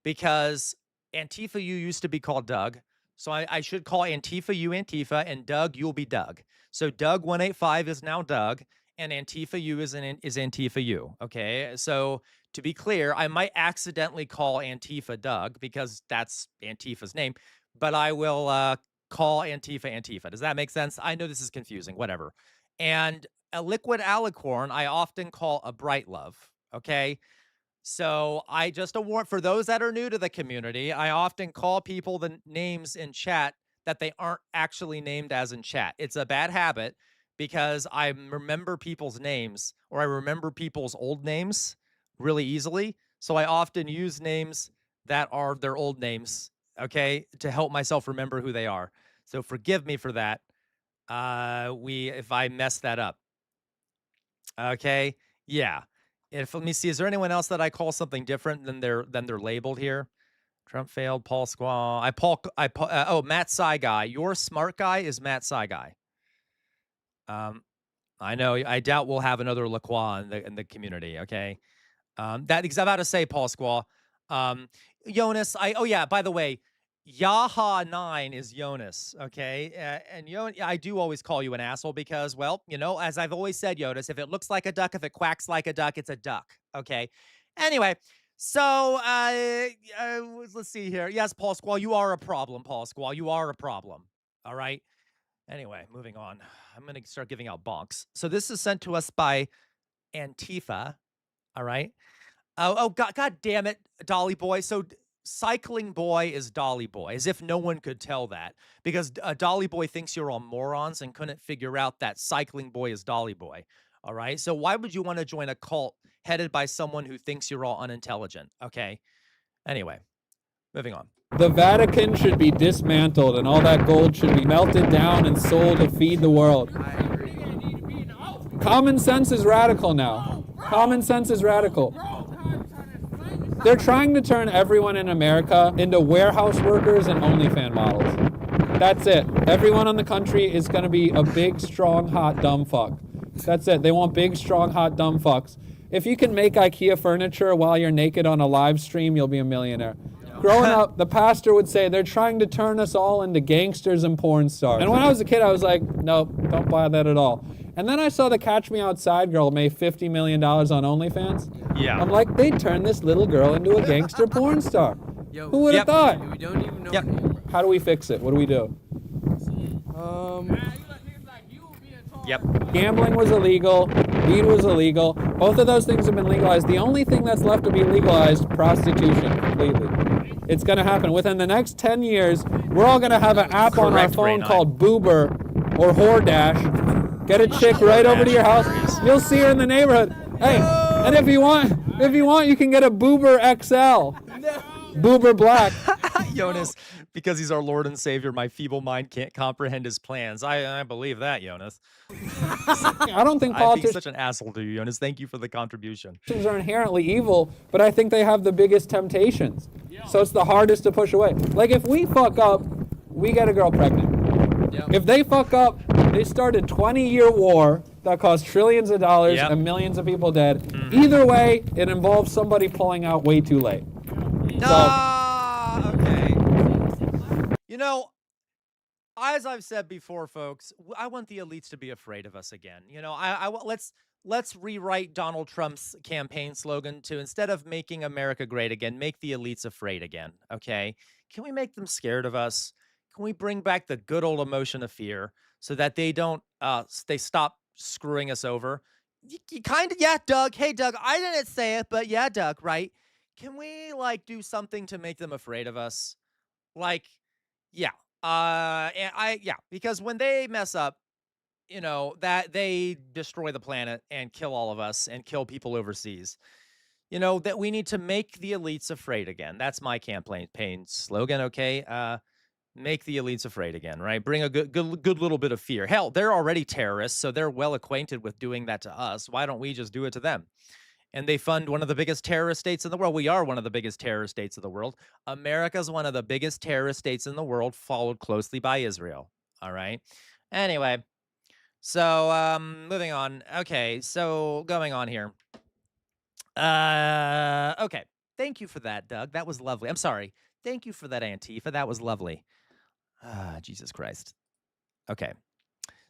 S2: because Antifa U used to be called Doug. So I should call Antifa U Antifa and Doug, you'll be Doug. So Doug 185 is now Doug and Antifa U is Antifa U, okay? So to be clear, I might accidentally call Antifa Doug because that's Antifa's name. But I will call Antifa Antifa. Does that make sense? I know this is confusing, whatever. And a liquid alicorn, I often call a bright love, okay? So I just a warrant for those that are new to the community, I often call people the names in chat that they aren't actually named as in chat. It's a bad habit because I remember people's names or I remember people's old names really easily. So I often use names that are their old names, okay, to help myself remember who they are. So forgive me for that. If I mess that up. Okay, yeah. Let me see, is there anyone else that I call something different than they're labeled here? Trump failed, Paul Squaw. Oh, Matt Sy Guy. Your smart guy is Matt Sy Guy. I know. I doubt we'll have another LaCroix in the community. Okay, because I'm about to say Paul Squaw. Jonas. Oh yeah. By the way, Yaha9 is Jonas, okay? And I do always call you an asshole because, well, you know, as I've always said, Jonas, if it looks like a duck, if it quacks like a duck, it's a duck, okay? Anyway, so let's see here. Yes, Paul Squall, you are a problem, Paul Squall. You are a problem, all right? Anyway, moving on. I'm going to start giving out bonks. So this is sent to us by Antifa, all right? Oh, God damn it, Dolly Boy. So Cycling Boy is Dolly Boy, as if no one could tell that, because Dolly Boy thinks you're all morons and couldn't figure out that Cycling Boy is Dolly Boy. All right. So why would you want to join a cult headed by someone who thinks you're all unintelligent? Okay. Anyway, moving on.
S17: The Vatican should be dismantled and all that gold should be melted down and sold to feed the world. Common sense is radical now. Common sense is radical. They're trying to turn everyone in America into warehouse workers and OnlyFans models. That's it. Everyone in the country is going to be a big, strong, hot, dumb fuck. That's it. They want big, strong, hot, dumb fucks. If you can make IKEA furniture while you're naked on a live stream, you'll be a millionaire. Growing up, the pastor would say, they're trying to turn us all into gangsters and porn stars. And when I was a kid, I was like, nope, don't buy that at all. And then I saw the Catch Me Outside girl made $50 million on OnlyFans.
S2: Yeah.
S17: I'm like, they turned this little girl into a gangster porn star. Who would have thought?
S18: We don't even know.
S17: How do we fix it? What do we do?
S2: Yep.
S17: Gambling was illegal. Weed was illegal. Both of those things have been legalized. The only thing that's left to be legalized, prostitution, completely. It's going to happen. Within the next 10 years, we're all going to have an app on our phone called Boober or WhoreDash. Get a chick right over to your house. You'll see her in the neighborhood. Hey, and if you want, you can get a Boober XL. Boober Black.
S2: Jonas, because he's our Lord and Savior, my feeble mind can't comprehend his plans. I believe that, Jonas.
S17: I don't think politicians
S2: such an asshole to you, Jonas. Thank you for the contribution.
S17: Are inherently evil, but I think they have the biggest temptations. So it's the hardest to push away. Like if we fuck up, we get a girl pregnant. If they fuck up, they start a 20-year war that cost trillions of dollars and millions of people dead. Either way, it involves somebody pulling out way too late.
S2: Okay. You know, as I've said before, folks, I want the elites to be afraid of us again. You know, let's rewrite Donald Trump's campaign slogan to, instead of making America great again, make the elites afraid again. Okay, can we make them scared of us? Can we bring back the good old emotion of fear so that they don't they stop screwing us over? You kind of, yeah, Doug. Hey, Doug, I didn't say it, but yeah, Doug, right? Can we like do something to make them afraid of us? Like, yeah. Yeah, because when they mess up, you know, that they destroy the planet and kill all of us and kill people overseas. You know, that we need to make the elites afraid again. That's my campaign slogan, okay? Make the elites afraid again, right? Bring a good little bit of fear. Hell, they're already terrorists, so they're well acquainted with doing that to us. Why don't we just do it to them? And they fund one of the biggest terrorist states in the world. We are one of the biggest terrorist states in the world. America's one of the biggest terrorist states in the world, followed closely by Israel. All right. Anyway, so moving on. Okay, so going on here. Okay. Thank you for that, Doug. That was lovely. I'm sorry. Thank you for that, Antifa. That was lovely. Jesus Christ. Okay.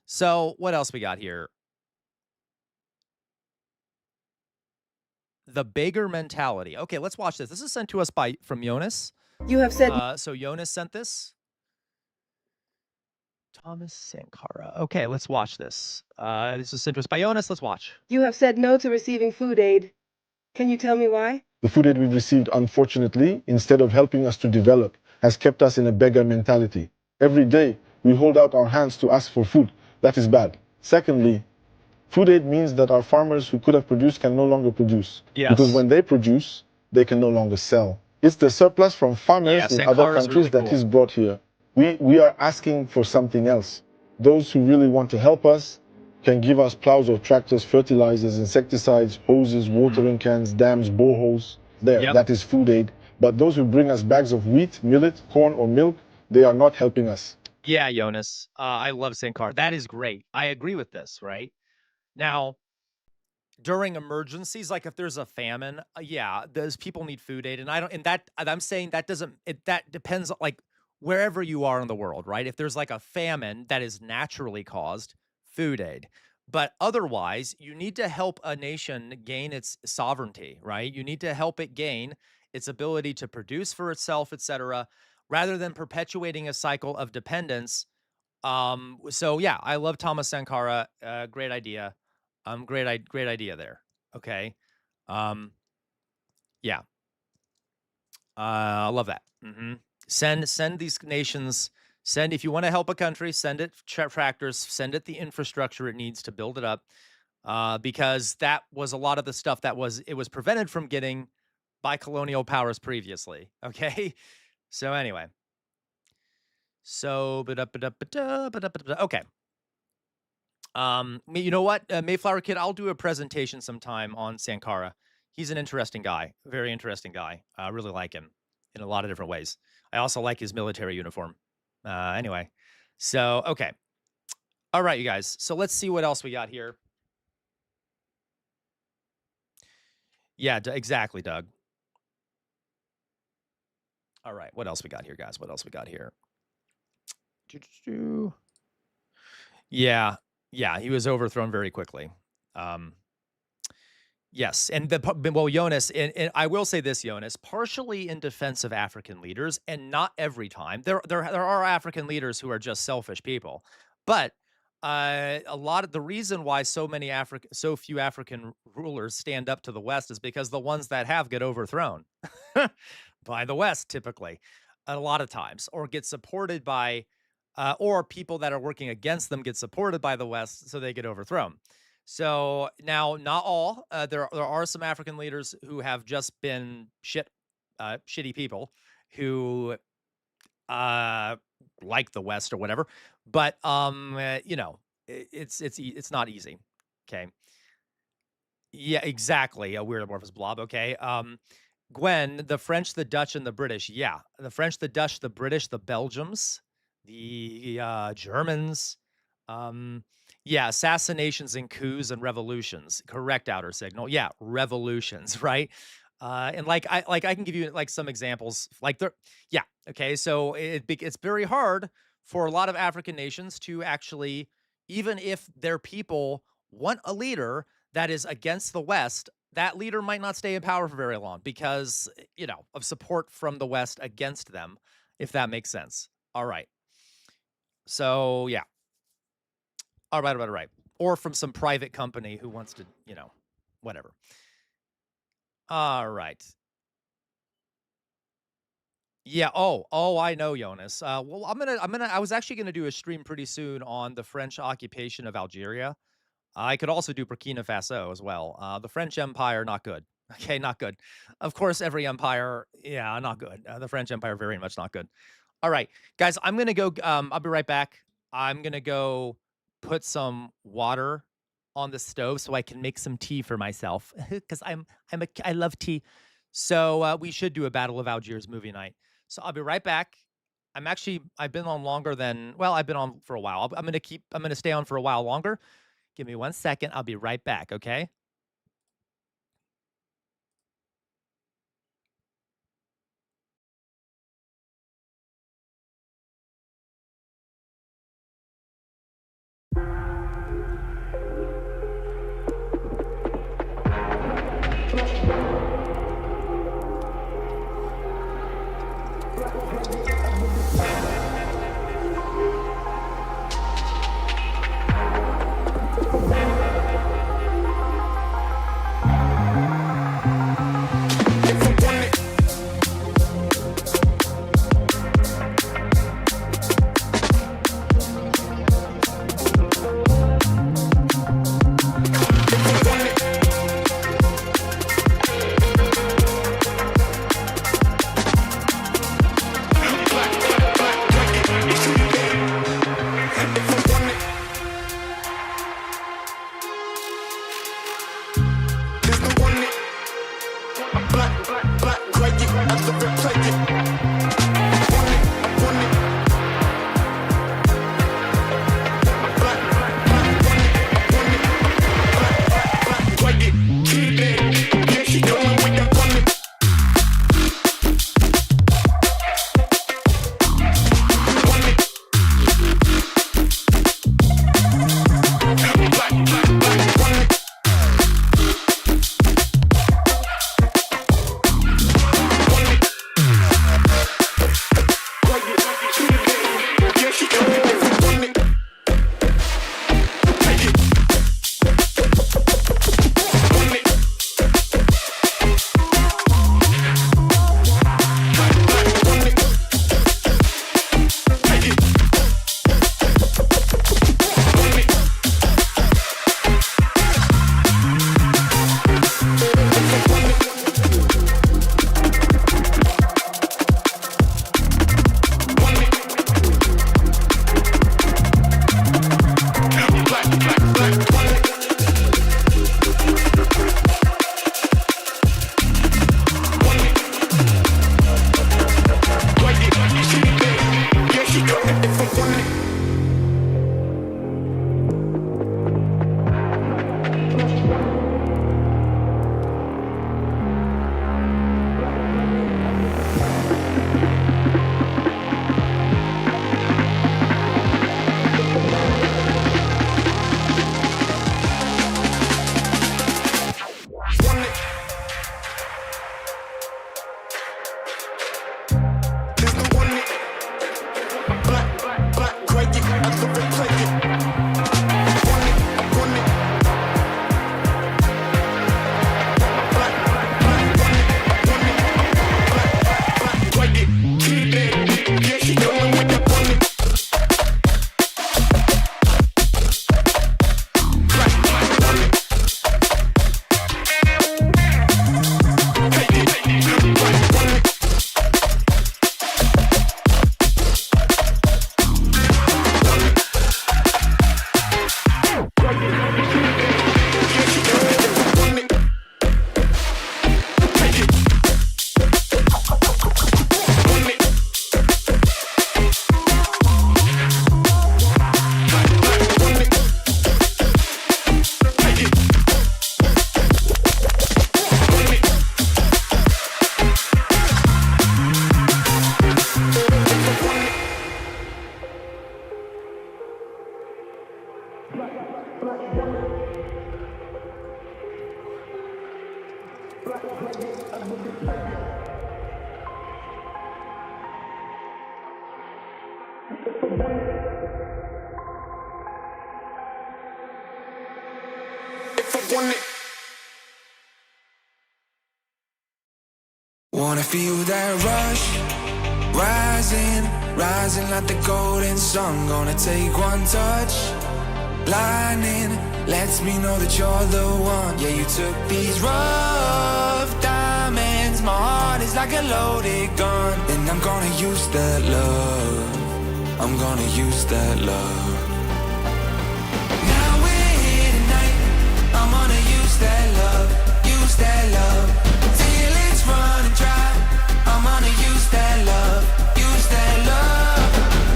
S2: So what else we got here? The beggar mentality. Okay, let's watch this. This is sent to us from Jonas.
S18: You have said
S2: so Jonas sent this. Thomas Sankara. Okay, let's watch this. This is sent to us by Jonas. Let's watch.
S18: you have said no to receiving food aid. Can you tell me why?
S19: The food aid we've received, unfortunately, instead of helping us to develop, has kept us in a beggar mentality. Every day, we hold out our hands to ask for food. That is bad. Secondly, food aid means that our farmers who could have produced can no longer produce.
S2: Yes.
S19: Because when they produce, they can no longer sell. It's the surplus from farmers in other countries that is brought here. We are asking for something else. Those who really want to help us can give us plows or tractors, fertilizers, insecticides, hoses, watering cans, dams, boreholes. There, that is food aid. But those who bring us bags of wheat, millet, corn, or milk, they are not helping us.
S2: Yeah, Jonas. I love Sankara. That is great. I agree with this, right? Now, during emergencies, like if there's a famine, yeah, those people need food aid. And I'm saying that that depends, like wherever you are in the world, right? If there's like a famine that is naturally caused, food aid. But otherwise, you need to help a nation gain its sovereignty, right? You need to help it gain its ability to produce for itself, etc., rather than perpetuating a cycle of dependence. So yeah, I love Thomas Sankara. Great idea. Great idea there. Okay. Yeah. I love that. Send these nations. If you want to help a country, send it tractors, send it the infrastructure it needs to build it up, because that was a lot of the stuff that was prevented from getting by colonial powers previously. Okay, so anyway, so okay. You know what, Mayflower Kid, I'll do a presentation sometime on Sankara. He's an interesting guy, very interesting guy. I really like him in a lot of different ways. I also like his military uniform. Anyway, so, okay. All right, you guys. So let's see what else we got here. Yeah, exactly, Doug. All right, what else we got here, guys? What else we got here? Yeah, he was overthrown very quickly. Yes, and Jonas, and I will say this, Jonas, partially in defense of African leaders, and not every time. There are African leaders who are just selfish people, but a lot of the reason why so few African rulers stand up to the West is because the ones that have get overthrown by the West, typically, a lot of times, or get supported by, or people that are working against them get supported by the West, so they get overthrown. So now, not all. There are some African leaders who have just been shitty people who like the West or whatever. But you know, it's not easy. Okay. Yeah, exactly. A weird amorphous blob. Okay. Gwen, the French, the Dutch, and the British. Yeah, the French, the Dutch, the British, the Belgians, the Germans. Yeah, assassinations and coups and revolutions. Correct, Outer Signal. Yeah, revolutions, right? And like I can give you like some examples. Like yeah, okay. So it's very hard for a lot of African nations to actually, even if their people want a leader that is against the West, that leader might not stay in power for very long because, of support from the West against them, if that makes sense. All right. So, yeah. All right. Or from some private company who wants to, whatever. All right. Yeah. Oh, I know, Jonas. Well, I was actually gonna do a stream pretty soon on the French occupation of Algeria. I could also do Burkina Faso as well. The French Empire, not good. Okay, not good. Of course, every empire, yeah, not good. The French Empire, very much not good. All right, guys, I'm gonna go. I'll be right back. I'm gonna go put some water on the stove so I can make some tea for myself because I love tea. So we should do a Battle of Algiers movie night. So I'll be right back. I've been on longer than, well, I've been on for a while. I'm gonna stay on for a while longer. Give me 1 second. I'll be right back, okay?
S1: Wanna feel that rush, rising, rising like the golden sun. Gonna take one touch, lightning lets me know that you're the one. Yeah, you took these rough diamonds, my heart is like a loaded gun. And I'm gonna use that love, I'm gonna use that love. Now we're here tonight, I'm gonna use that love, use that love. Till it's running dry, I'm gonna use that love, use that love.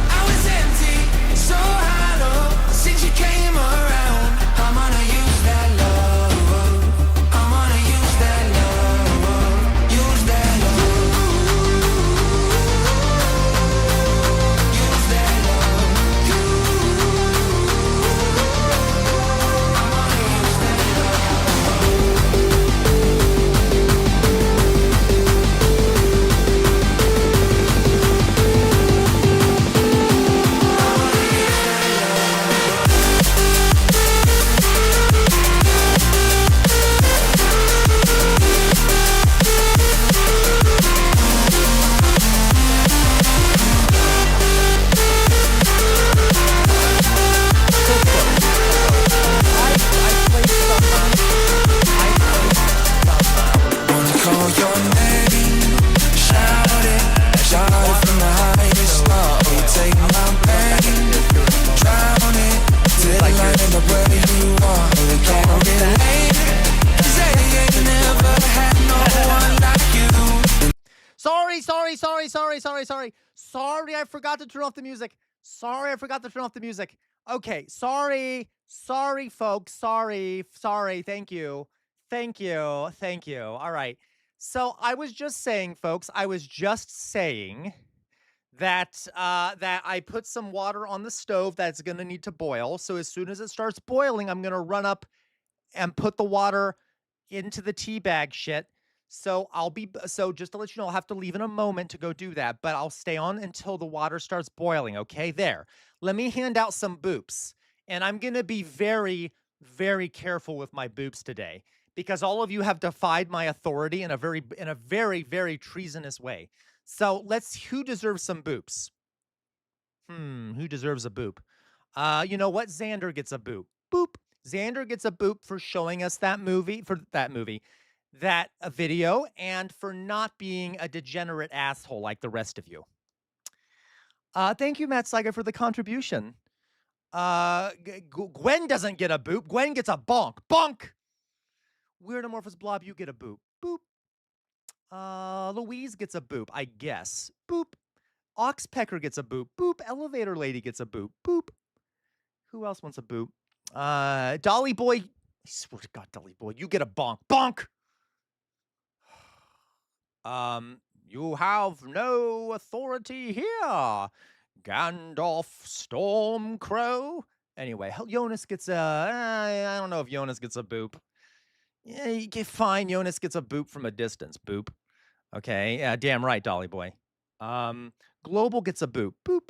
S1: I was empty, so hollow, since you came around. I'm gonna use that love, I'm gonna use that love, use that love, use that love. I'm gonna use that love. Wanna call your name, shout it from the highest star. Oh, you take my pain, drown it, till I end up where you are. Oh, they can't relate, 'cause they ain't never had no one like you.
S2: Sorry, I forgot to turn off the music. Okay, sorry, folks. Sorry. Thank you. All right. So I was just saying, folks, that that I put some water on the stove that's gonna need to boil. So as soon as it starts boiling, I'm gonna run up and put the water into the tea bag shit. So just to let you know, I'll have to leave in a moment to go do that, but I'll stay on until the water starts boiling. Okay, there. Let me hand out some boops. And I'm gonna be very, very careful with my boops today because all of you have defied my authority in a very, very treasonous way. So who deserves some boops? Who deserves a boop? You know what? Xander gets a boop. Boop. Xander gets a boop for showing us that video, and for not being a degenerate asshole like the rest of you. Thank you, Matt Saiga, for the contribution. Gwen doesn't get a boop. Gwen gets a bonk. Bonk! Weird Amorphous Blob, you get a boop. Boop. Louise gets a boop, I guess. Boop. Oxpecker gets a boop. Boop. Elevator Lady gets a boop. Boop. Who else wants a boop? Dolly Boy. I swear to God, Dolly Boy, you get a bonk. Bonk! You have no authority here, Gandalf Stormcrow. Anyway, Jonas gets I don't know if Jonas gets a boop. Yeah, you get fine. Jonas gets a boop from a distance. Boop. Okay, yeah, damn right, Dolly Boy. Global gets a boop. Boop.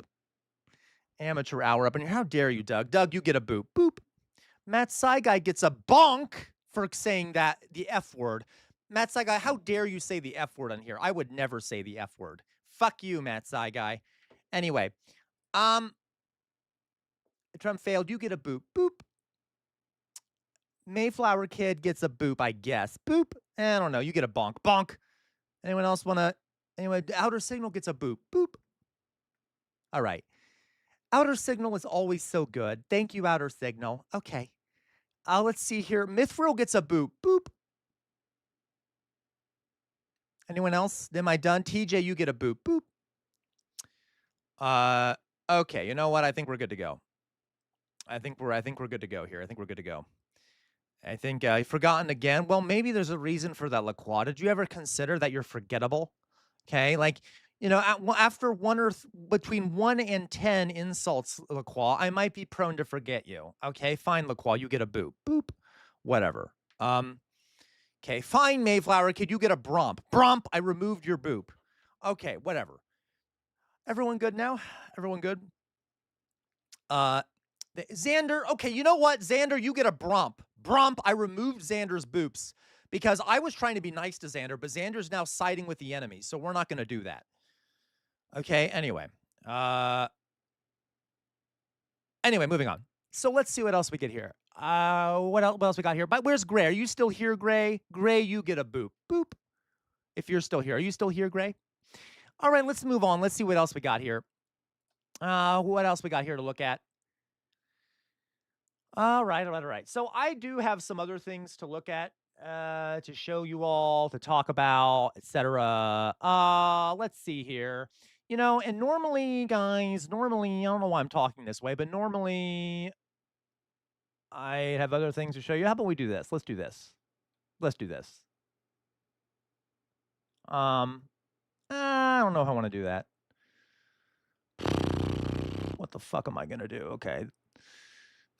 S2: Amateur hour up in here. How dare you, Doug? Doug, you get a boop. Boop. Matt Saigai gets a bonk for saying the F word. Matt Saigai, how dare you say the F word on here? I would never say the F word. Fuck you, Matt Saigai. Anyway, Trump failed. You get a boop. Boop. Mayflower Kid gets a boop, I guess. Boop. I don't know. You get a bonk. Bonk. Anyone else want to? Anyway, Outer Signal gets a boop. Boop. All right. Outer Signal is always so good. Thank you, Outer Signal. Okay. Let's see here. Mithril gets a boop. Boop. Anyone else? Am I done? TJ, you get a boop. Boop. Okay. You know what? I think we're good to go. I think we're good to go here. I think we're good to go. I think I've forgotten again. Well, maybe there's a reason for that, LaCroix. Did you ever consider that you're forgettable? Okay, like, you know, after between 1 and 10 insults, LaCroix, I might be prone to forget you. Okay, fine, LaCroix, you get a boop. Boop. Whatever. Okay, fine, Mayflower Kid, you get a bromp. Bromp, I removed your boop. Okay, whatever. Everyone good now? Everyone good? Xander, okay, you know what? Xander, you get a bromp. Bromp, I removed Xander's boops because I was trying to be nice to Xander, but Xander's now siding with the enemy, so we're not going to do that. Okay, anyway. Anyway, moving on. So let's see what else we get here. What else we got here? But where's Gray? Are you still here, Gray? Gray, you get a boop. Boop. If you're still here. Are you still here, Gray? All right, let's move on. Let's see what else we got here. What else we got here to look at? All right. So I do have some other things to look at, to show you all, to talk about, etc. Let's see here. You know, and normally, guys, I don't know why I'm talking this way, but normally I have other things to show you. How about we do this? Let's do this. Let's do this. I don't know if I want to do that. What the fuck am I going to do? Okay.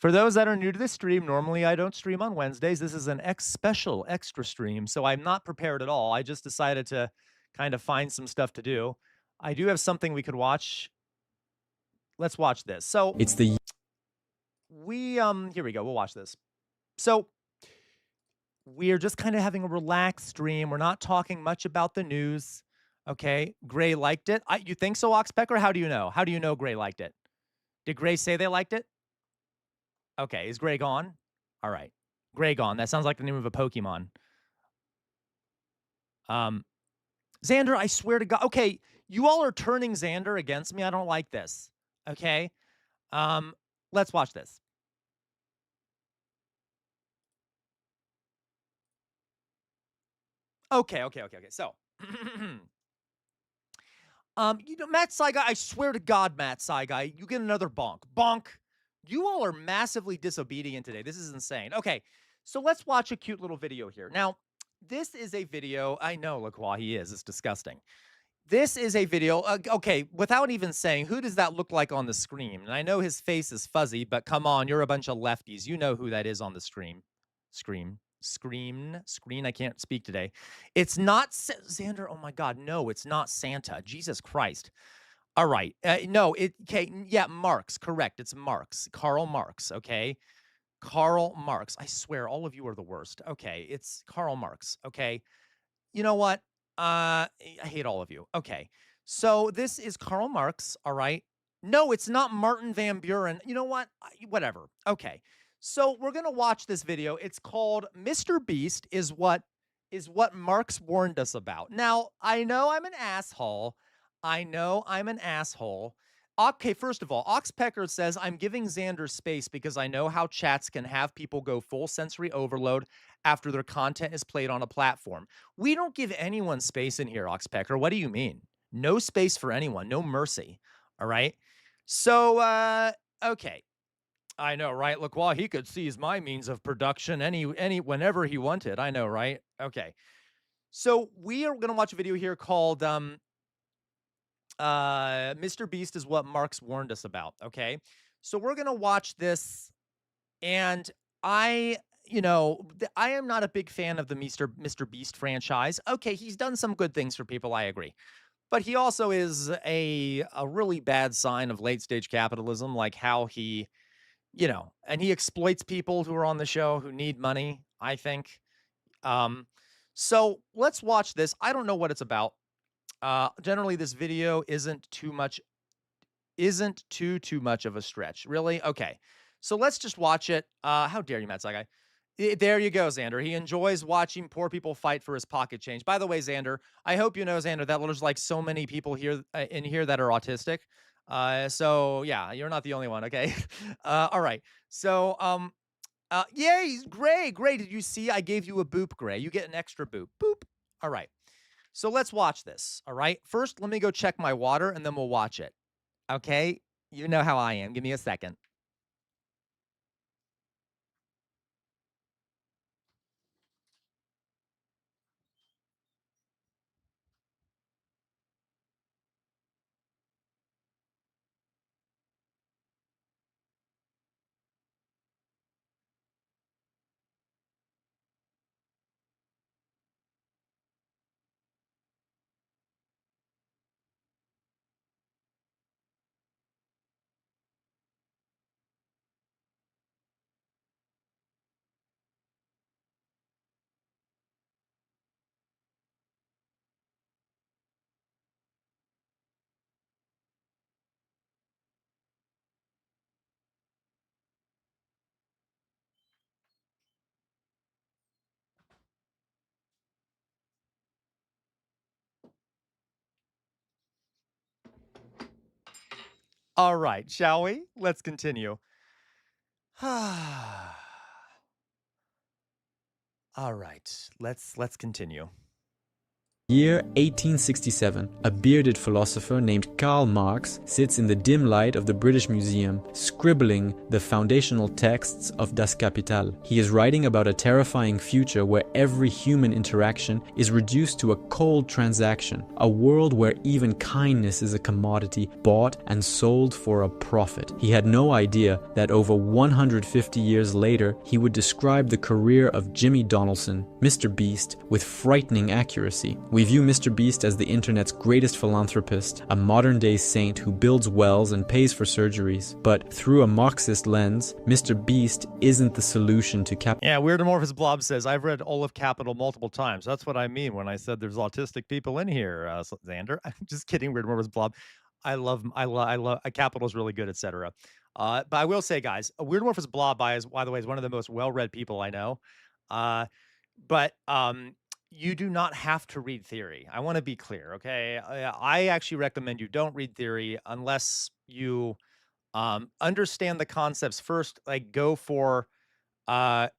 S2: For those that are new to this stream, normally I don't stream on Wednesdays. This is an special extra stream, so I'm not prepared at all. I just decided to kind of find some stuff to do. I do have something we could watch. Let's watch this. So
S20: it's the
S2: here we go. We'll watch this. So we're just kind of having a relaxed stream. We're not talking much about the news. Okay. Gray liked it. You think so, Oxpecker? How do you know? How do you know Gray liked it? Did Gray say they liked it? Okay, is Gray gone? All right. Gray gone. That sounds like the name of a Pokemon. Xander, I swear to God. Okay, you all are turning Xander against me. I don't like this. Okay? Let's watch this. Okay. So, you know, Matt Saigai, I swear to God, Matt Saigai, you get another bonk. Bonk. You all are massively disobedient today. This is insane. Okay, so let's watch a cute little video here. Now, this is a video. I know, look, while he is. It's disgusting. This is a video. Okay, without even saying, who does that look like on the screen? And I know his face is fuzzy, but come on, you're a bunch of lefties. You know who that is on the screen. Screen. I can't speak today. It's not Xander. Oh my God, no, it's not Santa. Jesus Christ. All right. No, okay. Yeah, Marx. Correct. It's Marx. Karl Marx. Okay. Karl Marx. I swear, all of you are the worst. Okay. It's Karl Marx. Okay. You know what? I hate all of you. Okay. So this is Karl Marx. All right. No, it's not Martin Van Buren. You know what? Whatever. Okay. So we're going to watch this video. It's called Mr. Beast is what Marx warned us about. Now, I know I'm an asshole. Okay, first of all, Oxpecker says, I'm giving Xander space because I know how chats can have people go full sensory overload after their content is played on a platform. We don't give anyone space in here, Oxpecker. What do you mean? No space for anyone. No mercy. All right? So, okay. I know, right? Look, while he could seize my means of production whenever he wanted. I know, right? Okay. So we are going to watch a video here called Mr. Beast is what Marx warned us about. Okay. So we're going to watch this. And I am not a big fan of the Mr. Beast franchise. Okay. He's done some good things for people. I agree. But he also is a really bad sign of late stage capitalism, like how he, and he exploits people who are on the show who need money, I think. So let's watch this. I don't know what it's about. Generally, this video isn't too much of a stretch. Really? Okay. So let's just watch it. How dare you, Matt Saigai? There you go, Xander. He enjoys watching poor people fight for his pocket change. By the way, Xander, I hope you know, Xander, that there's like so many people here in here that are autistic. So yeah, you're not the only one. Okay. All right. So, yay, Gray. Did you see? I gave you a boop, Gray. You get an extra boop. Boop. All right. So let's watch this, all right? First, let me go check my water, and then we'll watch it, okay? You know how I am. Give me a second. All right, shall we? Let's continue. All right, let's continue.
S20: Year 1867, a bearded philosopher named Karl Marx sits in the dim light of the British Museum, scribbling the foundational texts of Das Kapital. He is writing about a terrifying future where every human interaction is reduced to a cold transaction, a world where even kindness is a commodity bought and sold for a profit. He had no idea that over 150 years later, he would describe the career of Jimmy Donaldson, Mr. Beast, with frightening accuracy. We view Mr. Beast as the internet's greatest philanthropist, a modern-day saint who builds wells and pays for surgeries. But through a Marxist lens, Mr. Beast isn't the solution to
S2: Yeah, Weird Amorphous Blob says, I've read all of Capital multiple times. That's what I mean when I said there's autistic people in here, Xander. I'm just kidding, Weird Amorphous Blob. I love Capital is really good, etc. But I will say, guys, Weird Amorphous Blob, by the way, is one of the most well-read people I know. You do not have to read theory. I want to be clear, okay? I actually recommend you don't read theory unless you understand the concepts first. Like go for like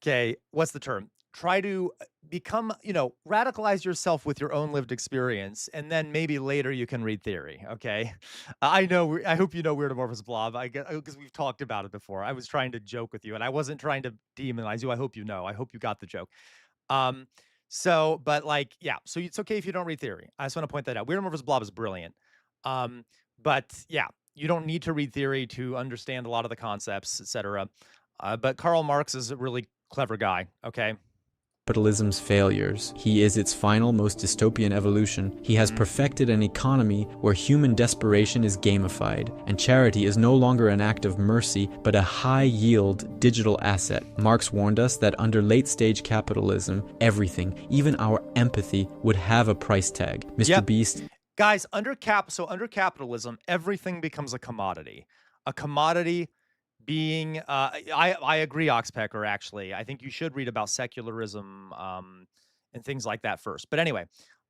S2: okay, what's the term? Try to become, radicalize yourself with your own lived experience, and then maybe later you can read theory, okay? I hope you know Weird Amorphous Blob, because we've talked about it before. I was trying to joke with you, and I wasn't trying to demonize you. I hope you know. I hope you got the joke. So it's okay if you don't read theory. I just want to point that out. Weird Amorphous Blob is brilliant. But yeah, you don't need to read theory to understand a lot of the concepts, etc. But Karl Marx is a really clever guy, okay?
S20: Capitalism's failures. He is its final, most dystopian evolution. He has perfected an economy where human desperation is gamified, and charity is no longer an act of mercy, but a high-yield digital asset. Marx warned us that under late-stage capitalism, everything, even our empathy, would have a price tag. Mr. Beast...
S2: Guys, under capitalism, everything becomes a commodity. A commodity being, I agree, Oxpecker, actually. I think you should read about secularism and things like that first. But anyway,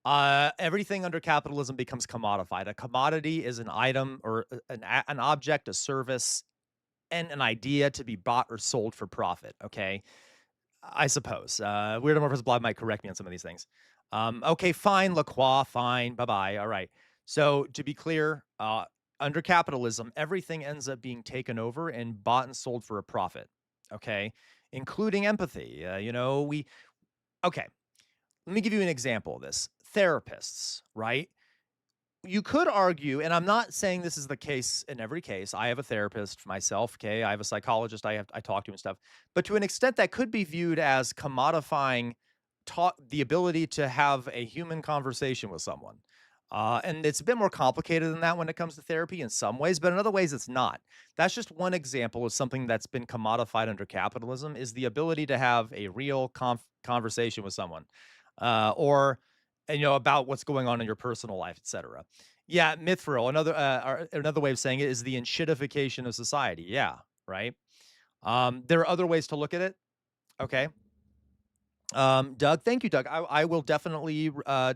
S2: everything under capitalism becomes commodified. A commodity is an item or an object, a service, and an idea to be bought or sold for profit, okay? I suppose. Weird Amorphous Blob might correct me on some of these things. Okay, fine, LaCroix, fine, bye-bye, all right. So, to be clear, under capitalism, everything ends up being taken over and bought and sold for a profit, okay? Including empathy. Okay, let me give you an example of this. Therapists, right? You could argue, and I'm not saying this is the case in every case. I have a therapist myself, okay? I have a psychologist I talk to and stuff. But to an extent, that could be viewed as commodifying the ability to have a human conversation with someone. And it's a bit more complicated than that when it comes to therapy in some ways, but in other ways it's not. That's just one example of something that's been commodified under capitalism, is the ability to have a real conversation with someone, or about what's going on in your personal life, etc. Yeah, Mithril, another way of saying it is the enshittification of society. Yeah, right. There are other ways to look at it. Okay. Doug, thank you, Doug. I will definitely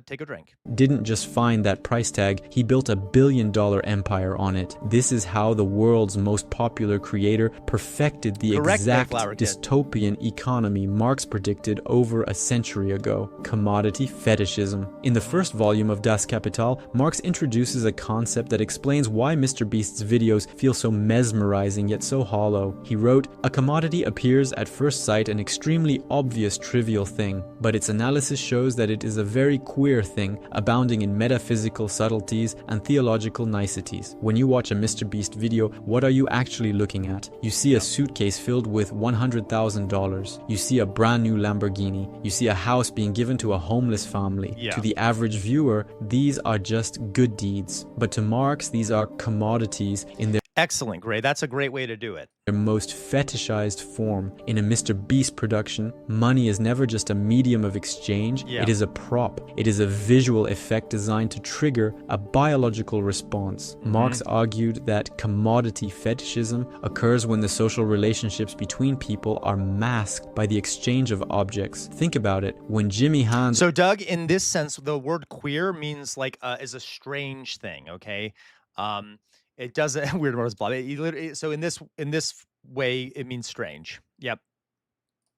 S2: take a drink.
S20: Didn't just find that price tag, he built $1 billion empire on it. This is how the world's most popular creator perfected the exact dystopian economy Marx predicted over a century ago. Commodity fetishism. In the first volume of Das Kapital, Marx introduces a concept that explains why Mr. Beast's videos feel so mesmerizing yet so hollow. He wrote, "A commodity appears at first sight an extremely obvious trivial thing, but its analysis shows that it is a very queer thing, abounding in metaphysical subtleties and theological niceties. When you watch a Mr. Beast video, what are you actually looking at? You see a suitcase filled with $100,000. You see a brand new Lamborghini. You see a house being given to a homeless family. To the average viewer, these are just good deeds. But to Marx, these are commodities in their..."
S2: Excellent, Gray. That's a great way to do it.
S20: Their most fetishized form. In a Mr. Beast production, money is never just a medium of exchange, it is a prop. It is a visual effect designed to trigger a biological response. Marx argued that commodity fetishism occurs when the social relationships between people are masked by the exchange of objects. Think about it. When Jimmy Hans...
S2: So, Doug, in this sense, the word queer means like is a strange thing, okay? It doesn't weird words blah. So in this way, it means strange. Yep.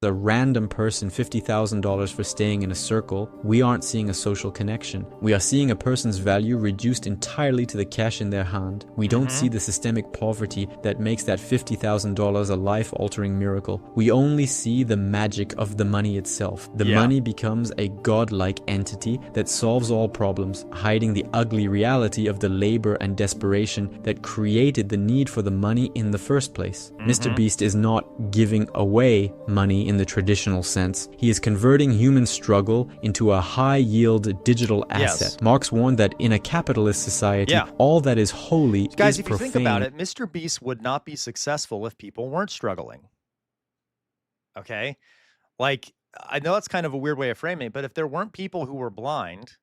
S20: A random person $50,000 for staying in a circle, we aren't seeing a social connection. We are seeing a person's value reduced entirely to the cash in their hand. We don't see the systemic poverty that makes that $50,000 a life-altering miracle. We only see the magic of the money itself. The money becomes a godlike entity that solves all problems, hiding the ugly reality of the labor and desperation that created the need for the money in the first place. Mr. Beast is not giving away money in the traditional sense. He is converting human struggle into a high-yield digital asset. Marx warned that in a capitalist society, all that is holy
S2: Guys,
S20: is profane.
S2: if you think about it, Mr. Beast would not be successful if people weren't struggling. Okay? Like, I know it's kind of a weird way of framing it, but if there weren't people who were blind,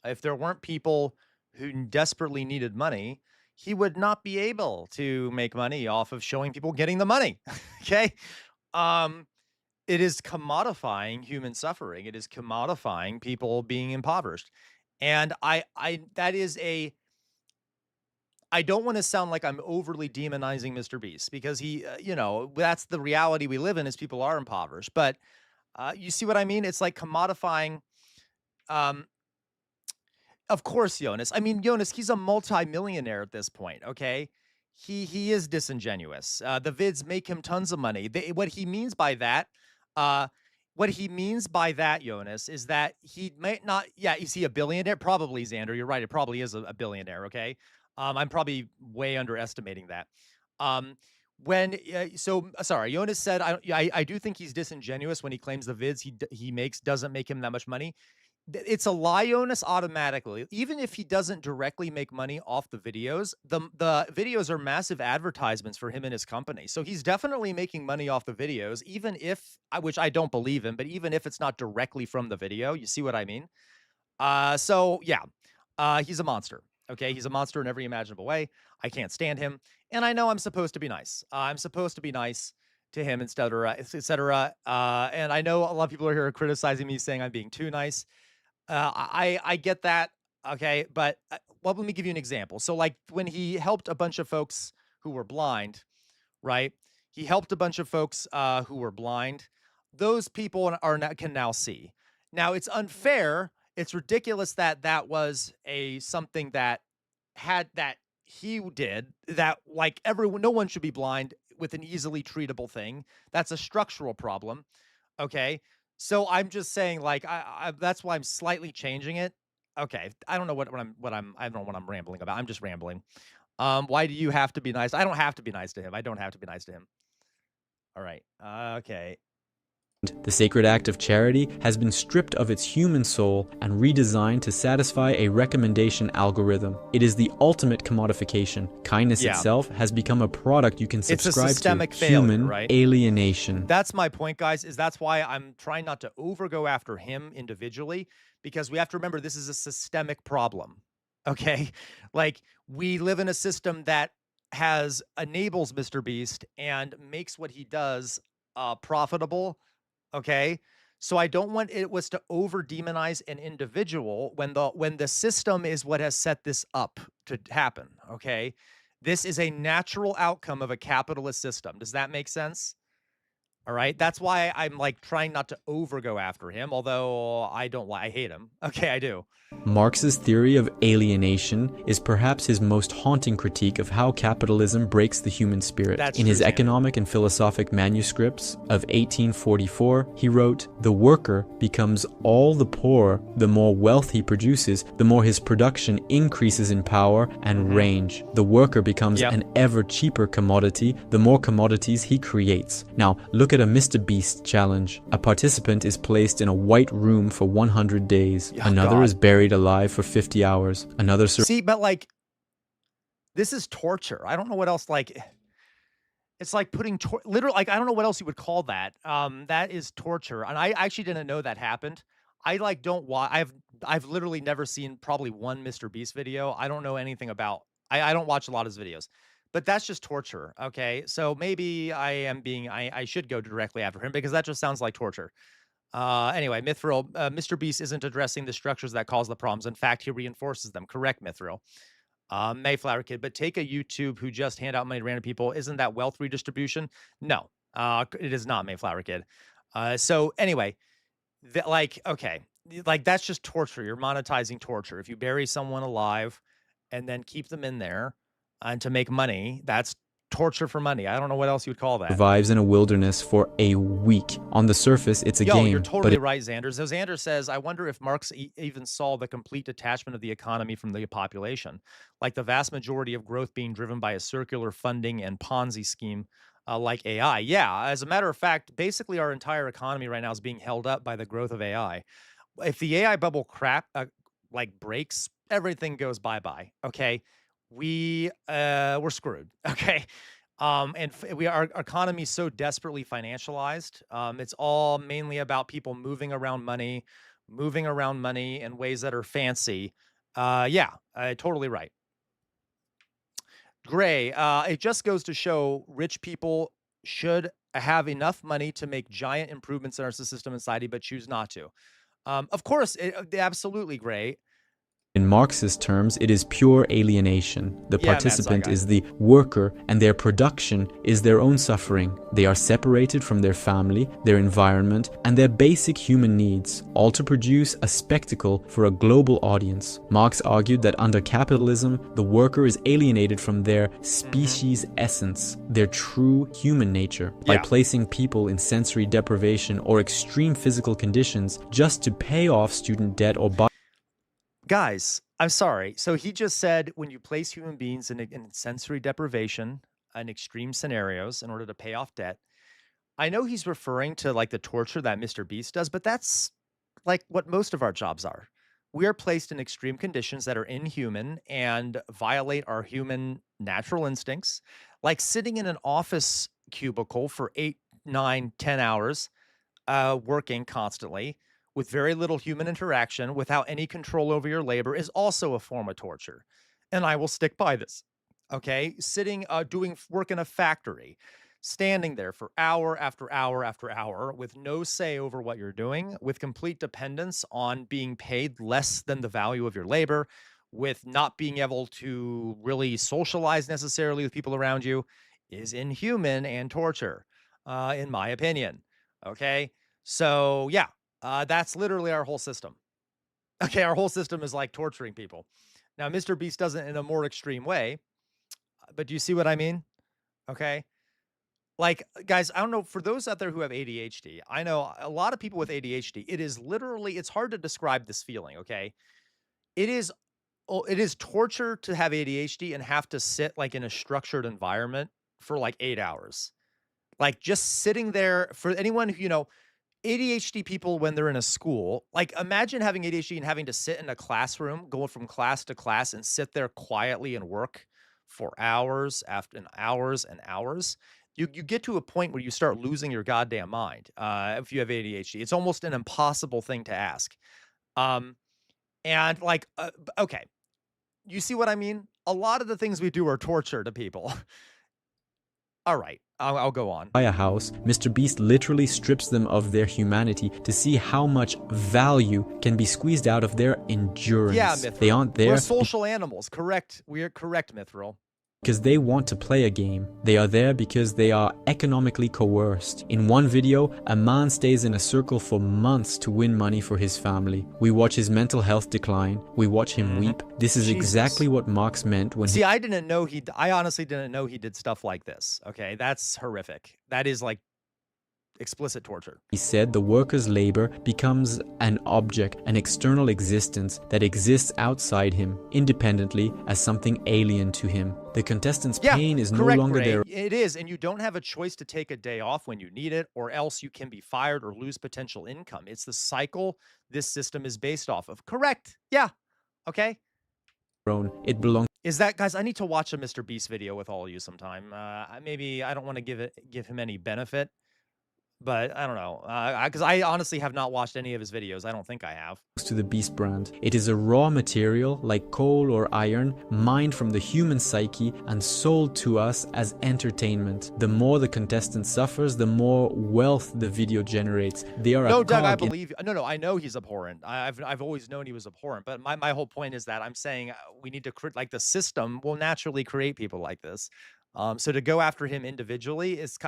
S2: if there weren't people who desperately needed money, he would not be able to make money off of showing people getting the money. Okay? It is commodifying human suffering. It is commodifying people being impoverished. And I don't want to sound like I'm overly demonizing Mr. Beast because he, that's the reality we live in is people are impoverished. But you see what I mean? It's like commodifying. Of course, Jonas. I mean, Jonas, he's a multimillionaire at this point, okay? He is disingenuous. The vids make him tons of money. What he means by that, Jonas, is that he might not. Yeah, is he a billionaire? Probably, Xander. You're right. It probably is a billionaire. Okay, I'm probably way underestimating that. Sorry, Jonas said I do think he's disingenuous when he claims the vids he makes doesn't make him that much money. It's a lie, Jonas, automatically. Even if he doesn't directly make money off the videos, the videos are massive advertisements for him and his company. So he's definitely making money off the videos, even if, which I don't believe in, but even if it's not directly from the video. You see what I mean? He's a monster. Okay, he's a monster in every imaginable way. I can't stand him. And I know I'm supposed to be nice. I'm supposed to be nice to him, et cetera. And I know a lot of people are here criticizing me, saying I'm being too nice. I get that, okay, but let me give you an example. So, like, when he helped a bunch of folks who were blind, right? He helped a bunch of folks who were blind. Those people can now see. Now, it's unfair. It's ridiculous that was something that he did that, like, no one should be blind with an easily treatable thing. That's a structural problem, okay? So I'm just saying, like, that's why I'm slightly changing it. Okay, I don't know I don't know what I'm rambling about. I'm just rambling. Why do you have to be nice? I don't have to be nice to him. I don't have to be nice to him. All right. Okay.
S20: The sacred act of charity has been stripped of its human soul and redesigned to satisfy a recommendation algorithm. It is the ultimate commodification. Kindness itself has become a product you can subscribe to. Human alienation.
S2: That's my point, guys, that's why I'm trying not to go after him individually, because we have to remember this is a systemic problem, okay? Like, we live in a system that enables Mr. Beast and makes what he does profitable. Okay, so I don't want it to over-demonize an individual when the system is what has set this up to happen. Okay, this is a natural outcome of a capitalist system. Does that make sense? All right, that's why I'm like trying not to go after him, although I hate him. Okay, I do.
S20: Marx's theory of alienation is perhaps his most haunting critique of how capitalism breaks the human spirit. In his economic and philosophic manuscripts of 1844, he wrote, "The worker becomes all the poorer the more wealth he produces, the more his production increases in power and range. The worker becomes an ever cheaper commodity, the more commodities he creates." Now, look at a Mr. Beast challenge. A participant is placed in a white room for 100 days. Another is buried alive for 50 hours. Another...
S2: See, but like, This is torture. I don't know what else, like, it's like putting literally, like, I don't know what else you would call that. That is torture. And I actually didn't know that happened. I like don't watch. I've literally never seen probably one Mr. Beast video. I don't know anything about. I don't watch a lot of his videos, but that's just torture. Okay, so maybe I should go directly after him because that just sounds like torture. Anyway, Mithril, Mr. Beast isn't addressing the structures that cause the problems. In fact, he reinforces them. Correct, Mithril. Mayflower Kid, but take a YouTube who just hand out money to random people. Isn't that wealth redistribution? No, it is not, Mayflower Kid. So anyway, okay, like that's just torture. You're monetizing torture. If you bury someone alive and then keep them in there and to make money, that's torture for money. I don't know what else you would call that.
S20: Survives in a wilderness for a week. On the surface, it's a game.
S2: You're totally right, Xander. So Xander says, I wonder if Marx even saw the complete detachment of the economy from the population, like the vast majority of growth being driven by a circular funding and Ponzi scheme like AI. Yeah, as a matter of fact, basically our entire economy right now is being held up by the growth of AI. If the AI bubble like breaks, everything goes bye-bye, okay? We're screwed, okay? And our economy is so desperately financialized. It's all mainly about people moving around money in ways that are fancy. Yeah, totally right. Gray, it just goes to show rich people should have enough money to make giant improvements in our system and society, but choose not to. Of course, absolutely, Gray.
S20: In Marxist terms, it is pure alienation. The participant is the worker, and their production is their own suffering. They are separated from their family, their environment, and their basic human needs, all to produce a spectacle for a global audience. Marx argued that under capitalism, the worker is alienated from their species essence, their true human nature, by placing people in sensory deprivation or extreme physical conditions just to pay off student debt or buy.
S2: Guys, I'm sorry. So he just said when you place human beings in sensory deprivation and extreme scenarios in order to pay off debt, I know he's referring to like the torture that Mr. Beast does, but that's like what most of our jobs are. We are placed in extreme conditions that are inhuman and violate our human natural instincts, like sitting in an office cubicle for 8, 9, 10 hours, working constantly, with very little human interaction, without any control over your labor, is also a form of torture. And I will stick by this, okay? Sitting, doing work in a factory, standing there for hour after hour after hour with no say over what you're doing, with complete dependence on being paid less than the value of your labor, with not being able to really socialize necessarily with people around you, is inhuman and torture, in my opinion, okay? So, yeah. That's literally our whole system. Okay, our whole system is like torturing people. Now, Mr. Beast does it in a more extreme way, but do you see what I mean? Okay. Like, guys, I don't know, for those out there who have ADHD, I know a lot of people with ADHD, it is literally, it's hard to describe this feeling, okay? It is torture to have ADHD and have to sit like in a structured environment for like 8 hours. Like just sitting there, for anyone who, ADHD people, when they're in a school, like imagine having ADHD and having to sit in a classroom, going from class to class and sit there quietly and work for hours and hours and hours. You get to a point where you start losing your goddamn mind if you have ADHD. It's almost an impossible thing to ask. And like, okay, you see what I mean? A lot of the things we do are torture to people. All right, I'll go on.
S20: Buy a house, Mr. Beast literally strips them of their humanity to see how much value can be squeezed out of their endurance.
S2: Yeah, Mithril.
S20: They aren't there.
S2: We're social animals. Correct. We are correct, Mithril.
S20: Because they want to play a game. They are there because they are economically coerced. In one video, a man stays in a circle for months to win money for his family. We watch his mental health decline. We watch him weep. This is exactly what Marx meant when
S2: I didn't know I honestly didn't know he did stuff like this. Okay, that's horrific. That is like explicit torture.
S20: He said the worker's labor becomes an object, an external existence that exists outside him, independently as something alien to him. The contestant's pain is no longer
S2: Ray.
S20: their...
S2: It is, and you don't have a choice to take a day off when you need it, or else you can be fired or lose potential income. It's the cycle this system is based off of. Correct. Yeah. Okay.
S20: It belongs.
S2: Is that, guys? I need to watch a Mr. Beast video with all of you sometime. Maybe I don't want to give him any benefit, but I don't know, because I honestly have not watched any of his videos. I don't think I have.
S20: To the Beast brand. It is a raw material like coal or iron, mined from the human psyche and sold to us as entertainment. The more the contestant suffers, the more wealth the video generates. They are
S2: No, Doug, I believe you. No, I know he's abhorrent. I've always known he was abhorrent. But my whole point is that I'm saying we need to like the system will naturally create people like this. So to go after him individually is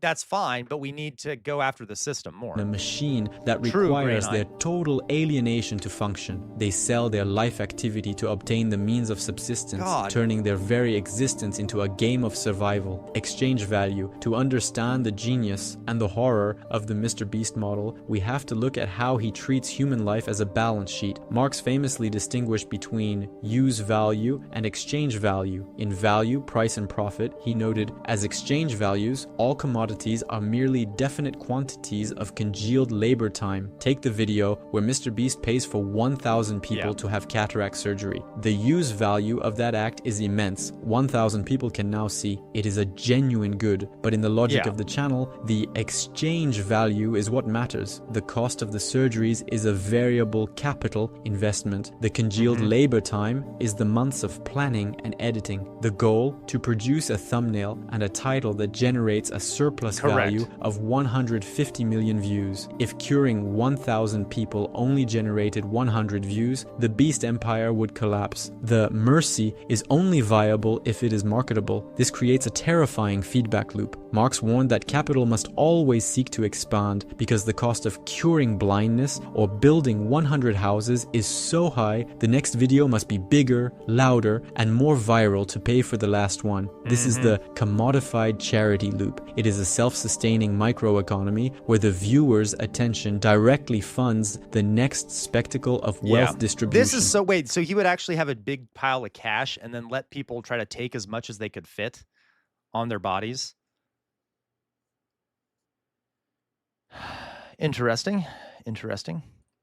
S2: that's fine, but we need to go after the system more.
S20: A machine that requires their total alienation to function. They sell their life activity to obtain the means of subsistence, turning their very existence into a game of survival. Exchange value. To understand the genius and the horror of the Mr. Beast model, we have to look at how he treats human life as a balance sheet. Marx famously distinguished between use value and exchange value. In value, price and profit, he noted, as exchange values, all commodities are merely definite quantities of congealed labor time. Take the video where Mr. Beast pays for 1,000 people to have cataract surgery. The use value of that act is immense. 1,000 people can now see. It is a genuine good, but in the logic of the channel, the exchange value is what matters. The cost of the surgeries is a variable capital investment. The congealed labor time is the months of planning and editing. The goal, to produce a thumbnail and a title that generates a surplus value of 150 million views. If curing 1,000 people only generated 100 views, the Beast Empire would collapse. The mercy is only viable if it is marketable. This creates a terrifying feedback loop. Marx warned that capital must always seek to expand because the cost of curing blindness or building 100 houses is so high, the next video must be bigger, louder, and more viral to pay for the last one. This is the commodified charity loop. It is a self-sustaining microeconomy where the viewer's attention directly funds the next spectacle of wealth distribution.
S2: This is so so he would actually have a big pile of cash and then let people try to take as much as they could fit on their bodies. Interesting.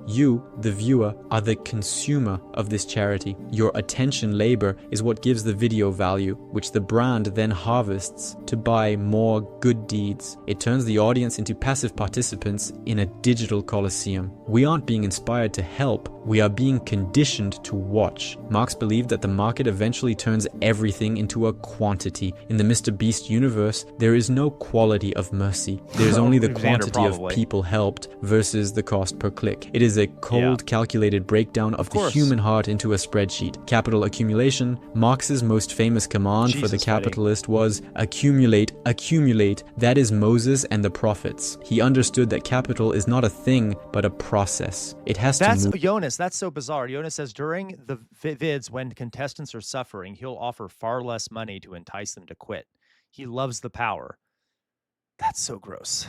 S20: You, the viewer, are the consumer of this charity. Your attention labor is what gives the video value, which the brand then harvests to buy more good deeds. It turns the audience into passive participants in a digital coliseum. We aren't being inspired to help, we are being conditioned to watch. Marx believed that the market eventually turns everything into a quantity. In the Mr. Beast universe, there is no quality of mercy. There is only the quantity of people helped versus the cost per click. It is a cold, calculated breakdown of the human heart into a spreadsheet. Capital accumulation. Marx's most famous command for the capitalist was accumulate, accumulate. That is Moses and the prophets. He understood that capital is not a thing, but a process. It has to move.
S2: Jonas, that's so bizarre. Jonas says, during the vids when contestants are suffering, he'll offer far less money to entice them to quit. He loves the power. That's so gross.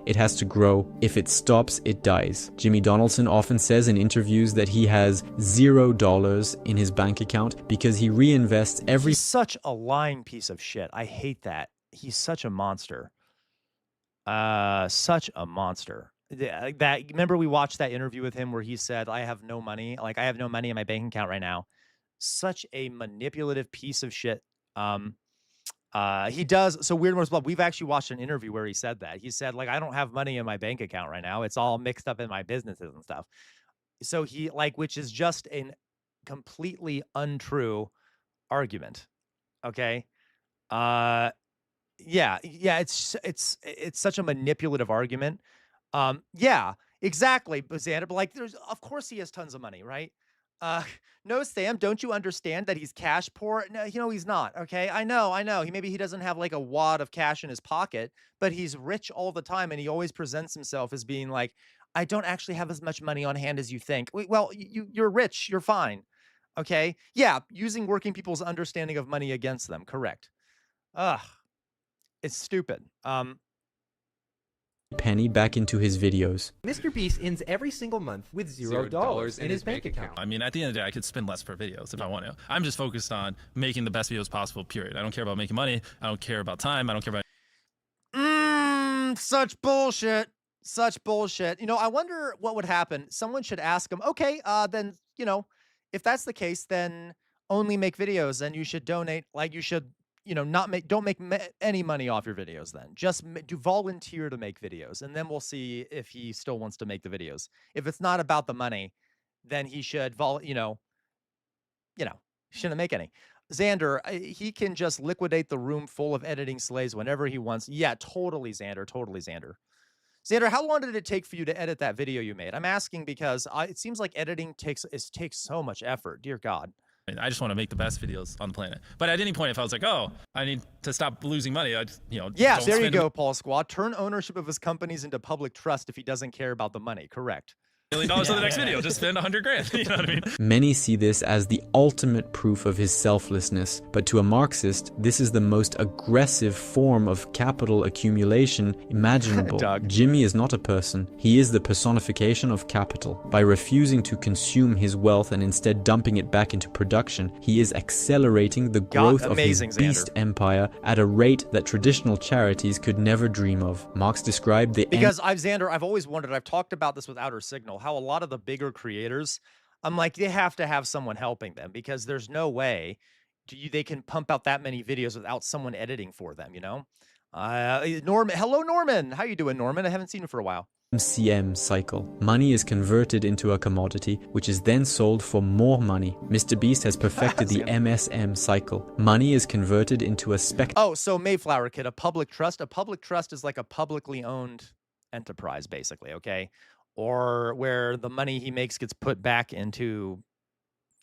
S20: It has to grow. If it stops, it dies. Jimmy Donaldson often says in interviews that he has $0 in his bank account because he reinvests every...
S2: He's such a lying piece of shit. I hate that. He's such a monster. Such a monster. Remember we watched that interview with him where he said, I have no money. Like, I have no money in my bank account right now. Such a manipulative piece of shit. He does. So Weird Morris Blood, we've actually watched an interview where he said that. He said, like, I don't have money in my bank account right now. It's all mixed up in my businesses and stuff. So he, like, which is just a completely untrue argument. Okay. Yeah, it's such a manipulative argument. Yeah, exactly, Xander, but like, of course he has tons of money, right? No, Sam, don't you understand that he's cash poor? No, he's not. Okay, I know. Maybe he doesn't have like a wad of cash in his pocket, but he's rich all the time, and he always presents himself as being like, I don't actually have as much money on hand as you think. Well, you're rich. You're fine. Okay. Yeah, using working people's understanding of money against them. Correct. It's stupid.
S20: Penny back into his videos.
S21: Mr. Beast ends every single month with $0 in his bank account.
S22: I mean, at the end of the day, I could spend less per videos if I want to. I'm just focused on making the best videos possible, period. I don't care about making money. I don't care about time. I don't care about...
S2: Such bullshit. Such bullshit. I wonder what would happen. Someone should ask him, okay, then, if that's the case, then only make videos, then you should donate. Like you should, don't make any money off your videos. Then just do volunteer to make videos, and then we'll see if he still wants to make the videos. If it's not about the money, then he should shouldn't make any. Xander, he can just liquidate the room full of editing slaves whenever he wants. Yeah, totally, Xander. Totally, Xander. Xander, how long did it take for you to edit that video you made? I'm asking because it seems like editing takes so much effort. Dear God.
S22: I just want to make the best videos on the planet. But at any point, if I was like, oh, I need to stop losing money,
S2: Yeah, there you go, Paul Squad. Turn ownership of his companies into public trust if he doesn't care about the money. Correct.
S22: $1 million on the next video. Just spend $100,000. You know what I mean?
S20: Many see this as the ultimate proof of his selflessness, but to a Marxist, this is the most aggressive form of capital accumulation imaginable. Jimmy is not a person. He is the personification of capital. By refusing to consume his wealth and instead dumping it back into production, he is accelerating the growth of his beast empire at a rate that traditional charities could never dream of. Marx described the
S2: Xander, I've always wondered, I've talked about this with Outer Signal, how a lot of the bigger creators, I'm like, they have to have someone helping them because there's no way they can pump out that many videos without someone editing for them, Norman, hello, Norman. How you doing, Norman? I haven't seen you for a while.
S20: MCM cycle. Money is converted into a commodity, which is then sold for more money. Mr. Beast has perfected the MSM cycle. Money is converted into a
S2: Oh, so Mayflower Kid, a public trust. A public trust is like a publicly owned enterprise, basically, okay? Or where the money he makes gets put back into,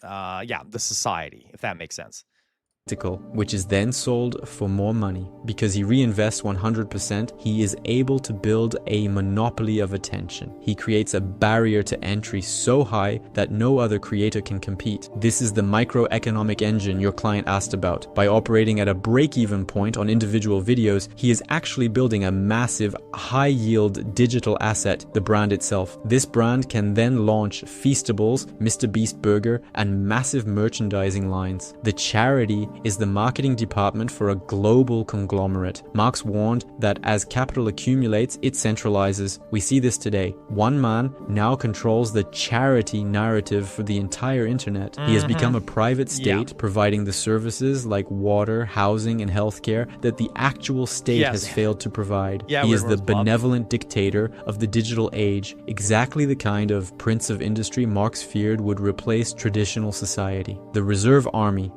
S2: the society, if that makes sense.
S20: Which is then sold for more money. Because he reinvests 100%, he is able to build a monopoly of attention. He creates a barrier to entry so high that no other creator can compete. This is the microeconomic engine your client asked about. By operating at a break-even point on individual videos, he is actually building a massive, high-yield digital asset, the brand itself. This brand can then launch Feastables, Mr. Beast Burger, and massive merchandising lines. The charity is the marketing department for a global conglomerate. Marx warned that as capital accumulates, it centralizes. We see this today. One man now controls the charity narrative for the entire internet. He has become a private state, providing the services like water, housing, and healthcare that the actual state has failed to provide. He is the benevolent dictator of the digital age, exactly the kind of prince of industry Marx feared would replace traditional society. The reserve army.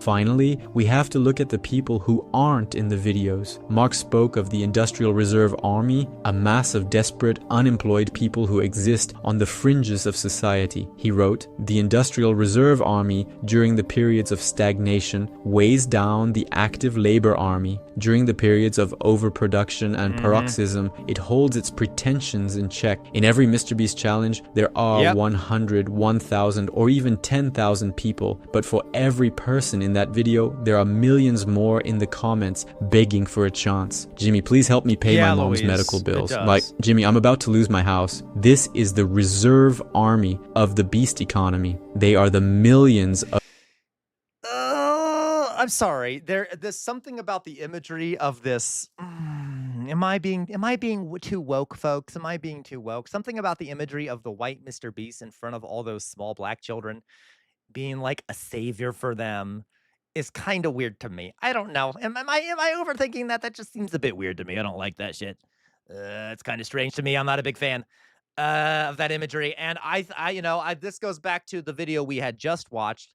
S20: Finally, we have to look at the people who aren't in the videos. Marx spoke of the Industrial Reserve Army, a mass of desperate, unemployed people who exist on the fringes of society. He wrote, "The Industrial Reserve Army, during the periods of stagnation, weighs down the active labor army. During the periods of overproduction and paroxysm, it holds its pretensions in check. In every Mr. Beast challenge, there are 100, 1,000, or even 10,000 people, but for every person in that video, there are millions more in the comments begging for a chance. Jimmy, please help me pay my mom's medical bills. Like, Jimmy, I'm about to lose my house." This is the reserve army of the beast economy. They are the millions of...
S2: I'm sorry. There's something about the imagery of this. Am I being too woke, folks? Am I being too woke? Something about the imagery of the white Mr. Beast in front of all those small black children being like a savior for them is kind of weird to me. I don't know. Am I overthinking that? That just seems a bit weird to me. I don't like that shit. It's kind of strange to me. I'm not a big fan of that imagery. And this goes back to the video we had just watched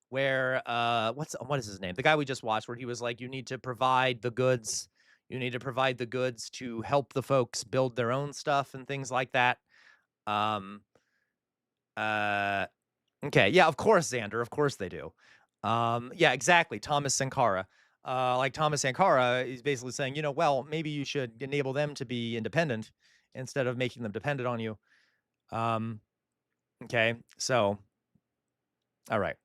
S2: where what is his name? The guy we just watched, where he was like, you need to provide the goods. You need to provide the goods to help the folks build their own stuff and things like that. Okay, yeah, of course, Xander. Of course they do. Yeah, exactly. Thomas Sankara. Like Thomas Sankara is basically saying, well, maybe you should enable them to be independent instead of making them dependent on you. Okay, so, all right.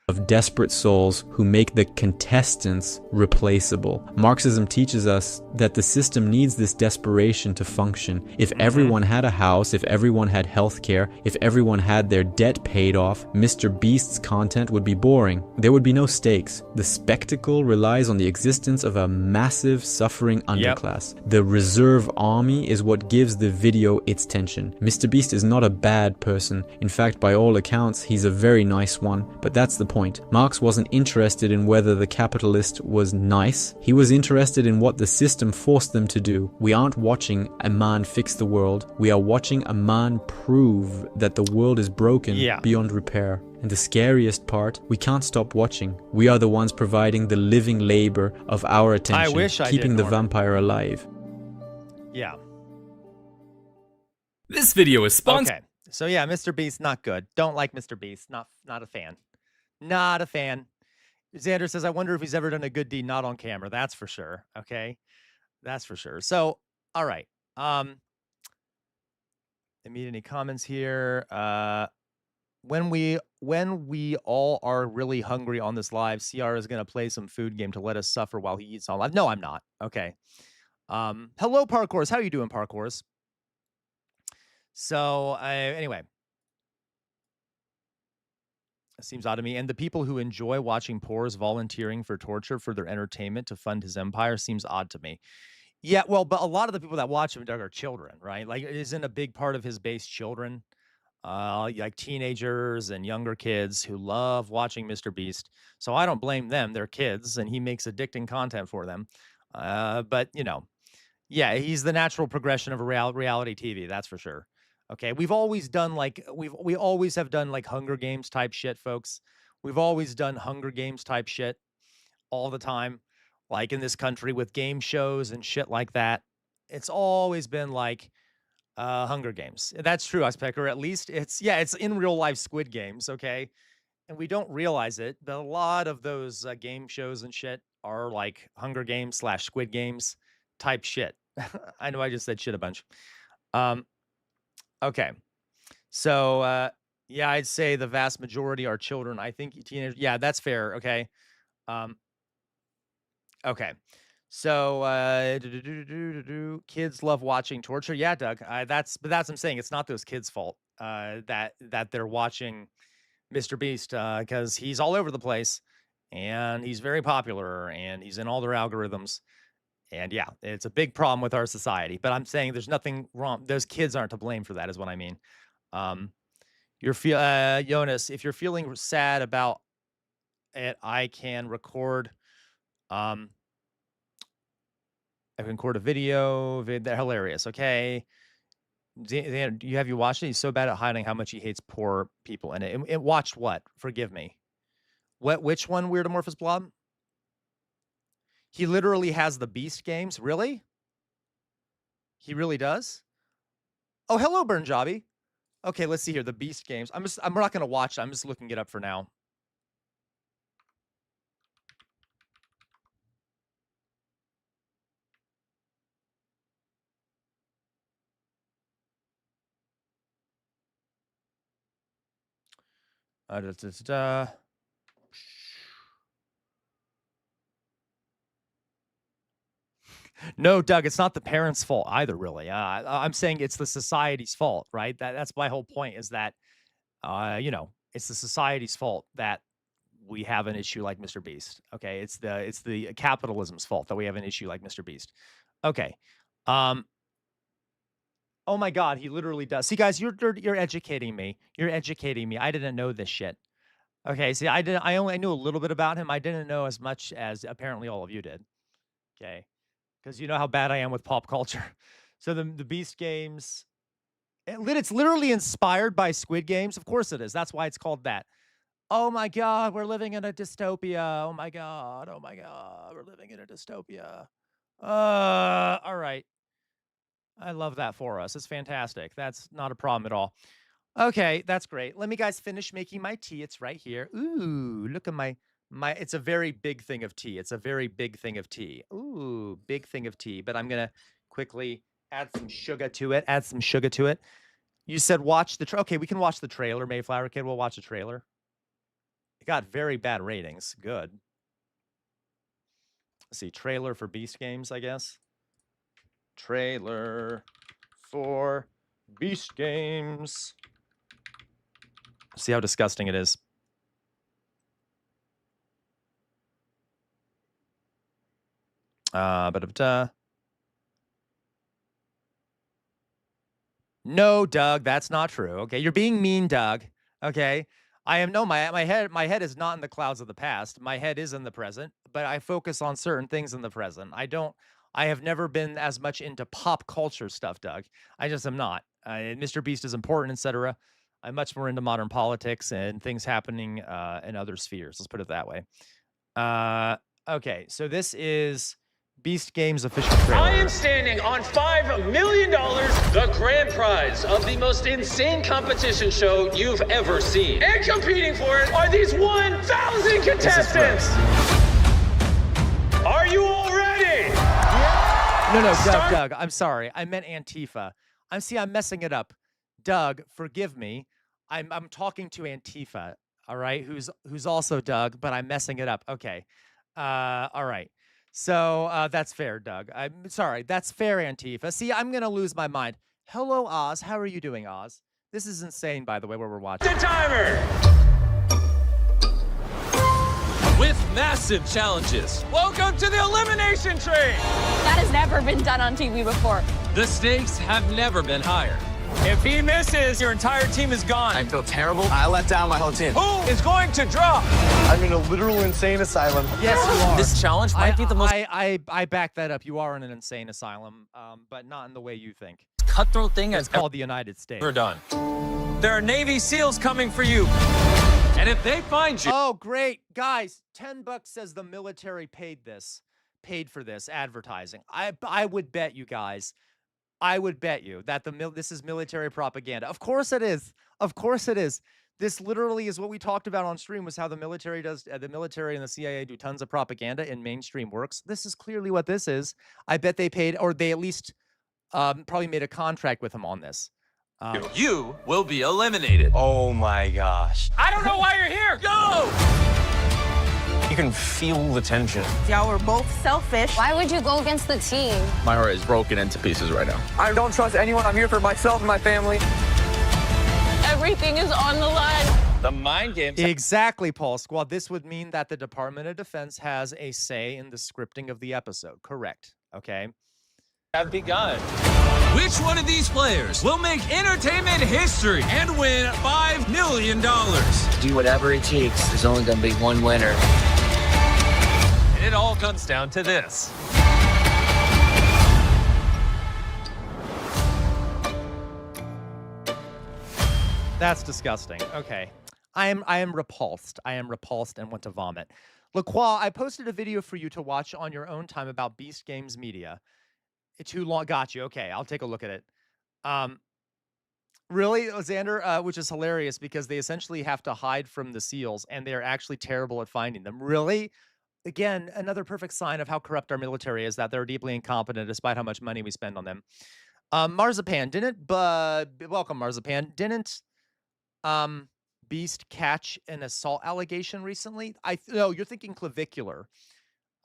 S20: of desperate souls who make the contestants replaceable. Marxism teaches us that the system needs this desperation to function. If everyone had a house, if everyone had healthcare, if everyone had their debt paid off, Mr. Beast's content would be boring. There would be no stakes. The spectacle relies on the existence of a massive suffering underclass. The reserve army is what gives the video its tension. Mr. Beast is not a bad person. In fact, by all accounts, he's a very nice one, but that's the point. Marx wasn't interested in whether the capitalist was nice. He was interested in what the system forced them to do. We aren't watching a man fix the world. We are watching a man prove that the world is broken beyond repair. And the scariest part, we can't stop watching. We are the ones providing the living labor of our attention, keeping the vampire alive.
S2: Yeah.
S10: This video is sponsored.
S2: Okay. So yeah, Mr. Beast, not good. Don't like Mr. Beast. Not a fan. Not a fan. Xander says, I wonder if he's ever done a good deed not on camera. That's for sure. Okay. That's for sure. So, all right. Immediate any comments here. When we all are really hungry on this live, CR is going to play some food game to let us suffer while he eats on live. No, I'm not. Okay. Hello, Parkours. How are you doing, Parkours? So, anyway. It seems odd to me. And the people who enjoy watching Pores volunteering for torture for their entertainment to fund his empire seems odd to me. Yeah, well, but a lot of the people that watch him, Doug, are children, right? Like, isn't a big part of his base children? Like teenagers and younger kids who love watching Mr. Beast. So I don't blame them. They're kids, and he makes addicting content for them. But, you know, yeah, he's the natural progression of a reality TV, that's for sure. Okay, we've always done like we always have done like Hunger Games type shit, folks. We've always done Hunger Games type shit all the time, like in this country with game shows and shit like that. It's always been like Hunger Games. That's true, Icepecker. At least it's in real life Squid Games, okay? And we don't realize it, but a lot of those game shows and shit are like Hunger Games / Squid Games type shit. I know I just said shit a bunch. Okay. So, yeah, I'd say the vast majority are children. I think teenagers. Yeah, that's fair. Okay. Okay. So, kids love watching torture. Yeah, Doug. That's what I'm saying. It's not those kids' fault that they're watching Mr. Beast because he's all over the place and he's very popular and he's in all their algorithms. And yeah, it's a big problem with our society. But I'm saying there's nothing wrong. Those kids aren't to blame for that, is what I mean. Jonas, if you're feeling sad about it, I can record. I can record a video. They're hilarious. Okay. Have you watched it? He's so bad at hiding how much he hates poor people. And it watched what? Forgive me. Which one, Weirdomorphous Blob? He literally has the Beast games. Really? He really does? Oh, hello, Burnjabi. Okay, let's see here. The Beast games. I'm not going to watch it. I'm just looking it up for now. No, Doug, it's not the parents' fault either, really. I'm saying it's the society's fault, right? That's my whole point is that, it's the society's fault that we have an issue like Mr. Beast. Okay, it's the capitalism's fault that we have an issue like Mr. Beast. Okay. Oh my God, he literally does. See, guys, you're educating me. You're educating me. I didn't know this shit. Okay, see, I knew a little bit about him. I didn't know as much as apparently all of you did. Okay. Because you know how bad I am with pop culture. So the Beast games, it's literally inspired by Squid Games. Of course it is. That's why it's called that. Oh my God, we're living in a dystopia. Oh my God, we're living in a dystopia. All right. I love that for us. It's fantastic. That's not a problem at all. Okay, that's great. Let me guys finish making my tea. It's right here. Ooh, look at my it's a very big thing of tea. It's a very big thing of tea. Ooh, big thing of tea. But I'm gonna quickly add some sugar to it. You said watch the okay, we can watch the trailer, Mayflower Kid. We'll watch the trailer. got very bad ratings. Good. Let's see, trailer for Beast Games, I guess. Trailer for Beast Games. See how disgusting it is. No, Doug, that's not true. Okay, you're being mean, Doug. Okay, I am my head is not in the clouds of the past. My head is in the present, but I focus on certain things in the present. I have never been as much into pop culture stuff, Doug. I just am not. Mr. Beast is important, etc. I'm much more into modern politics and things happening in other spheres. Let's put it that way. Okay, so this is Beast Games official trailer.
S3: I am standing on $5 million, the grand prize of the most insane competition show you've ever seen. And competing for it are these 1,000 contestants. Are you all ready?
S2: No, Doug, I'm sorry. I meant Antifa. I'm messing it up. Doug, forgive me. I'm talking to Antifa, all right, who's also Doug, but I'm messing it up. Okay. All right. So that's fair, Doug. I'm sorry. That's fair, Antifa. See, I'm going to lose my mind. Hello, Oz. How are you doing, Oz? This is insane, by the way, where we're watching.
S3: The timer! With massive challenges. Welcome to the elimination train!
S12: That has never been done on TV before.
S3: The stakes have never been higher. If he misses, your entire team is gone. I feel terrible. I let down my whole team. Who is going to drop?
S4: I'm in a literal insane asylum.
S2: Yes, you are.
S3: This challenge might be the most
S2: I back that up. You are in an insane asylum, but not in the way you think.
S3: cutthroat thing
S2: It's called the United States.
S3: ever done. There are Navy SEALs coming for you. And if they find you...
S2: Oh, great. Guys, $10 says the military paid for this advertising. I would bet you guys, I would bet you that this is military propaganda. Of course it is. Of course it is. This literally is what we talked about on stream, was how the military and the CIA do tons of propaganda in mainstream works. This is clearly what this is. I bet they paid, or they at least probably made a contract with him on this.
S3: You will be eliminated.
S4: Oh my gosh.
S3: I don't know why you're here. Go!
S4: You can feel the tension.
S12: Y'all were both selfish. Why would you go against the team?
S4: My heart is broken into pieces right now.
S3: I don't trust anyone. I'm here for myself and my family.
S12: Everything is on the line.
S3: The mind games.
S2: Exactly, Paul Squad. This would mean that the Department of Defense has a say in the scripting of the episode. Correct. Okay.
S3: Have begun. Which one of these players will make entertainment history and win $5 million?
S23: Do whatever it takes. There's only going to be one winner.
S3: And it all comes down to this.
S2: That's disgusting. Okay. I am repulsed. I am repulsed and want to vomit. LaCroix, I posted a video for you to watch on your own time about Beast Games Media. It's too long. Got you. Okay, I'll take a look at it. Really, Xander, which is hilarious because they essentially have to hide from the SEALs and they're actually terrible at finding them. Really? Again, another perfect sign of how corrupt our military is, that they're deeply incompetent despite how much money we spend on them. Marzipan, welcome, Marzipan. Didn't Beast catch an assault allegation recently? No, you're thinking clavicular.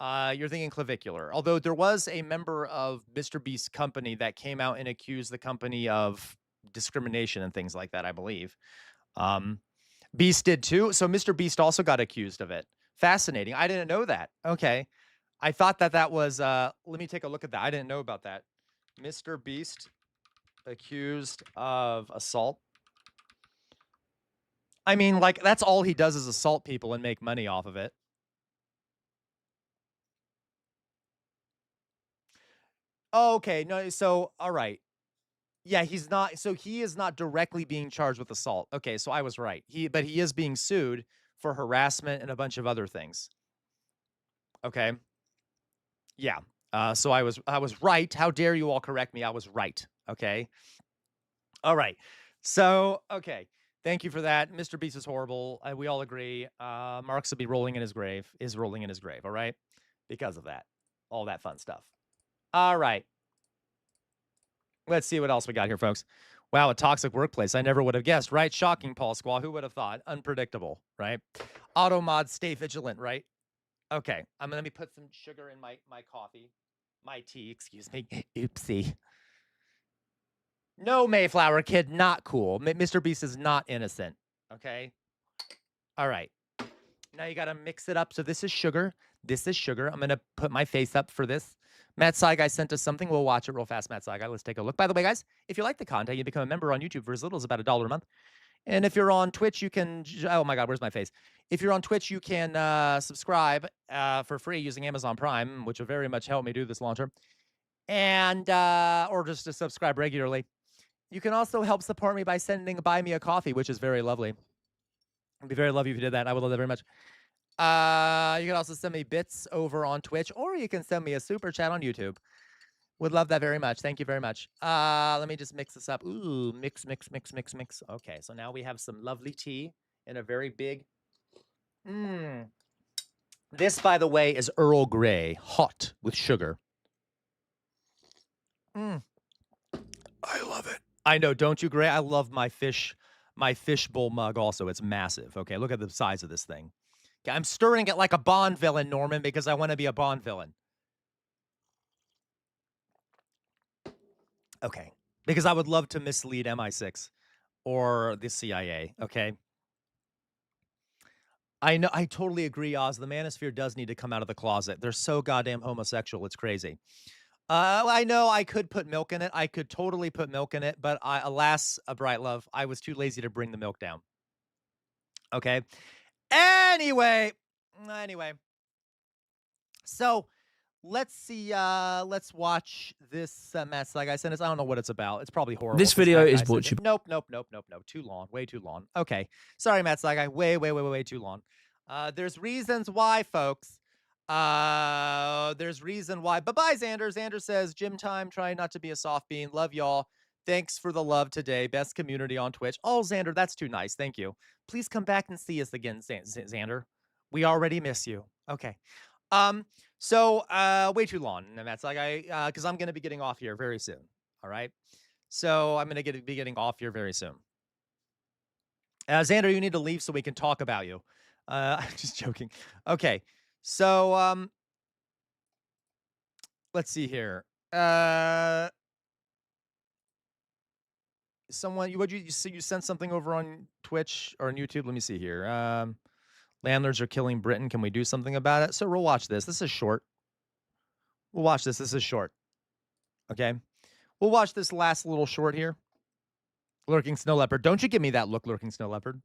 S2: You're thinking clavicular. Although there was a member of Mr. Beast's company that came out and accused the company of discrimination and things like that, I believe. Beast did too. So Mr. Beast also got accused of it. Fascinating. I didn't know that. Okay. I thought that was, let me take a look at that. I didn't know about that. Mr. Beast accused of assault. I mean, like, that's all he does is assault people and make money off of it. Okay, no, so, all right. Yeah, he is not directly being charged with assault. Okay, so I was right. But he is being sued for harassment and a bunch of other things. Okay. Yeah. So I was right. How dare you all correct me? I was right. Okay. All right. So, okay. Thank you for that. Mr. Beast is horrible. We all agree. Marx will be rolling in his grave, all right? Because of that. All that fun stuff. All right. Let's see what else we got here, folks. Wow, a toxic workplace. I never would have guessed, right? Shocking, Paul Squaw. Who would have thought? Unpredictable, right? Auto mod, stay vigilant, right? Okay, let me put some sugar in my coffee. My tea, excuse me. Oopsie. No, Mayflower Kid, not cool. Mr. Beast is not innocent, okay? All right. Now you got to mix it up. So this is sugar. This is sugar. I'm going to put my face up for this. Matt Saigai sent us something. We'll watch it real fast, Matt Saigai. Let's take a look. By the way, guys, if you like the content, you become a member on YouTube for as little as about $1 a month. And if you're on Twitch, you can... Oh, my God, where's my face? If you're on Twitch, you can subscribe for free using Amazon Prime, which will very much help me do this long term. And, or just to subscribe regularly. You can also help support me by buy me a coffee, which is very lovely. It'd be very lovely if you did that. I would love that very much. You can also send me bits over on Twitch, or you can send me a super chat on YouTube. Would love that very much. Thank you very much. Let me just mix this up. Ooh, mix. Okay, so now we have some lovely tea in a very big... This, by the way, is Earl Grey, hot with sugar. I love it. I know, don't you, Gray? I love my fishbowl mug also. It's massive. Okay, look at the size of this thing. Okay, I'm stirring it like a Bond villain, Norman, because I want to be a Bond villain. Okay, because I would love to mislead MI6 or the CIA, okay? I know, I totally agree, Oz. The manosphere does need to come out of the closet. They're so goddamn homosexual. It's crazy. I know I could put milk in it. I could totally put milk in it, but alas, a bright love, I was too lazy to bring the milk down. Okay. Anyway. So let's see. Let's watch this mess. Like I said, I don't know what it's about. It's probably horrible.
S5: This video is brought to you.
S2: Nope. Too long. Way too long. Okay. Sorry, Matt Saigai. Way too long. There's reasons why, folks. There's reason why. Bye-bye, Xander. Xander says, gym time, trying not to be a soft bean. Love y'all. Thanks for the love today. Best community on Twitch. Oh, Xander, that's too nice. Thank you. Please come back and see us again, Xander. We already miss you. Okay. So way too long. And that's like because I'm going to be getting off here very soon. All right. So I'm going to be getting off here very soon. Xander, you need to leave so we can talk about you. I'm just joking. Okay. So, let's see here. Someone, you sent something over on Twitch or on YouTube? Let me see here. Landlords are killing Britain. Can we do something about it? So we'll watch this. This is short. We'll watch this. This is short. Okay. We'll watch this last little short here. Lurking Snow Leopard. Don't you give me that look, Lurking Snow Leopard.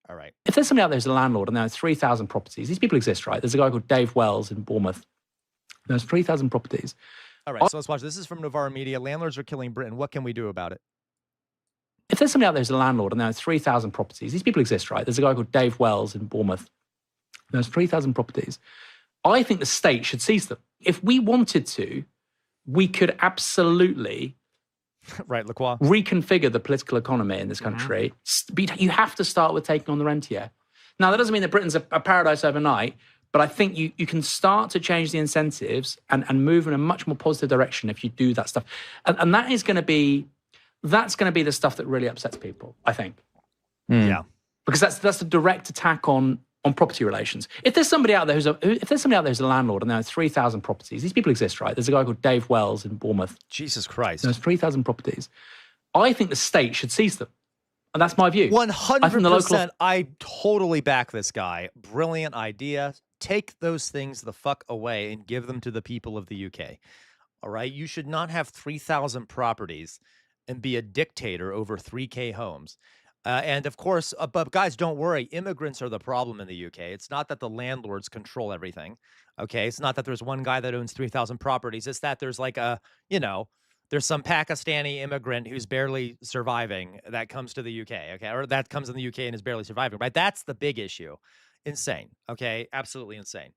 S2: All right.
S5: If there's somebody out there who's a landlord and there are 3,000 properties, these people exist, right? There's a guy called Dave Wells in Bournemouth. There's 3,000 properties.
S2: All right, so let's watch. This is from Novara Media. Landlords are killing Britain. What can we do about it?
S5: If there's somebody out there who's a landlord and there are 3,000 properties, these people exist, right? There's a guy called Dave Wells in Bournemouth. There's 3,000 properties. I think the state should seize them. If we wanted to, we could absolutely...
S2: Right, Lacroix.
S5: Reconfigure the political economy in this country. You have to start with taking on the rentier. Now, that doesn't mean that Britain's a paradise overnight, but I think you can start to change the incentives and move in a much more positive direction if you do that stuff. And that is going to be, that's going to be the stuff that really upsets people, I think.
S2: Yeah.
S5: Because that's a direct attack on property relations. If there's somebody out there who's a landlord and there are 3,000 properties, these people exist, right? There's a guy called Dave Wells in Bournemouth.
S2: Jesus Christ.
S5: There's 3,000 properties. I think the state should seize them. And that's my view.
S2: 100%. I totally back this guy. Brilliant idea. Take those things the fuck away and give them to the people of the UK. All right? You should not have 3,000 properties and be a dictator over 3K homes. And of course, but guys, don't worry. Immigrants are the problem in the UK. It's not that the landlords control everything. Okay. It's not that there's one guy that owns 3,000 properties. It's that there's like there's some Pakistani immigrant who's barely surviving that comes to the UK. Okay. Or that comes in the UK and is barely surviving, right? That's the big issue. Insane. Okay. Absolutely insane.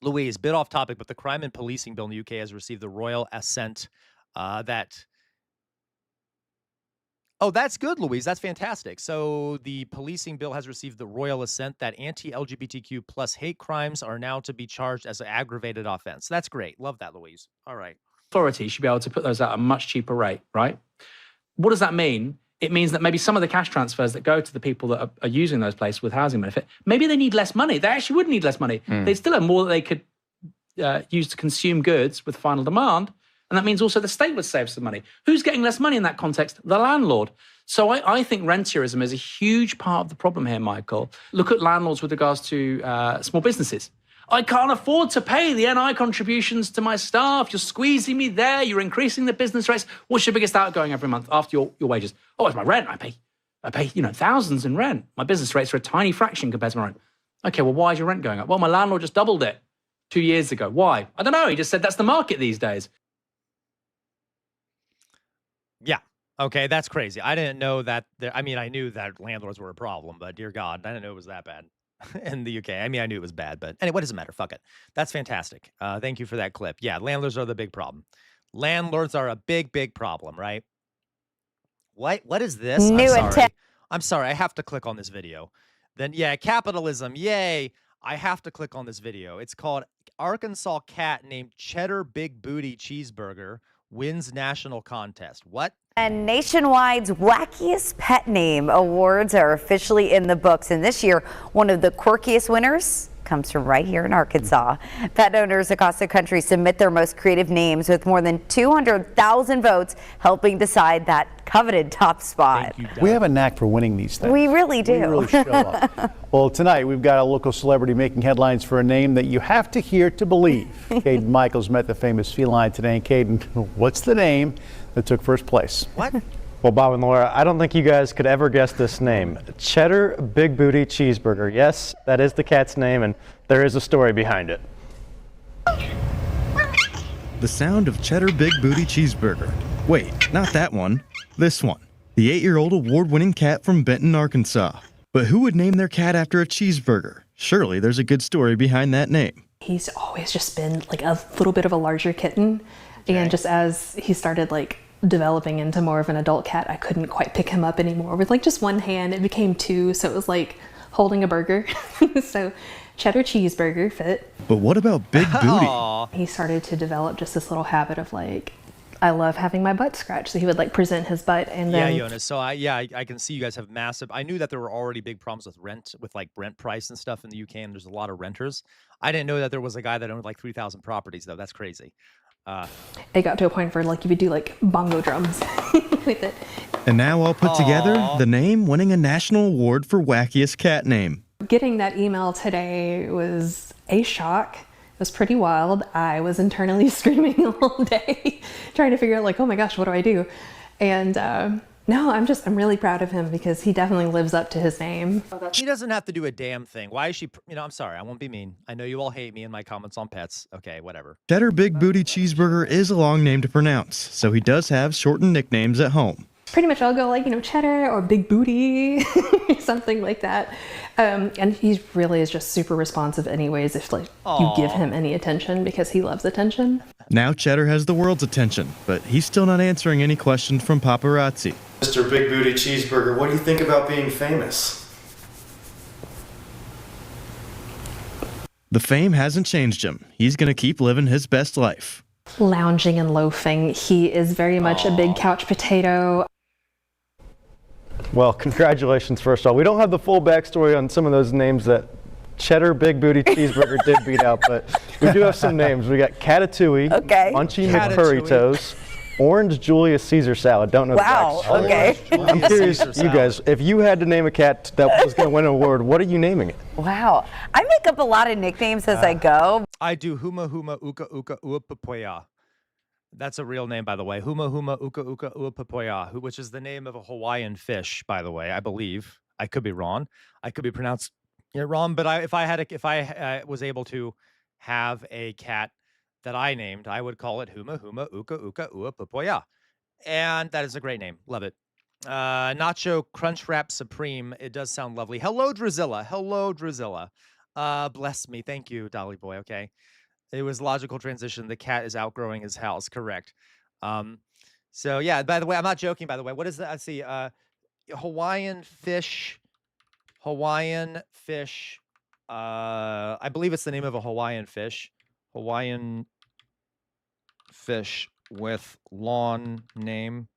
S2: Louise, bit off topic, but the crime and policing bill in the UK has received the royal assent Oh, that's good, Louise. That's fantastic. So the policing bill has received the royal assent that anti-LGBTQ plus hate crimes are now to be charged as an aggravated offense. That's great. Love that, Louise. All right.
S5: authority should be able to put those out at a much cheaper rate, right? What does that mean? It means that maybe some of the cash transfers that go to the people that are using those places with housing benefit, maybe they need less money. They actually would need less money. They'd still have more that they could use to consume goods with final demand. And that means also the state would save some money. Who's getting less money in that context? The landlord. So I think rentierism is a huge part of the problem here, Michael. Look at landlords with regards to small businesses. I can't afford to pay the NI contributions to my staff. You're squeezing me there. You're increasing the business rates. What's your biggest outgoing every month after your wages? Oh, it's my rent. I pay, thousands in rent. My business rates are a tiny fraction compared to my rent. Okay, well, why is your rent going up? Well, my landlord just doubled it 2 years ago. Why? I don't know. He just said that's the market these days.
S2: Yeah. Okay, that's crazy. I didn't know that. I knew that landlords were a problem, but dear God, I didn't know it was that bad in the UK. I knew it was bad, but anyway, what does it matter? Fuck it. That's fantastic. Thank you for that clip. Yeah, landlords are the big problem. Landlords are a big, big problem, right? What is this? I'm sorry. I have to click on this video. Then, yeah, capitalism. Yay. I have to click on this video. It's called Arkansas Cat Named Cheddar Big Booty Cheeseburger Wins National Contest. What?
S7: And Nationwide's Wackiest Pet Name Awards are officially in the books. And this year, one of the quirkiest winners comes from right here in Arkansas. Pet owners across the country submit their most creative names with more than 200,000 votes helping decide that coveted top spot.
S8: We have a knack for winning these things.
S7: We really do.
S8: We really show up. Well, tonight we've got a local celebrity making headlines for a name that you have to hear to believe. Caden Michaels met the famous feline today. And Caden, what's the name that took first place?
S2: What?
S13: Well, Bob and Laura, I don't think you guys could ever guess this name. Cheddar Big Booty Cheeseburger. Yes, that is the cat's name, and there is a story behind it.
S24: The sound of Cheddar Big Booty Cheeseburger. Wait, not that one. This one. The 8-year-old award-winning cat from Benton, Arkansas. But who would name their cat after a cheeseburger? Surely there's a good story behind that name.
S25: He's always just been like a little bit of a larger kitten. Okay. And just as he started developing into more of an adult cat, I couldn't quite pick him up anymore. With just one hand, it became two, so it was like holding a burger. So cheddar cheeseburger fit.
S24: But what about Big Booty?
S25: He started to develop just this little habit of I love having my butt scratched. So he would present his butt and then...
S2: Yeah, Jonas. So I can see you guys have massive... I knew that there were already big problems with rent, with rent price and stuff in the UK, and there's a lot of renters. I didn't know that there was a guy that owned 3,000 properties, though. That's crazy.
S25: It got to a point where you would do bongo drums with it.
S24: And now all put together, the name winning a national award for wackiest cat name.
S25: Getting that email today was a shock. It was pretty wild. I was internally screaming all day, trying to figure out oh my gosh, what do I do? And no, I'm really proud of him because he definitely lives up to his name.
S2: She doesn't have to do a damn thing. Why is she, I'm sorry, I won't be mean. I know you all hate me and my comments on pets. Okay, whatever.
S24: Cheddar Big Booty Cheeseburger is a long name to pronounce, so he does have shortened nicknames at home.
S25: Pretty much I'll go Cheddar or Big Booty, something like that. And he really is just super responsive anyways if you give him any attention because he loves attention.
S24: Now Cheddar has the world's attention, but he's still not answering any questions from paparazzi.
S26: Mr. Big Booty Cheeseburger, what do you think about being famous?
S24: The fame hasn't changed him. He's going to keep living his best life.
S25: Lounging and loafing. He is very much a big couch potato.
S13: Well, congratulations, first of all. We don't have the full backstory on some of those names that Cheddar Big Booty Cheeseburger did beat out, but we do have some names. We got Catatouille, Munchy McCurry Toes, Orange Julius Caesar Salad. Don't know the backstory.
S7: Okay.
S13: I'm curious, you guys, if you had to name a cat that was going to win an award, what are you naming it?
S7: Wow. I make up a lot of nicknames as I go.
S2: I do Huma Huma Uka Uka Ua Papoya. That's a real name, by the way. Huma Huma Uka Uka Ua Papoya, which is the name of a Hawaiian fish, by the way, I believe. I could be wrong. I could be pronounced wrong, but if I was able to have a cat that I named, I would call it Huma Huma Uka Uka Ua Papoya. And that is a great name. Love it. Nacho Crunch Wrap Supreme. It does sound lovely. Hello, Drizilla. Hello, Drizilla. Bless me. Thank you, Dolly Boy. Okay. It was logical transition. The cat is outgrowing his house. Correct. So yeah, by the way, I'm not joking, by the way. What is that? Let's see. Hawaiian fish. I believe it's the name of a Hawaiian fish. Hawaiian fish. with lawn name.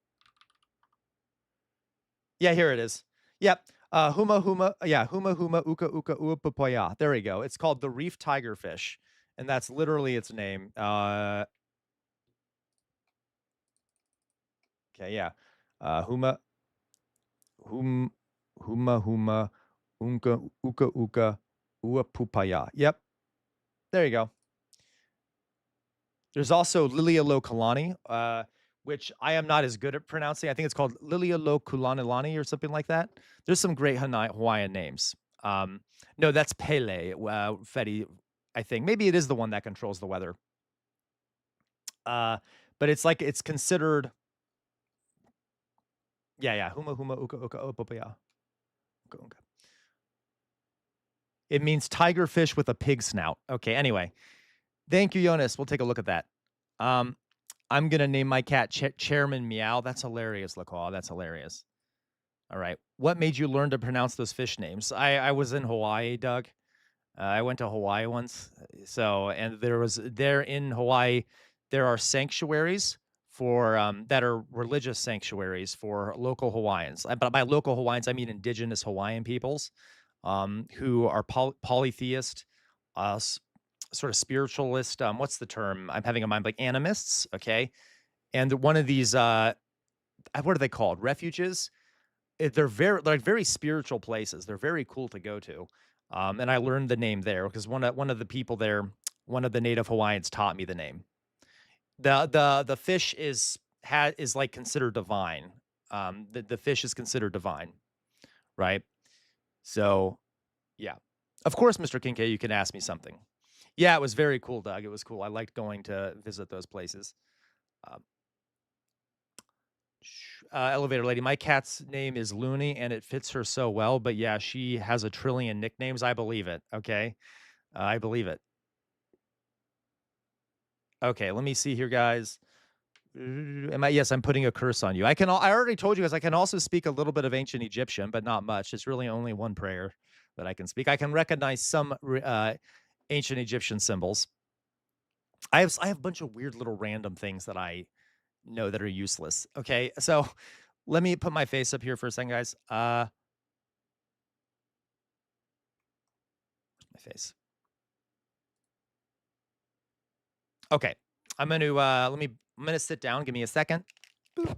S2: Yeah, here it is. Yep. Huma, uka, uka, upapoya. There we go. It's called the reef tigerfish, and that's literally its name. Okay, yeah. Huma, unka, uka, uapupaya. Yep. There you go. There's also Lilialokalani, which I am not as good at pronouncing. I think it's called Lilialokulanilani or something like that. There's some great Hawaiian names. No, that's Pele, Fetty, I think. Maybe it is the one that controls the weather. But it's considered. Yeah. Huma, uka, uka, upapaya. Uka, uka. It means tigerfish with a pig snout. Okay, anyway. Thank you, Jonas. We'll take a look at that. I'm going to name my cat Chairman Meow. That's hilarious, LaCaw. That's hilarious. All right. What made you learn to pronounce those fish names? I was in Hawaii, Doug. I went to Hawaii once. And there in Hawaii, there are sanctuaries for that are religious sanctuaries for local Hawaiians. But by local Hawaiians, I mean indigenous Hawaiian peoples who are polytheist, sort of spiritualist, what's the term? I'm having a mind like animists, okay? And one of these, what are they called? Refuges? They're very spiritual places. They're very cool to go to. And I learned the name there because one of the people there, one of the native Hawaiians taught me the name. The fish is like considered divine. The fish is considered divine, right? So, yeah. Of course, Mr. Kincaid, you can ask me something. Yeah, it was very cool, Doug. It was cool. I liked going to visit those places. Elevator lady, my cat's name is Looney, and it fits her so well. But yeah, she has a trillion nicknames. I believe it. Okay, I believe it. Okay, let me see here, guys. Yes, I'm putting a curse on you. I already told you guys I can also speak a little bit of ancient Egyptian, but not much. It's really only one prayer that I can speak. I can recognize some ancient Egyptian symbols. I have a bunch of weird little random things that I know that are useless. Okay, so let me put my face up here for a second, guys. My face. Okay, I'm gonna sit down. Give me a second. Boop.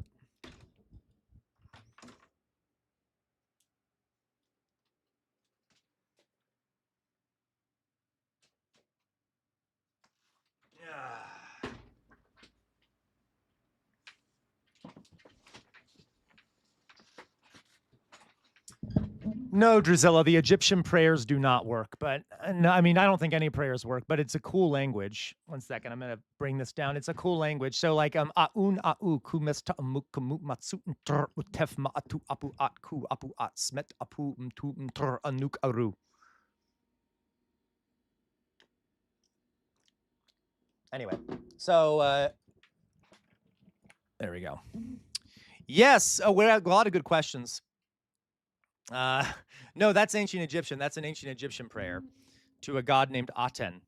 S2: No, Drizella, the Egyptian prayers do not work. But no, I mean, I don't think any prayers work, but it's a cool language. 1 second, I'm gonna bring this down. It's a cool language. So like aun au kumesta amuk kamut matsutn tur utef maatu apu at ku apu at smet apu mtu mtur anuk aru. Anyway, so there we go. Yes, we had a lot of good questions. No, that's ancient Egyptian. That's an ancient Egyptian prayer to a god named Aten.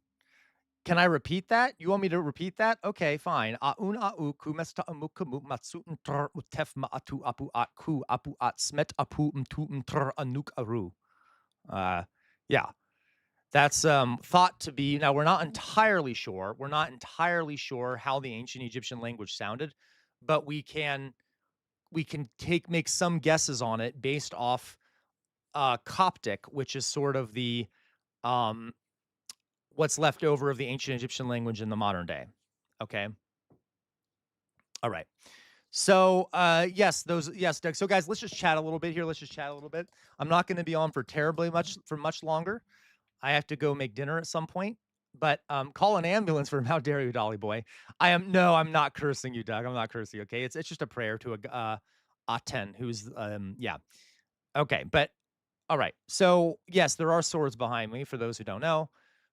S2: Can I repeat that? You want me to repeat that? Okay, fine. Aun au kumesta amukamut matsutn tur utef maatu apu at ku apu at smet apu mtu mtur anuk aru. Yeah. That's thought to be, now we're not entirely sure. We're not entirely sure how the ancient Egyptian language sounded, but we can make some guesses on it based off Coptic, which is sort of the what's left over of the ancient Egyptian language in the modern day. Okay. All right. So yes, Doug. So guys, let's just chat a little bit here. I'm not going to be on for much longer. I have to go make dinner at some point. But call an ambulance for him. How dare you, Dolly boy? I'm not cursing you, Doug. I'm not cursing you. Okay, it's just a prayer to a Aten, who's yeah. Okay, but all right. So yes, there are swords behind me. For those who don't know,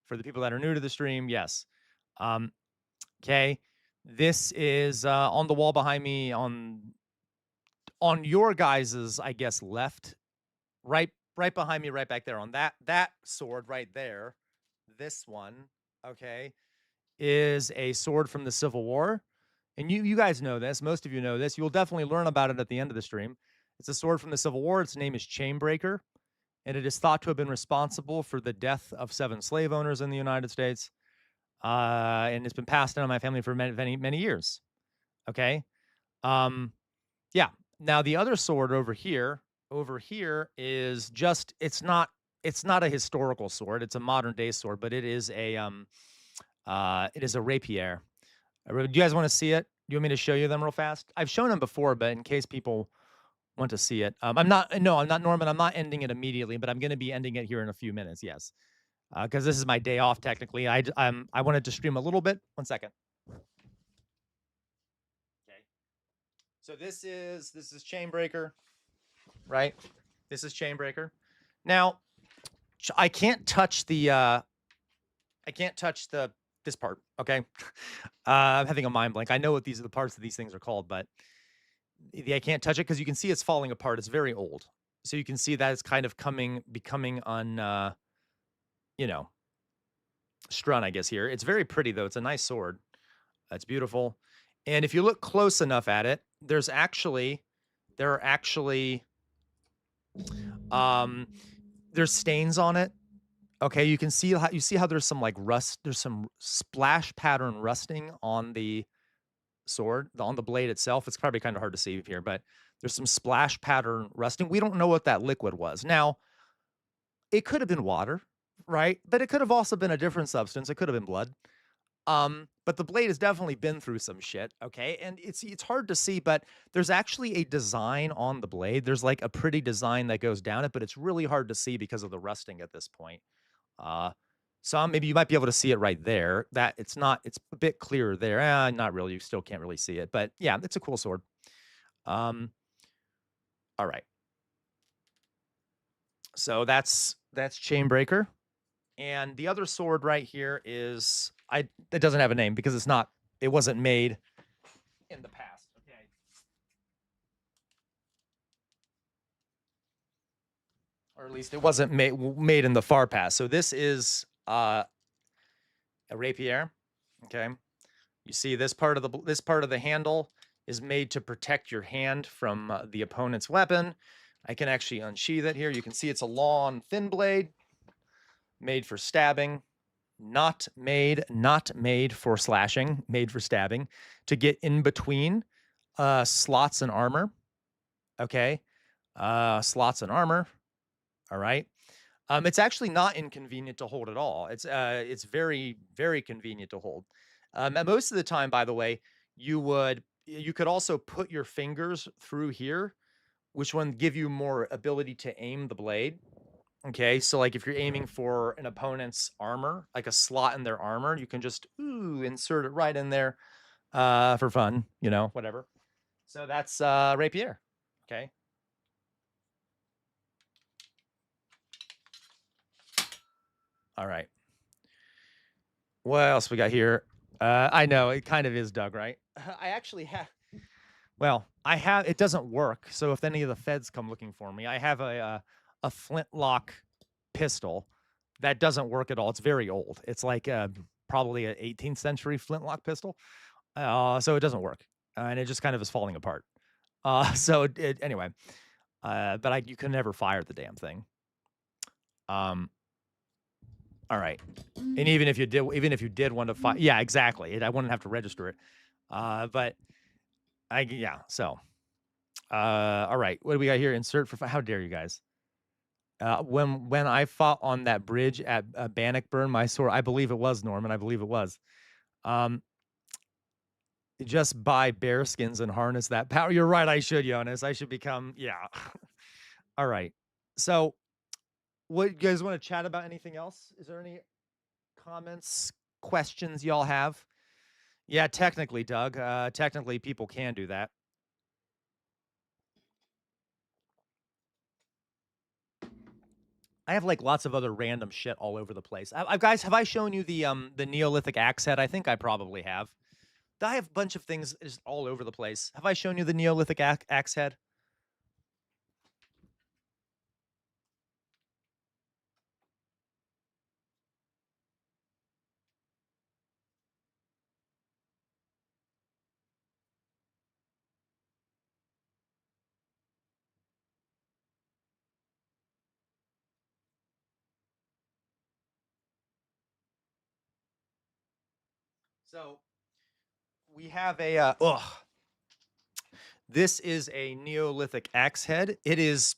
S2: for the people that are new to the stream, yes. Okay, this is on the wall behind me on your guys's, I guess, left, right behind me, right back there on that sword right there. This one, okay, is a sword from the Civil War. And you guys know this. Most of you know this. You'll definitely learn about it at the end of the stream. It's a sword from the Civil War. Its name is Chainbreaker, and it is thought to have been responsible for the death of 7 slave owners in the United States. And it's been passed down in my family for many years. Okay. Yeah. Now the other sword over here is just, it's not a historical sword. It's a modern day sword, but it is a rapier. Do you guys want to see it? Do you want me to show you them real fast? I've shown them before, but in case people want to see it, I'm not Norman. I'm not ending it immediately, but I'm going to be ending it here in a few minutes. Yes. Because this is my day off technically. I wanted to stream a little bit. 1 second. Okay. So this is Chainbreaker, right? This is Chainbreaker. Now, I can't touch this part. Okay. I'm having a mind blank. I know what the parts of these things are called, but I can't touch it because you can see it's falling apart. It's very old, so you can see that it's kind of becoming strun, I guess, here. It's very pretty, though. It's a nice sword. It's beautiful. And if you look close enough at it, there's stains on it. Okay, you can see how there's some like rust. There's some splash pattern rusting on the sword, on the blade itself. It's probably kind of hard to see here, but there's some splash pattern rusting. We don't know what that liquid was. Now, it could have been water, right? But it could have also been a different substance. It could have been blood. But the blade has definitely been through some shit, okay? And it's hard to see, but there's actually a design on the blade. There's like a pretty design that goes down it, but it's really hard to see because of the rusting at this point. Maybe you might be able to see it right there. It's a bit clearer there. Not really. You still can't really see it, but yeah, it's a cool sword. All right. So that's Chainbreaker. And the other sword right here is it doesn't have a name because it wasn't made in the past. Okay. Or at least it wasn't made in the far past. So this is a rapier. Okay. You see this part of the handle is made to protect your hand from the opponent's weapon. I can actually unsheath it here. You can see it's a long, thin blade. Made for stabbing, not made for slashing, made for stabbing, to get in between slots and armor. Okay, slots and armor. All right. It's actually not inconvenient to hold at all. It's very, very convenient to hold. Most of the time, by the way, you could also put your fingers through here, which would give you more ability to aim the blade. Okay, so like if you're aiming for an opponent's armor, like a slot in their armor, you can just insert it right in there for fun, whatever. So that's rapier. Okay. All right. What else we got here? I know it kind of is Doug, right? I actually have. Well, it doesn't work. So if any of the feds come looking for me, I have a flintlock pistol that doesn't work at all. It's very old. It's like probably an 18th century flintlock pistol. So it doesn't work. And it just kind of is falling apart. Anyway, but you can never fire the damn thing. All right. And even if you did want to fire, yeah, exactly. I wouldn't have to register it. So, all right. What do we got here? Insert for, how dare you guys? When I fought on that bridge at Bannockburn, my sword, I believe it was Norman. I believe it was. Just buy bear skins and harness that power. You're right. I should, Jonas. I should become, yeah. All right. So, what, you guys want to chat about anything else? Is there any comments, questions y'all have? Yeah, technically, Doug. Technically, people can do that. I have like lots of other random shit all over the place. Guys, have I shown you the Neolithic axe head? I think I probably have. I have a bunch of things just all over the place. Have I shown you the Neolithic axe head? So we have this is a Neolithic axe head. It is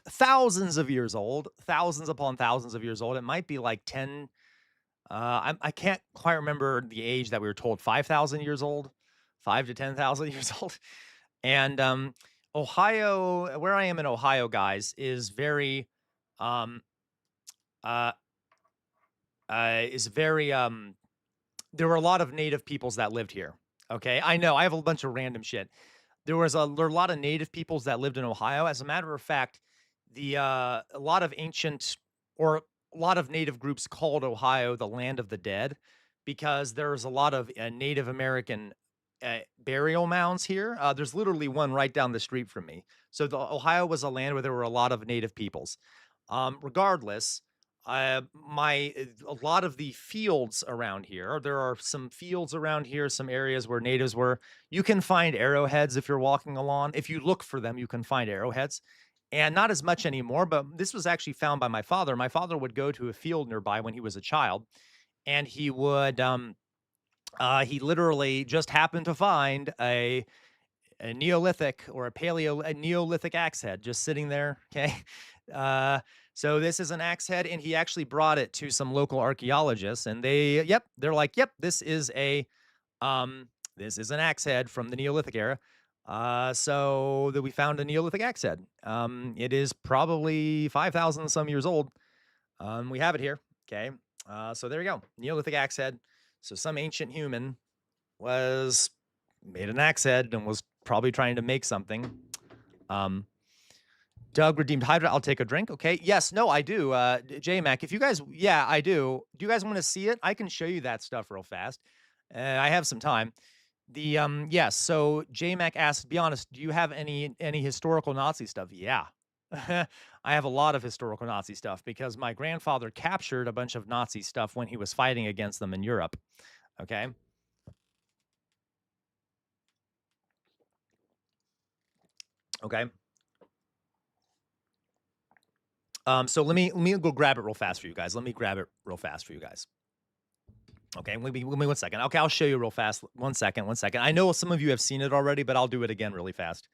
S2: thousands of years old, thousands upon thousands of years old. It might be like 10. I can't quite remember the age that we were told. 5,000 years old, 5 to 10,000 years old. And Ohio, where I am in Ohio, guys, is very there were a lot of native peoples that lived here. Okay, I know I have a bunch of random shit. There were a lot of native peoples that lived in Ohio. As a matter of fact, a lot of native groups called Ohio the land of the dead because there's a lot of Native American burial mounds here. There's literally one right down the street from me. So Ohio was a land where there were a lot of native peoples. Regardless, a lot of the fields around here, there are some fields around here, some areas where natives were. You can find arrowheads if you're walking along. If you look for them, you can find arrowheads. And not as much anymore, but this was actually found by my father. My father would go to a field nearby when he was a child, and he would he literally just happened to find a Neolithic or a Neolithic axe head just sitting there. Okay. So this is an axe head, and he actually brought it to some local archaeologists, and they're like, yep, this is an axe head from the Neolithic era. So that we found a Neolithic axe head. It is probably 5,000 some years old. We have it here. Okay. So there you go. Neolithic axe head. So some ancient human made an axe head and was probably trying to make something. Doug redeemed Hydra. I'll take a drink. Okay. Yes. No, I do. J-Mac, if you guys, yeah, I do. Do you guys want to see it? I can show you that stuff real fast. I have some time. Yes. So J-Mac asked, be honest, do you have any historical Nazi stuff? Yeah. I have a lot of historical Nazi stuff because my grandfather captured a bunch of Nazi stuff when he was fighting against them in Europe. Okay. Okay. So let me go grab it real fast for you guys. Let me grab it real fast for you guys. Okay, let me 1 second. Okay, I'll show you real fast. 1 second. I know some of you have seen it already, but I'll do it again really fast.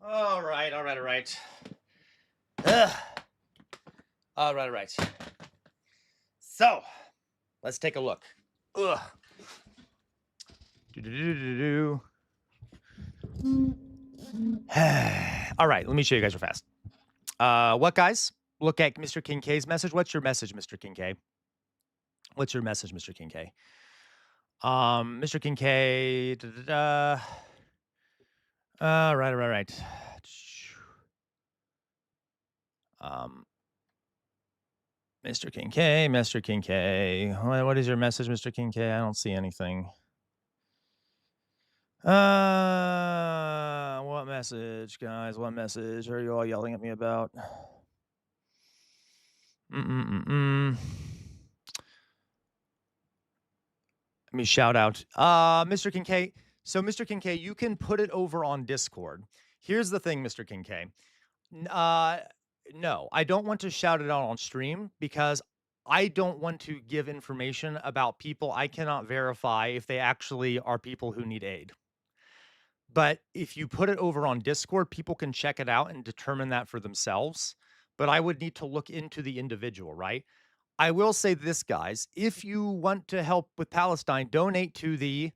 S2: All right. All right. All right. So, let's take a look. Ugh. All right, let me show you guys real fast. What, guys? Look at Mr. King K's message. What's your message, Mr. King K? What's your message, Mr. King K? Mr. King K. Right. Mr. King K. What is your message, Mr. King K? I don't see anything. What message, guys? What message are you all yelling at me about? Let me shout out. Mr. Kincaid. So, Mr. Kincaid, you can put it over on Discord. Here's the thing, Mr. Kincaid. No, I don't want to shout it out on stream because I don't want to give information about people I cannot verify if they actually are people who need aid. But if you put it over on Discord, people can check it out and determine that for themselves. But I would need to look into the individual, right? I will say this, guys. If you want to help with Palestine, donate to the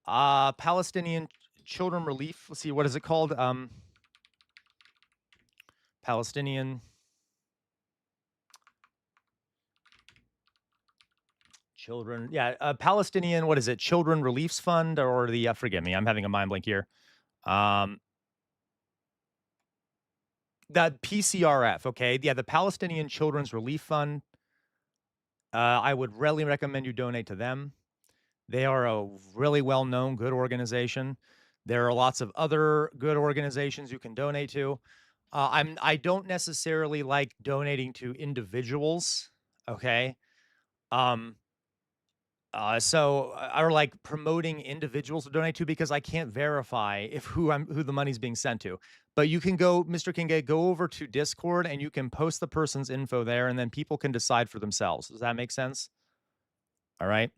S2: Palestinian Children Relief. Let's see, what is it called? Palestinian Children. Yeah, Palestinian, what is it? Children Reliefs Fund or the, forgive me, I'm having a mind blank here. The PCRF, okay? Yeah, the Palestinian Children's Relief Fund. I would really recommend you donate to them. They are a really well-known, good organization. There are lots of other good organizations you can donate to. I don't necessarily like donating to individuals, okay? Or like promoting individuals to donate to because I can't verify if who the money's being sent to. But you can go, Mr. Kincaid, go over to Discord and you can post the person's info there, and then people can decide for themselves. Does that make sense? All right.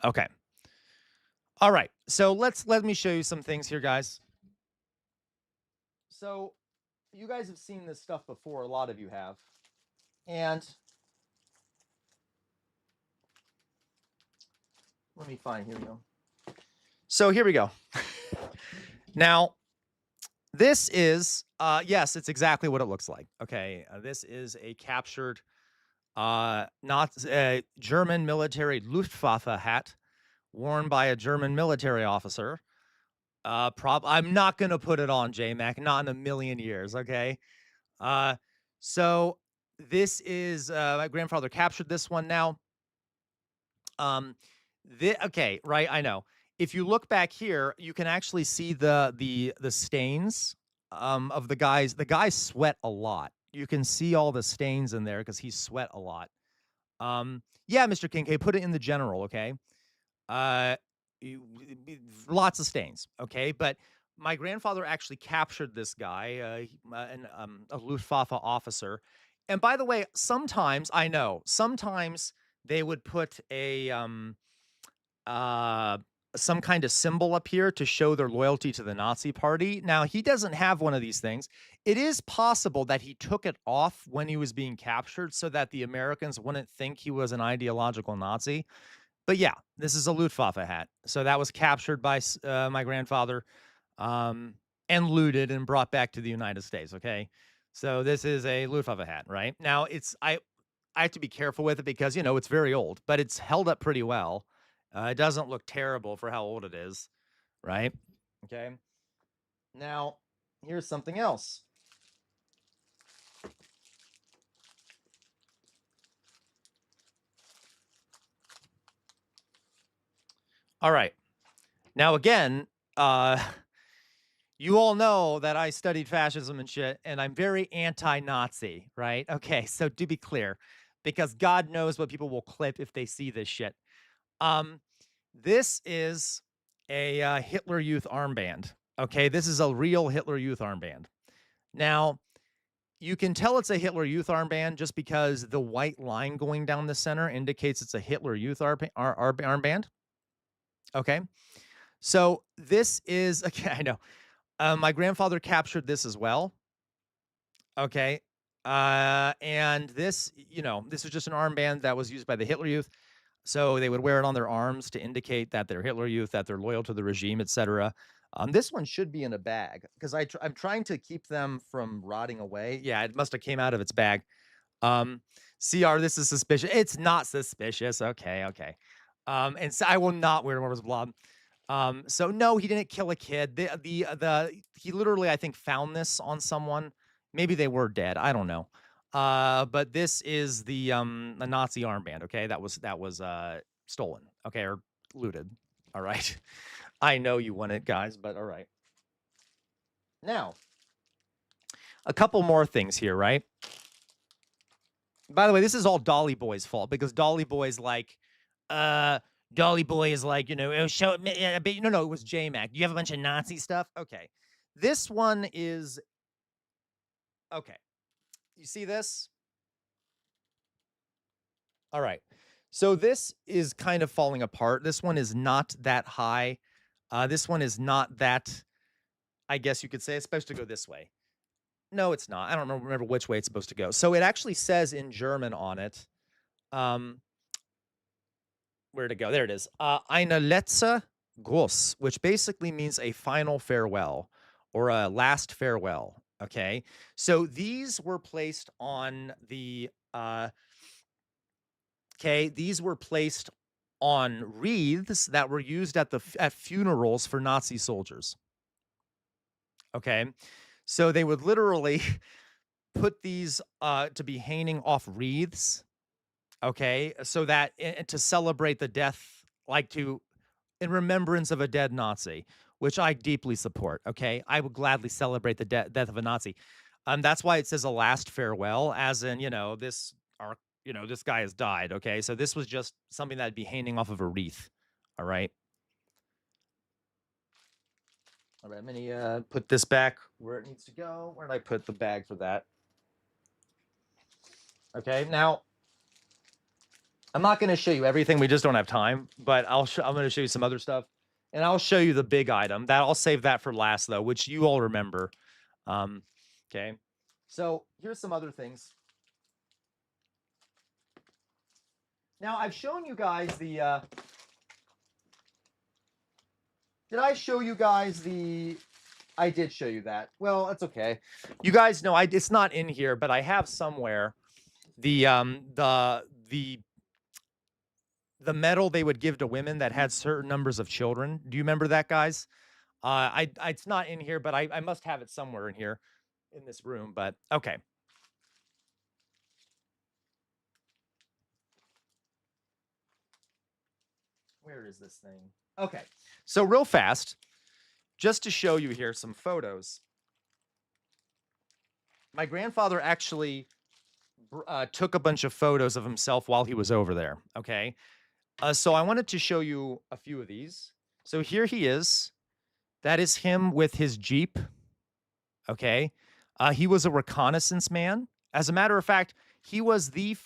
S2: Okay. All right. So let me show you some things here, guys. So you guys have seen this stuff before. A lot of you have. And let me find, here we go. So here we go. Now, this is, yes, it's exactly what it looks like. Okay. This is a captured, German military Luftwaffe hat worn by a German military officer. I'm not going to put it on, J-Mac, not in a million years, okay? So this is, my grandfather captured this one now. Okay, right, I know. If you look back here, you can actually see the stains of the guys. The guys sweat a lot. You can see all the stains in there because he sweat a lot. Yeah, Mr. Kincaid, put it in the general, okay? Lots of stains, okay? But my grandfather actually captured this guy, a Luftwaffe officer. And by the way, sometimes they would put a some kind of symbol up here to show their loyalty to the Nazi party. Now, he doesn't have one of these things. It is possible that he took it off when he was being captured so that the Americans wouldn't think he was an ideological Nazi. But yeah, this is a Luftwaffe hat. So that was captured by my grandfather and looted and brought back to the United States, okay? So this is a Luftwaffe hat, right? Now, I have to be careful with it because, you know, it's very old, but it's held up pretty well. It doesn't look terrible for how old it is, right? Okay. Now, here's something else. All right. Now, again, you all know that I studied fascism and shit, and I'm very anti-Nazi, right? Okay, so to be clear, because God knows what people will clip if they see this shit. This is a Hitler Youth armband. Okay, this is a real Hitler Youth armband. Now, you can tell it's a Hitler Youth armband just because the white line going down the center indicates it's a Hitler Youth armband. Okay, so this is, okay, I know. My grandfather captured this as well. Okay, and this, you know, this was just an armband that was used by the Hitler Youth. So they would wear it on their arms to indicate that they're Hitler Youth, that they're loyal to the regime, etc. This one should be in a bag because I'm trying to keep them from rotting away. Yeah, it must have came out of its bag. CR, this is suspicious. It's not suspicious. Okay, okay. And so I will not wear Mortar's blob. So no, he didn't kill a kid. He literally, I think, found this on someone. Maybe they were dead. I don't know. But this is the Nazi armband, okay? That was stolen, okay, or looted. All right. I know you want it, guys, but all right. Now, a couple more things here, right? By the way, this is all Dolly Boy's fault because Dolly Boy's like, Dolly Boy is like, oh, show it. No, it was J-Mac. Do you have a bunch of Nazi stuff? Okay. This one is, okay. You see this? All right. So this is kind of falling apart. This one is not that high. This one is not that, I guess you could say it's supposed to go this way. No, it's not. I don't remember which way it's supposed to go. So it actually says in German on it, where to go? There it is. Eine letzte Gruß, which basically means a final farewell or a last farewell. Okay. So these were placed on the, these were placed on wreaths that were used at funerals for Nazi soldiers. Okay. So they would literally put these to be hanging off wreaths, okay, so that to celebrate the death, like in remembrance of a dead Nazi, which I deeply support, okay? I would gladly celebrate the death of a Nazi. That's why it says a last farewell, as in, this guy has died, okay? So this was just something that'd be hanging off of a wreath, all right? All right, I'm gonna put this back where it needs to go. Where did I put the bag for that? Okay, now I'm not going to show you everything. We just don't have time, but I'm going to show you some other stuff, and I'll show you the big item. I'll save that for last, though, which you all remember. Okay, so here's some other things. Now I've shown you guys the. Did I show you guys the? I did show you that. Well, that's okay. You guys know it's not in here, but I have somewhere the medal they would give to women that had certain numbers of children. Do you remember that, guys? It's not in here, but I must have it somewhere in here in this room. But okay. Where is this thing? Okay. So real fast, just to show you here some photos. My grandfather actually took a bunch of photos of himself while he was over there, okay? So I wanted to show you a few of these. So here he is. That is him with his Jeep, okay? He was a reconnaissance man. As a matter of fact, he was the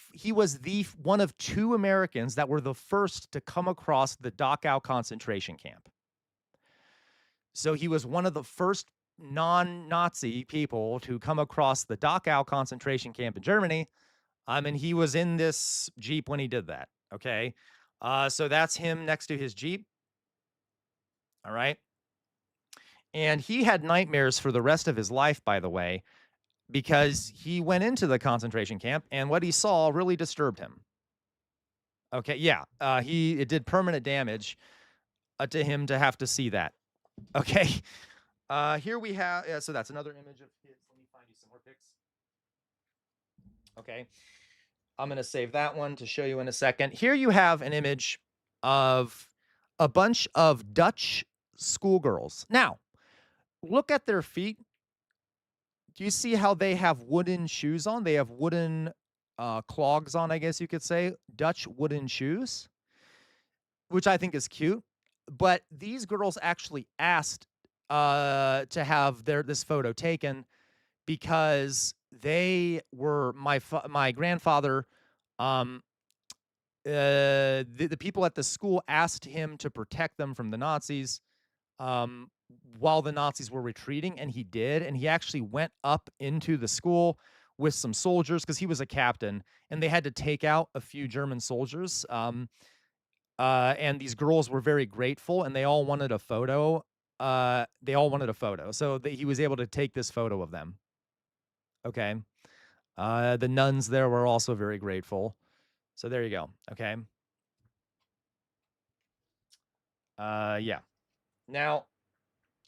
S2: one of two Americans that were the first to come across the Dachau concentration camp. So he was one of the first non-Nazi people to come across the Dachau concentration camp in Germany. And he was in this Jeep when he did that, okay? So that's him next to his Jeep. All right. And he had nightmares for the rest of his life, by the way, because he went into the concentration camp and what he saw really disturbed him. Okay, yeah, it did permanent damage to him to have to see that. Okay, here we have, so that's another image of his. Let me find you some more pics. Okay, I'm going to save that one to show you in a second. Here you have an image of a bunch of Dutch schoolgirls. Now, look at their feet. Do you see how they have wooden shoes on? They have wooden clogs on, I guess you could say. Dutch wooden shoes, which I think is cute. But these girls actually asked to have this photo taken because they were my grandfather. The people at the school asked him to protect them from the Nazis. While the Nazis were retreating, and he did, and he actually went up into the school with some soldiers because he was a captain, and they had to take out a few German soldiers. And these girls were very grateful, and they all wanted a photo. So he was able to take this photo of them. Okay. The nuns there were also very grateful. So there you go. Okay. Yeah. Now,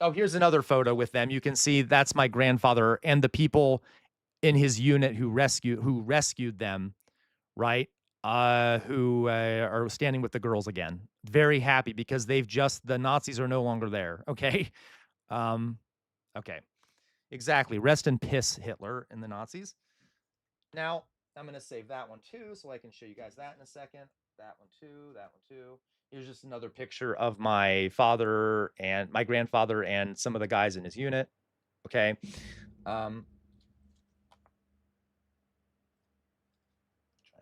S2: oh, here's another photo with them. You can see that's my grandfather and the people in his unit who rescued them, right? Who are standing with the girls again. Very happy because the Nazis are no longer there. Okay. Okay. Exactly. Rest in piss, Hitler and the Nazis. Now, I'm going to save that one too, so I can show you guys that in a second. That one too, that one too. Here's just another picture of my father and my grandfather and some of the guys in his unit. Okay. Trying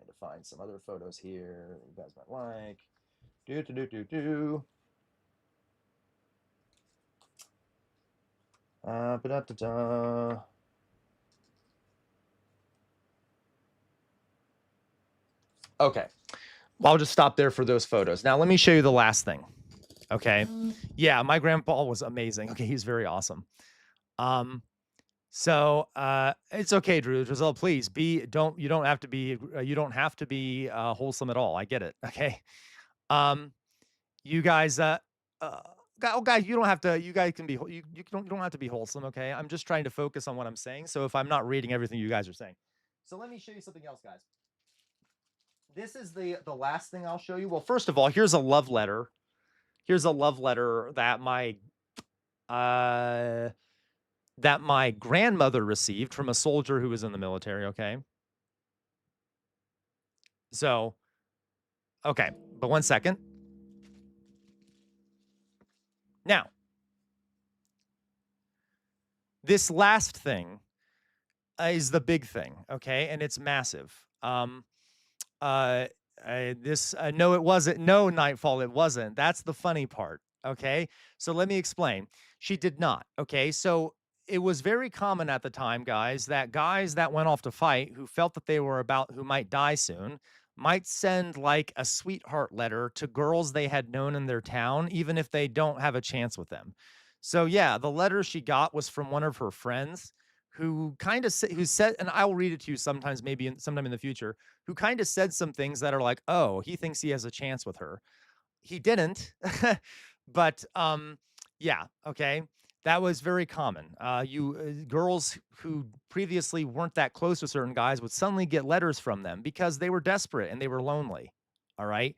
S2: to find some other photos here that you guys might like. Ba-da-da-da. Okay. Well, I'll just stop there for those photos. Now, let me show you the last thing. Okay. Yeah, my grandpa was amazing. Okay, he's very awesome. So it's okay, Drew. Giselle, please you don't have to be wholesome at all. I get it. Okay. You guys guys, you don't have to, you guys can be, you don't have to be wholesome. Okay. I'm just trying to focus on what I'm saying. So if I'm not reading everything you guys are saying. So let me show you something else, guys. This is the last thing I'll show you. Well, first of all, here's a love letter. Here's a love letter that my grandmother received from a soldier who was in the military, okay? So, okay, but one second. Now, this last thing is the big thing, okay? And it's massive. No, it wasn't. No, Nightfall, it wasn't. That's the funny part, okay? So let me explain. She did not, okay? So it was very common at the time, guys that went off to fight who felt that who might die soon might send like a sweetheart letter to girls they had known in their town, even if they don't have a chance with them. So yeah, the letter she got was from one of her friends who said, and I will read it to you sometime in the future, who kind of said some things that are like, oh, he thinks he has a chance with her. He didn't, but yeah, okay. That was very common. Girls who previously weren't that close to certain guys would suddenly get letters from them because they were desperate and they were lonely. All right.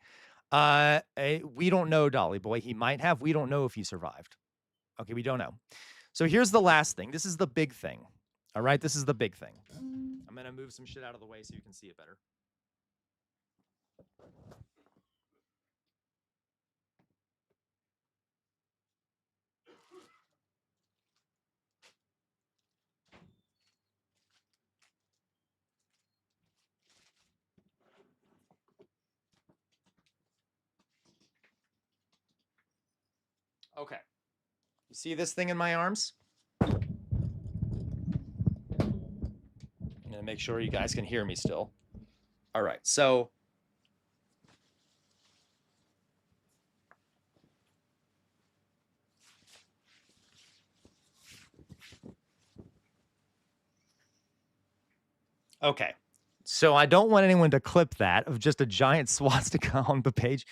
S2: We don't know, Dolly Boy. He might have. We don't know if he survived. Okay, we don't know. So here's the last thing. This is the big thing. All right, this is the big thing. I'm gonna move some shit out of the way so you can see it better. Okay. You see this thing in my arms? I'm gonna make sure you guys can hear me still. All right, so okay. So I don't want anyone to clip that of just a giant swastika on the page.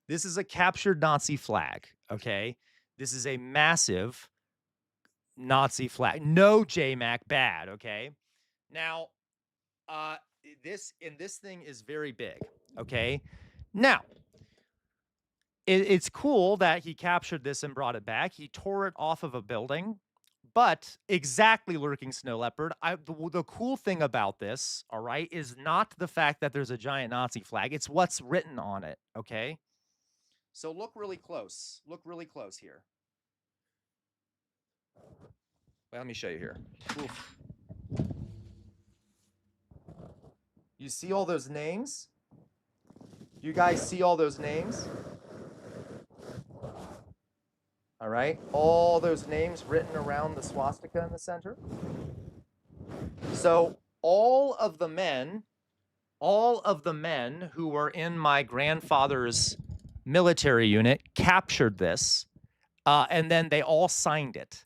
S2: This is a captured Nazi flag, okay? This is a massive Nazi flag. No J-Mac bad, okay? Now, this thing is very big, okay? Now, it's cool that he captured this and brought it back. He tore it off of a building, but exactly, Lurking Snow Leopard. The cool thing about this, all right, is not the fact that there's a giant Nazi flag. It's what's written on it, okay? So look really close. Look really close here. Well, let me show you here. Oof. You see all those names? You guys see all those names? All right, all those names written around the swastika in the center. So all of the men who were in my grandfather's military unit captured this, and then they all signed it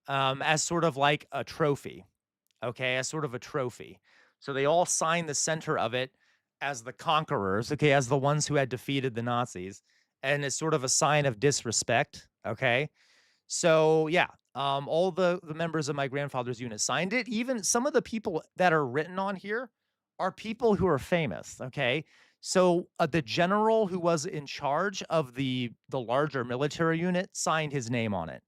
S2: as sort of like a trophy, okay, as sort of a trophy. So they all signed the center of it as the conquerors, okay, as the ones who had defeated the Nazis, and it's sort of a sign of disrespect, okay? So yeah, all the members of my grandfather's unit signed it. Even some of the people that are written on here are people who are famous, okay? So the general who was in charge of the larger military unit signed his name on it.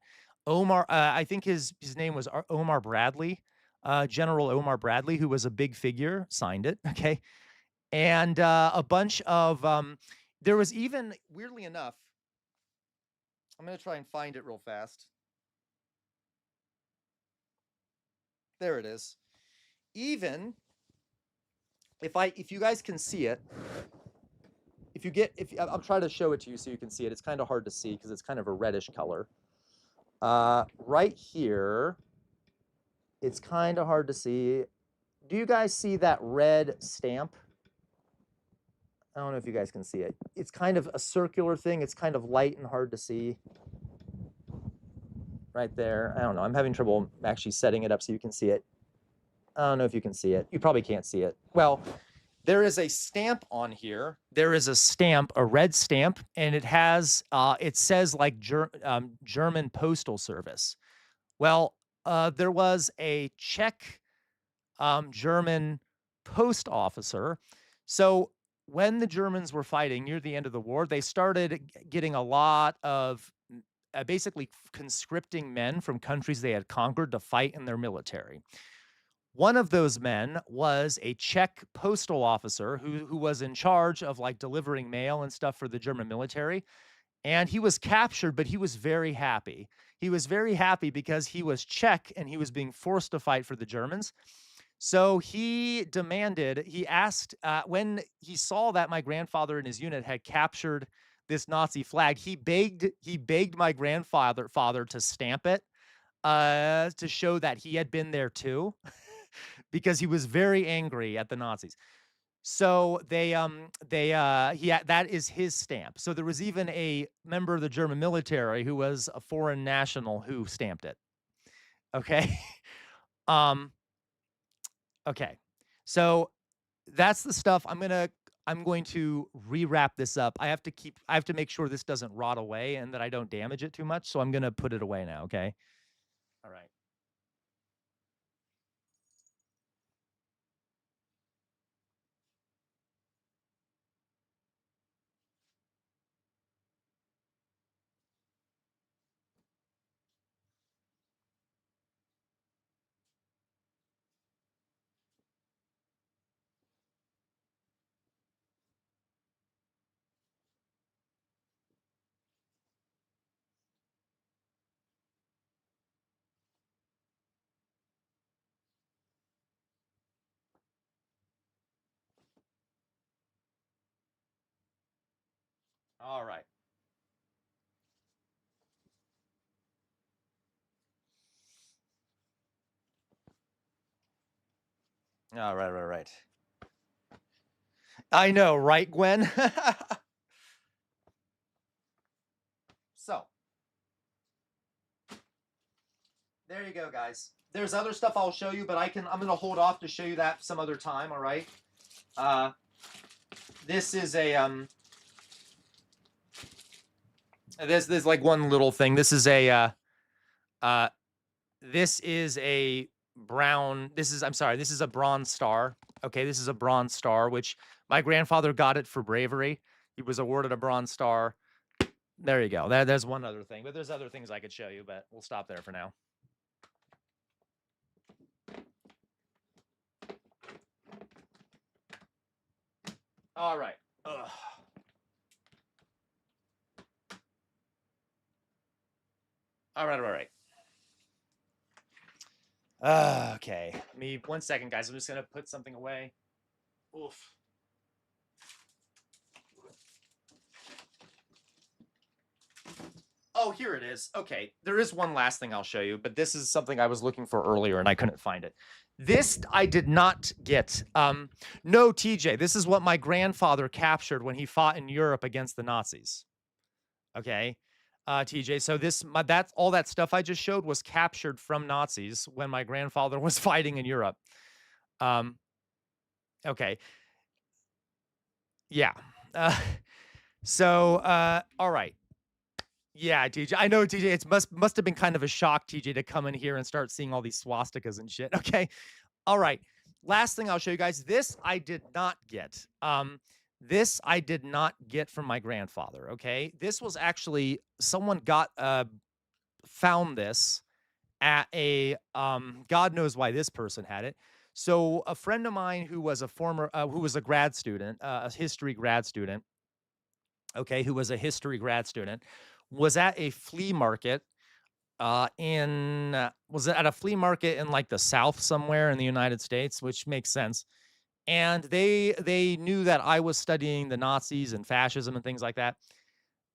S2: Omar, I think his name was Omar Bradley. General Omar Bradley, who was a big figure, signed it. Okay. And a bunch of, there was even, weirdly enough, I'm going to try and find it real fast. There it is. Even if you guys can see it, I'm trying to show it to you so you can see it. It's kind of hard to see because it's kind of a reddish color. Right here, it's kind of hard to see. Do you guys see that red stamp? I don't know if you guys can see it. It's kind of a circular thing. It's kind of light and hard to see. Right there. I don't know. I'm having trouble actually setting it up so you can see it. I don't know if you can see it. You probably can't see it. Well, there is a stamp on here. There is a stamp, a red stamp, and it has, it says like German Postal Service. Well, there was a Czech German post officer. So when the Germans were fighting near the end of the war, they started getting a lot of basically conscripting men from countries they had conquered to fight in their military. One of those men was a Czech postal officer who was in charge of like delivering mail and stuff for the German military. And he was captured, but he was very happy. He was very happy because he was Czech and he was being forced to fight for the Germans. So he asked, when he saw that my grandfather and his unit had captured this Nazi flag, he begged my grandfather to stamp it to show that he had been there too, because he was very angry at the Nazis. So that is his stamp. So there was even a member of the German military who was a foreign national who stamped it. Okay. Okay. So that's the stuff. I'm going to rewrap this up. I have to make sure this doesn't rot away and that I don't damage it too much. So I'm going to put it away now. Okay. All right. All right. All right. I know, right, Gwen? So, there you go, guys. There's other stuff I'll show you, but I'm going to hold off to show you that some other time, all right? This is a, there's like one little thing. This is a bronze star. Okay, this is a bronze star, which my grandfather got it for bravery. He was awarded a bronze star. There you go. There's one other thing, but there's other things I could show you, but we'll stop there for now. All right. Ugh. All right. Okay. Me 1 second, guys. I'm just gonna put something away. Oof. Oh, here it is. Okay. There is one last thing I'll show you, but this is something I was looking for earlier and I couldn't find it. This I did not get. No, TJ, this is what my grandfather captured when he fought in Europe against the Nazis. Okay. TJ, so that's all that stuff I just showed was captured from Nazis when my grandfather was fighting in Europe. Okay. Yeah. All right. Yeah, TJ. I know, TJ. It must have been kind of a shock, TJ, to come in here and start seeing all these swastikas and shit. Okay. All right. Last thing I'll show you guys. This I did not get. This I did not get from my grandfather. Okay. This was actually someone found this at a God knows why this person had it. So a friend of mine who was a grad student, a history grad student, okay, who was a history grad student, was at a flea market was at a flea market in like the South somewhere in the United States, which makes sense. And they knew that I was studying the Nazis and fascism and things like that.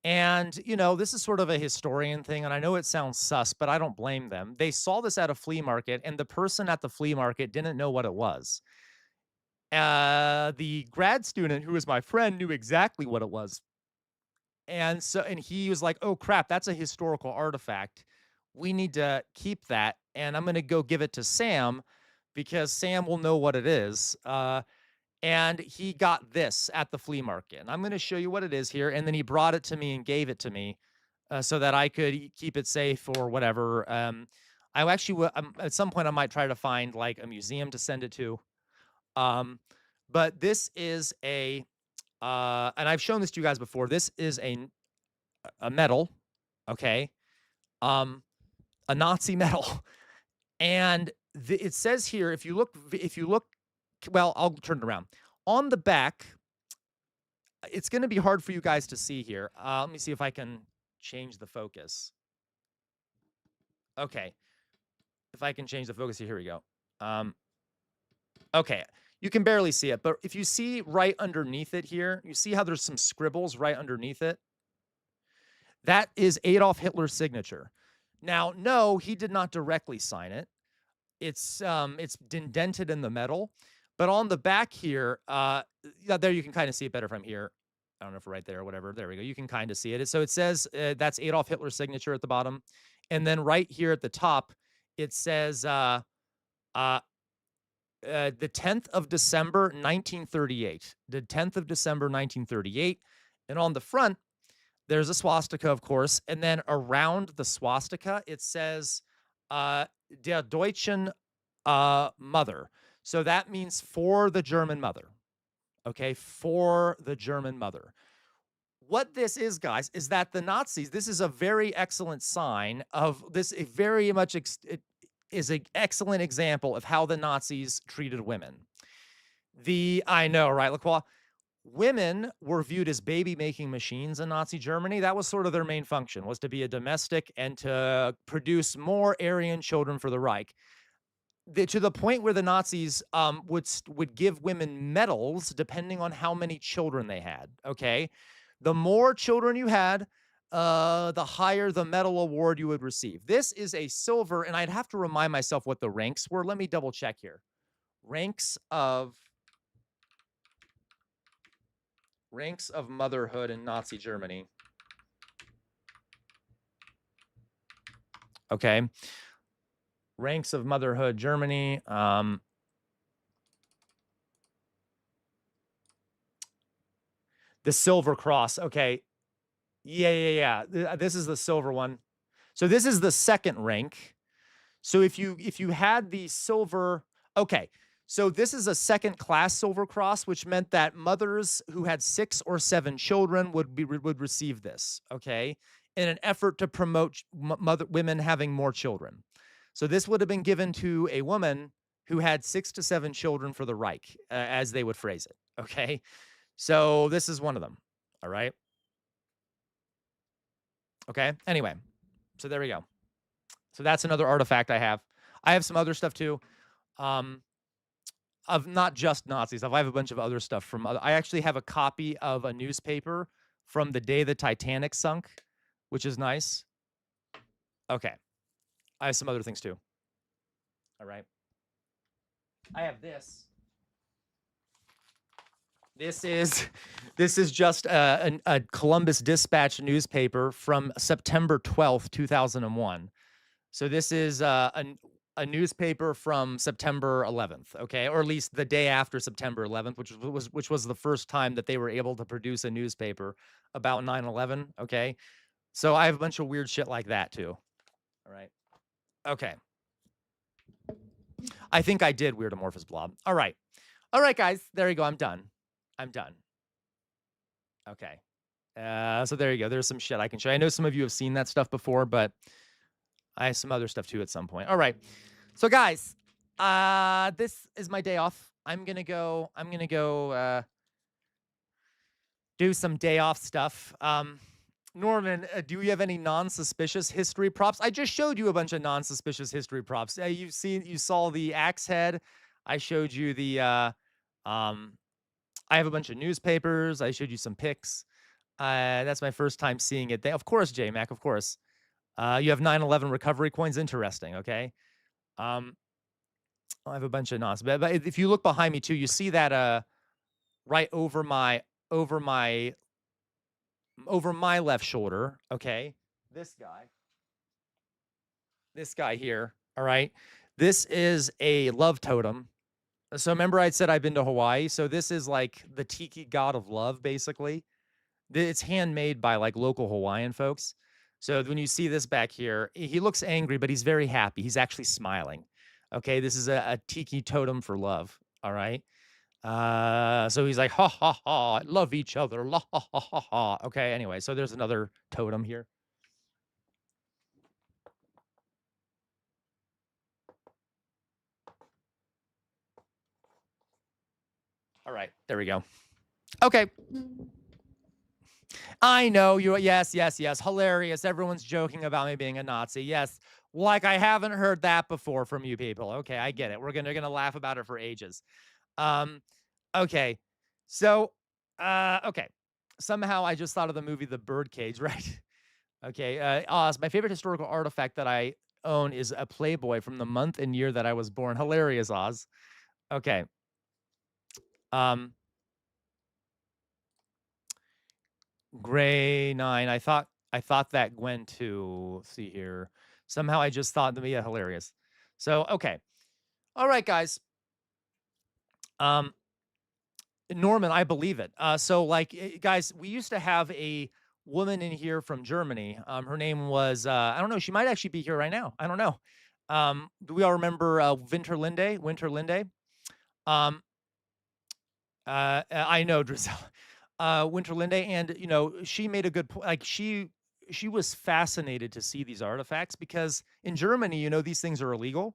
S2: And, you know, this is sort of a historian thing, and I know it sounds sus, but I don't blame them. They saw this at a flea market, and the person at the flea market didn't know what it was. The grad student, who was my friend, knew exactly what it was. And he was like, "Oh crap, that's a historical artifact. We need to keep that, and I'm going to go give it to Sam because Sam will know what it is." And he got this at the flea market. And I'm going to show you what it is here. And then he brought it to me and gave it to me so that I could keep it safe or whatever. I actually, at some point, I might try to find like a museum to send it to. But this is and I've shown this to you guys before. This is a medal, okay? A Nazi medal. And it says here, if you look, well, I'll turn it around. On the back, it's going to be hard for you guys to see here. Let me see if I can change the focus. Okay. If I can change the focus here, we go. Okay. You can barely see it, but if you see right underneath it here, you see how there's some scribbles right underneath it? That is Adolf Hitler's signature. Now, no, he did not directly sign it. It's indented in the metal. But on the back here, there you can kind of see it better from here. I don't know if right there or whatever. There we go. You can kind of see it. So it says that's Adolf Hitler's signature at the bottom. And then right here at the top, it says the 10th of December, 1938. The 10th of December, 1938. And on the front, there's a swastika, of course. And then around the swastika, it says Der Deutschen Mother. So that means for the German mother, okay? For the German mother. What this is, guys, is that the Nazis, this is a very excellent sign of this, it very much it is an excellent example of how the Nazis treated women. I know, right, LaCroix? Women were viewed as baby-making machines in Nazi Germany. That was sort of their main function, was to be a domestic and to produce more Aryan children for the Reich. To the point where the Nazis would give women medals depending on how many children they had, okay? The more children you had, the higher the medal award you would receive. This is a silver, and I'd have to remind myself what the ranks were. Let me double check here. Ranks of motherhood in Nazi Germany. Okay. Ranks of motherhood, Germany. The Silver Cross. Okay. Yeah. This is the silver one. So this is the second rank. So if you had the silver, okay. So this is a second class Silver Cross, which meant that mothers who had 6 or 7 children would receive this. Okay, in an effort to promote women having more children. So this would have been given to a woman who had 6 to 7 children for the Reich, as they would phrase it, okay? So this is one of them, all right? Okay, anyway, so there we go. So that's another artifact I have. I have some other stuff too, of not just Nazi stuff. I have a bunch of other stuff from I actually have a copy of a newspaper from the day the Titanic sunk, which is nice. Okay. I have some other things too. All right. I have this. This is just a Columbus Dispatch newspaper from September 12th, 2001. So this is a newspaper from September 11th, okay, or at least the day after September 11th, which was the first time that they were able to produce a newspaper about 9/11, okay? So I have a bunch of weird shit like that too. All right. Okay. I think I did Weird Amorphous Blob. All right. All right, guys. There you go. I'm done. Okay. So there you go. There's some shit I can show. I know some of you have seen that stuff before, but I have some other stuff too at some point. All right. So guys, this is my day off. I'm gonna go do some day off stuff. Norman, do you have any non-suspicious history props? I just showed you a bunch of non-suspicious history props. You saw the axe head. I showed you the I have a bunch of newspapers. I showed you some pics. That's my first time seeing it. Of course, J-Mac, of course. You have 9/11 recovery coins. Interesting, okay? I have a bunch of nonsense. But if you look behind me too, you see that right over my left shoulder, okay? This guy here, all right? This is a love totem. So remember I said I've been to Hawaii? So this is like the tiki god of love, basically. It's handmade by like local Hawaiian folks. So when you see this back here, he looks angry, but he's very happy. He's actually smiling. Okay, this is a tiki totem for love, all right? So he's like, ha, ha, ha, love each other, la, ha, ha, ha, ha. Okay, anyway, so there's another totem here. All right, there we go. Okay. I know you. Yes. Hilarious. Everyone's joking about me being a Nazi. Yes. Like I haven't heard that before from you people. Okay, I get it. We're gonna laugh about it for ages. Okay. So, okay. Somehow I just thought of the movie The Birdcage, right? Okay. Oz, my favorite historical artifact that I own is a Playboy from the month and year that I was born. Hilarious, Oz. Okay. Gray 9. I thought that Gwen too. Let's see here. Somehow I just thought yeah, hilarious. So, okay. All right, guys. Norman, I believe it. So like guys, we used to have a woman in here from Germany. Her name was I don't know, she might actually be here right now. I don't know. Do we all remember Winterlinde? I know, Drizel. Winterlinde, and you know, she made a good point. Like she was fascinated to see these artifacts because in Germany, you know, these things are illegal.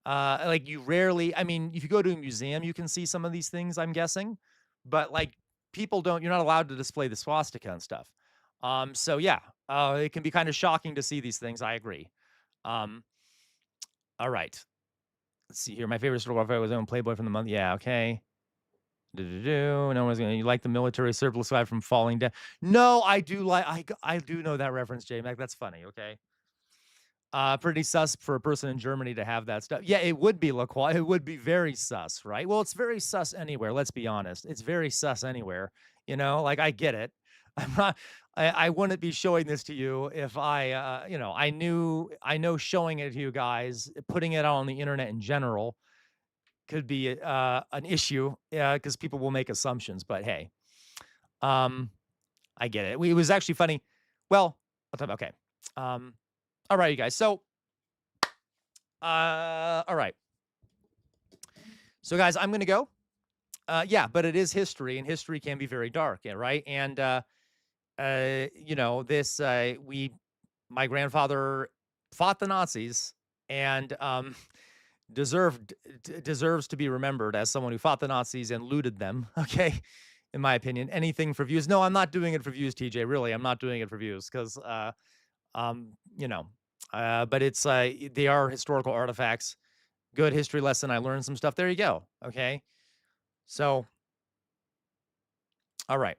S2: Like you rarely, I mean, if you go to a museum, you can see some of these things, I'm guessing, but like you're not allowed to display the swastika and stuff. So yeah, it can be kind of shocking to see these things. I agree. All right. Let's see here. My favorite story was on Playboy from the month. Yeah. Okay. No one's gonna. You like the military surplus guy from Falling Down? No, I do like. I do know that reference, J-Mac. That's funny. Okay. Pretty sus for a person in Germany to have that stuff. Yeah, it would be LaQual. It would be very sus, right? Well, it's very sus anywhere. Let's be honest. It's very sus anywhere. You know, like I get it. I'm not. I wouldn't be showing this to you if I, you know, I know showing it to you guys, putting it out on the internet in general could be an issue because people will make assumptions, but hey, I get it. It was actually funny. Well, okay. All right, you guys. So, all right. So guys, I'm going to go. Yeah, but it is history and history can be very dark. Yeah, right. And, you know, my grandfather fought the Nazis and, deserves to be remembered as someone who fought the Nazis and looted them. Okay. In my opinion, anything for views. No, I'm not doing it for views, TJ. Really, I'm not doing it for views because, you know, but it's, they are historical artifacts. Good history lesson. I learned some stuff. There you go. Okay. So, all right.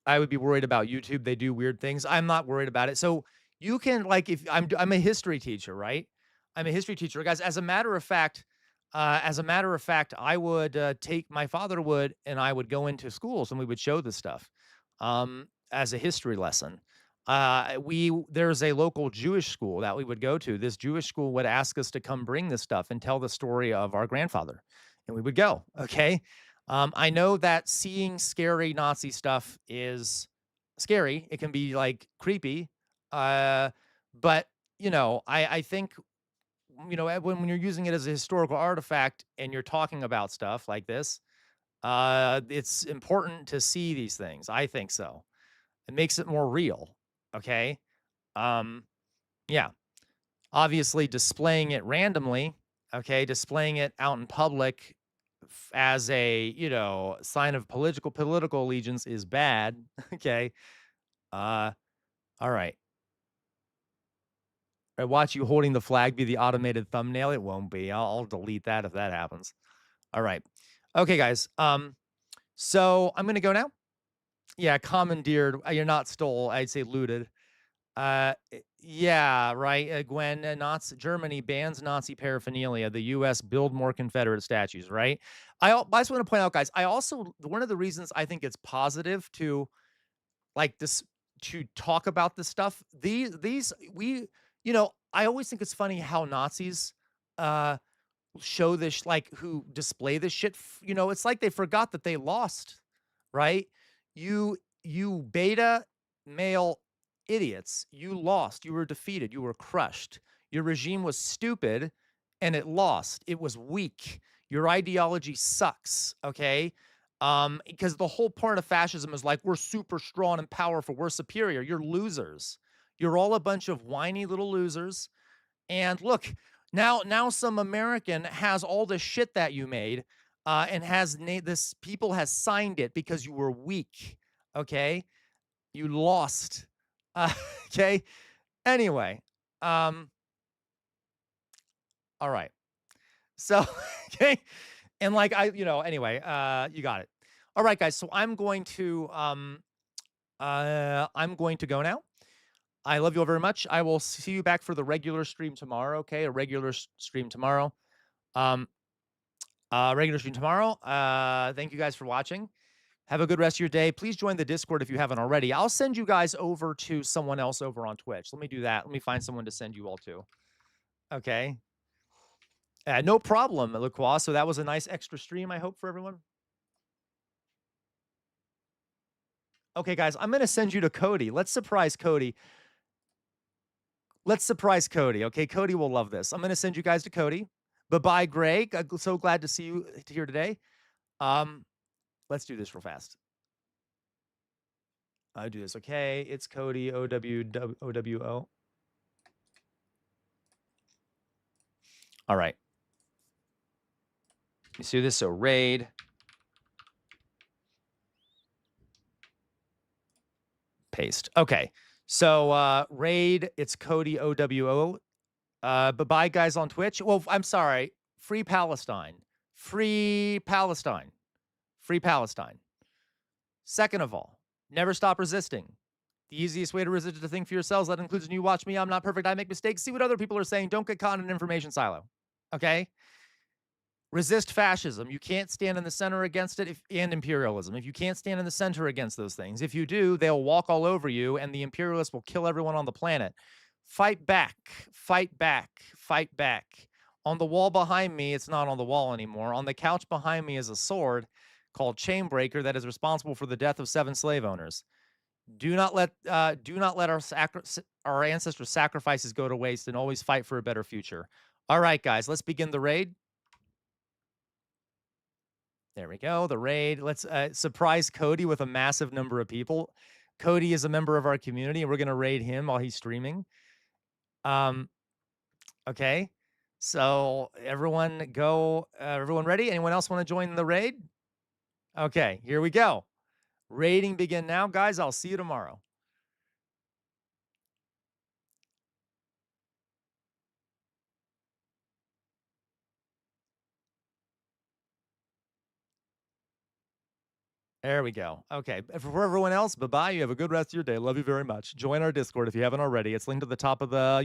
S2: I would be worried about YouTube. They do weird things. I'm not worried about it. So you can like, if I'm a history teacher, right? I'm a history teacher, guys. As a matter of fact, I would take my father would, and I would go into schools and we would show this stuff as a history lesson. There's a local Jewish school that we would go to. This Jewish school would ask us to come bring this stuff and tell the story of our grandfather, and we would go. Okay. I know that seeing scary Nazi stuff is scary. It can be like creepy. But you know, I think, you know, when you're using it as a historical artifact and you're talking about stuff like this, it's important to see these things. I think so. It makes it more real. Okay. Yeah. Obviously displaying it randomly, okay, displaying it out in public as a, sign of political allegiance is bad, okay? All right. I watch you holding the flag be the automated thumbnail. It won't be. I'll delete that if that happens. All right. Okay, guys. So I'm gonna go now. Yeah, commandeered. You're not stole. I'd say looted. Yeah, right. Gwen, Germany bans Nazi paraphernalia. The U.S. build more Confederate statues. Right. I just want to point out, guys. I also one of the reasons I think it's positive to like this to talk about this stuff. I always think it's funny how Nazis show this, like, who display this shit. It's like they forgot that they lost, right? You beta male idiots, you lost, you were defeated, you were crushed. Your regime was stupid and it lost. It was weak. Your ideology sucks, okay? Because the whole point of fascism is like, we're super strong and powerful, we're superior. You're losers. You're all a bunch of whiny little losers. And look, now some American has all the shit that you made, and this people has signed it because you were weak. Okay, you lost. Okay. Anyway, all right. So okay, and like anyway, you got it. All right, guys. So I'm going to go now. I love you all very much. I will see you back for the regular stream tomorrow, okay? A regular stream tomorrow. Regular stream tomorrow. Thank you guys for watching. Have a good rest of your day. Please join the Discord if you haven't already. I'll send you guys over to someone else over on Twitch. Let me do that. Let me find someone to send you all to. Okay. No problem, LaCroix. So that was a nice extra stream, I hope, for everyone. Okay, guys, I'm going to send you to Cody. Let's surprise Cody. Let's surprise Cody, okay? Cody will love this. I'm going to send you guys to Cody. Bye-bye, Greg. I'm so glad to see you here today. Let's do this real fast. I do this, okay? It's Cody, O-W-O. All right. You see this? So raid. Paste. Okay. So raid, it's Cody OWO. Bye-bye, guys on Twitch. Well, I'm sorry. Free Palestine. Free Palestine. Free Palestine. Second of all, never stop resisting. The easiest way to resist is to think for yourselves. That includes when you watch me. I'm not perfect. I make mistakes. See what other people are saying. Don't get caught in an information silo. Okay? Resist fascism. You can't stand in the center against it, and imperialism. If you can't stand in the center against those things, if you do, they'll walk all over you, and the imperialists will kill everyone on the planet. Fight back. Fight back. Fight back. On the wall behind me, it's not on the wall anymore. On the couch behind me is a sword called Chainbreaker that is responsible for the death of 7 slave owners. Do not let our ancestors' sacrifices go to waste, and always fight for a better future. All right, guys, let's begin the raid. There we go, the raid. Let's surprise Cody with a massive number of people. Cody is a member of our community, and we're going to raid him while he's streaming. Okay, so everyone go. Everyone ready? Anyone else want to join the raid? Okay, here we go. Raiding begin now, guys. I'll see you tomorrow. There we go. Okay. For everyone else, bye-bye. You have a good rest of your day. Love you very much. Join our Discord if you haven't already. It's linked at the top of the